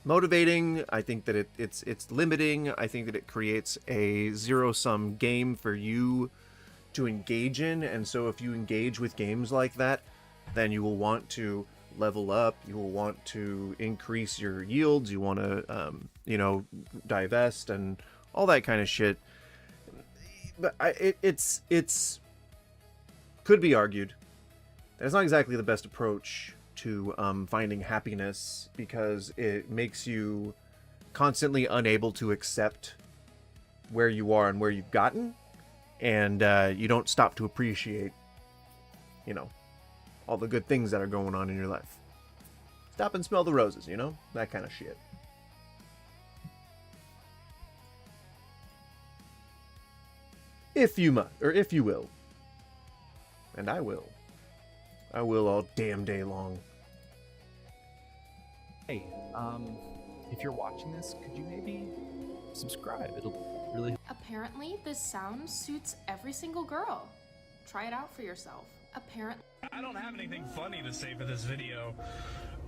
motivating. I think that it's limiting. I think that it creates a zero-sum game for you to engage in. And so if you engage with games like that, then you will want to level up, you will want to increase your yields, you want to you know, divest and all that kind of shit. But it's could be argued that it's not exactly the best approach to finding happiness, because it makes you constantly unable to accept where you are and where you've gotten, and you don't stop to appreciate, you know, all the good things that are going on in your life. Stop and smell the roses, you know? That kind of shit. If you must, or if you will. And I will. I will all damn day long. Hey, If you're watching this, could you maybe subscribe? It'll really. Apparently, this sound suits every single girl. Try it out for yourself. Apparently. I don't have anything funny to say for this video,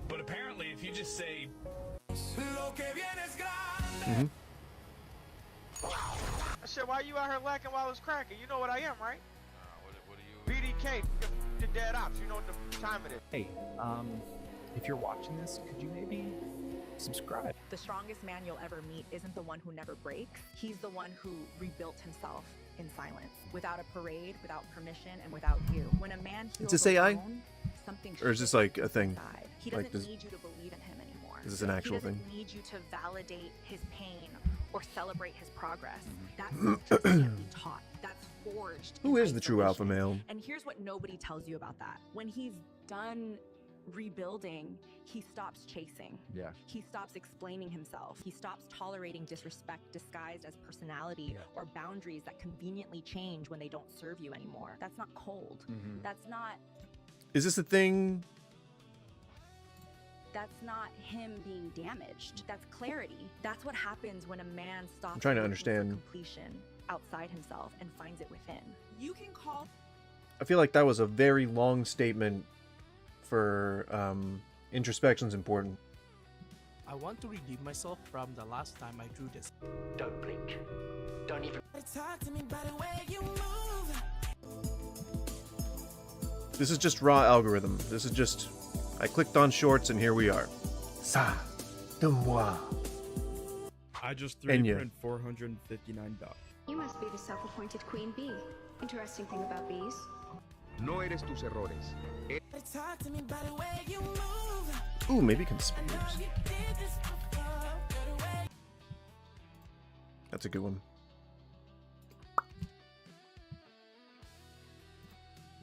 but apparently if you just say Shit, why you out here lacking while it's cracking? You know what I am, right? What are you? BDK, the dead ops. You know what the time it is. Hey, if you're watching this, could you maybe subscribe? The strongest man you'll ever meet isn't the one who never breaks. He's the one who rebuilt himself in silence, without a parade, without permission, and without you. When a man heals Is this AI? alone, something Or is this like a thing? inside. He Like doesn't this? need you to believe in him anymore. Is this an actual he doesn't thing? need you to validate his pain or celebrate his progress. Mm-hmm. That can't be taught. That's forged. Who in is the true alpha isolation. male? And here's what nobody tells you about that. When he's done rebuilding, he stops chasing. Yeah. He stops explaining himself. He stops tolerating disrespect disguised as personality or boundaries that conveniently change when they don't serve you anymore. That's not cold. Mhm. That's not Is this a thing? him being damaged. That's clarity. That's what happens when a man stops I'm trying to looking understand. for completion outside himself and finds it within. You can call I feel like that was a very long statement for introspection's important. I want to redeem myself from the last time I drew this. Don't blink. Don't even. Talk to me by the way you move. This is just raw algorithm. This is just I clicked on shorts and here we are. Ça de moi. I just Enya. 3D print $459. You must be the self-appointed queen bee. Interesting thing about bees. No eres tus errores. Talk to me by the way you move. Ooh, maybe conspiracy. That's a good one.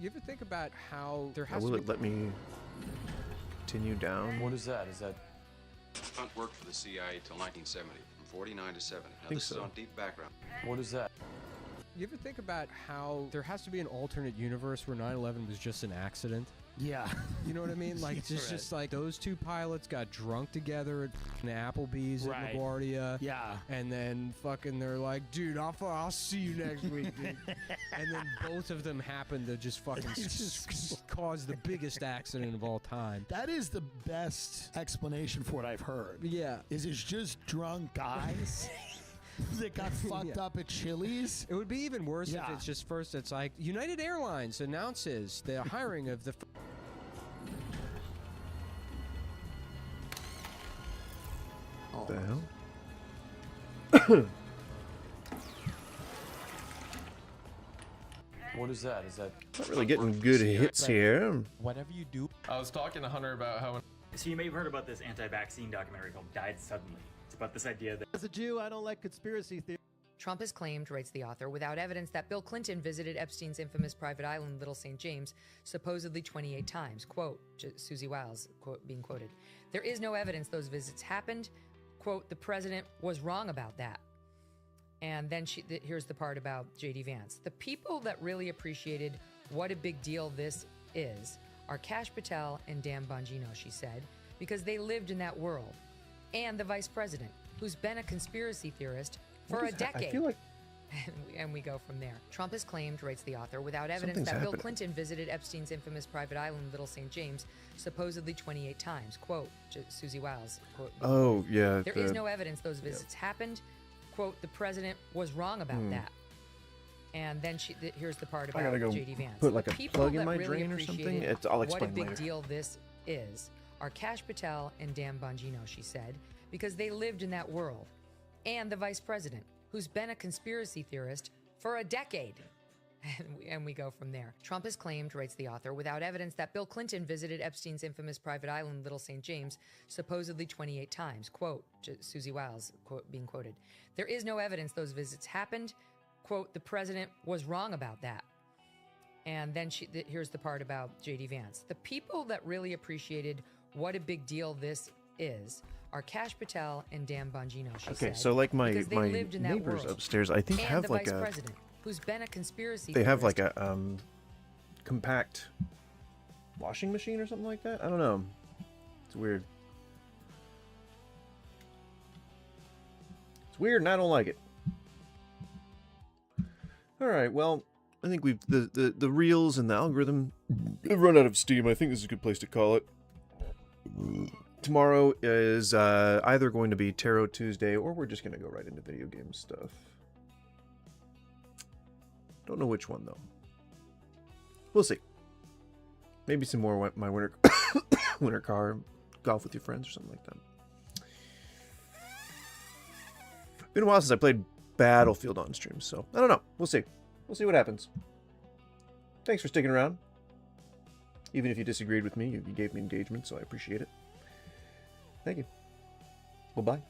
You ever think about how there Now, has will to it let me continue down? What is that? Is that Hunt worked for the CIA till 1970, from 49 to 70. Now Think this is so. on deep background. what is that? You ever think about how there has to be an alternate universe where 9/11 was just an accident? Yeah. You know what I mean? Like it's Right. just like those two pilots got drunk together at Applebee's Right. at LaGuardia. Yeah. And then fucking they're like, dude, I'll see you next week, dude. And then both of them happened to just fucking cause the biggest accident of all time. That is the best explanation for what I've heard. Yeah. Is it's just drunk guys that got fucked up at Chili's. It would be even worse Yeah. if it's just first it's like United Airlines announces the hiring of the What the hell? What is that? Is that Not really getting good hits here. whatever you do? I was talking to Hunter about how. So you may have heard about this anti-vaccine documentary called Died Suddenly. It's about this idea that As a Jew, I don't like conspiracy theories. Trump has claimed, writes the author, without evidence that Bill Clinton visited Epstein's infamous private island, Little St. James, supposedly 28 times. Quote, Susie Wiles being quoted. There is no evidence those visits happened. Quote, the president was wrong about that. And then here's the part about J.D. Vance. The people that really appreciated what a big deal this is are Kash Patel and Dan Bongino, she said, because they lived in that world. And the vice president, who's been a conspiracy theorist for What a is that? decade. I feel like And we go from there. Trump has claimed, writes the author, without evidence Something's that Bill happening. Clinton visited Epstein's infamous private island, Little St. James, supposedly 28 times. Quote, Susie Wiles. Quote, Oh, yeah. there is no evidence those visits happened. Quote, the president was wrong about that. And then here's the part I about gotta go J.D. Vance. put like The a people plug in that my really drain or something. appreciated I'll what a explain big later. deal this is are Kash Patel and Dan Bongino, she said, because they lived in that world. And the vice president, who's been a conspiracy theorist for a decade. And we go from there. Trump has claimed, writes the author, without evidence that Bill Clinton visited Epstein's infamous private island, Little St. James, supposedly 28 times. Quote, Susie Wiles being quoted. There is no evidence those visits happened. Quote, the president was wrong about that. And then here's the part about J.D. Vance. The people that really appreciated what a big deal this is are Kash Patel and Dan Bongino, she Okay, said, so like my because they lived in that neighbors world. upstairs, I think And have the like vice a president, who's been a conspiracy they have like theorist. a compact washing machine or something like that. I don't know. It's weird. It's weird and I don't like it. Alright, well, I think we've the reels and the algorithm have run out of steam. I think this is a good place to call it. Tomorrow is either going to be Tarot Tuesday, or we're just going to go right into video game stuff. Don't know which one, though. We'll see. Maybe some more my winter winter car golf with your friends or something like that. Been a while since I played Battlefield on stream, so I don't know. We'll see. We'll see what happens. Thanks for sticking around. Even if you disagreed with me, you gave me engagement, so I appreciate it. Thank you. Well, bye.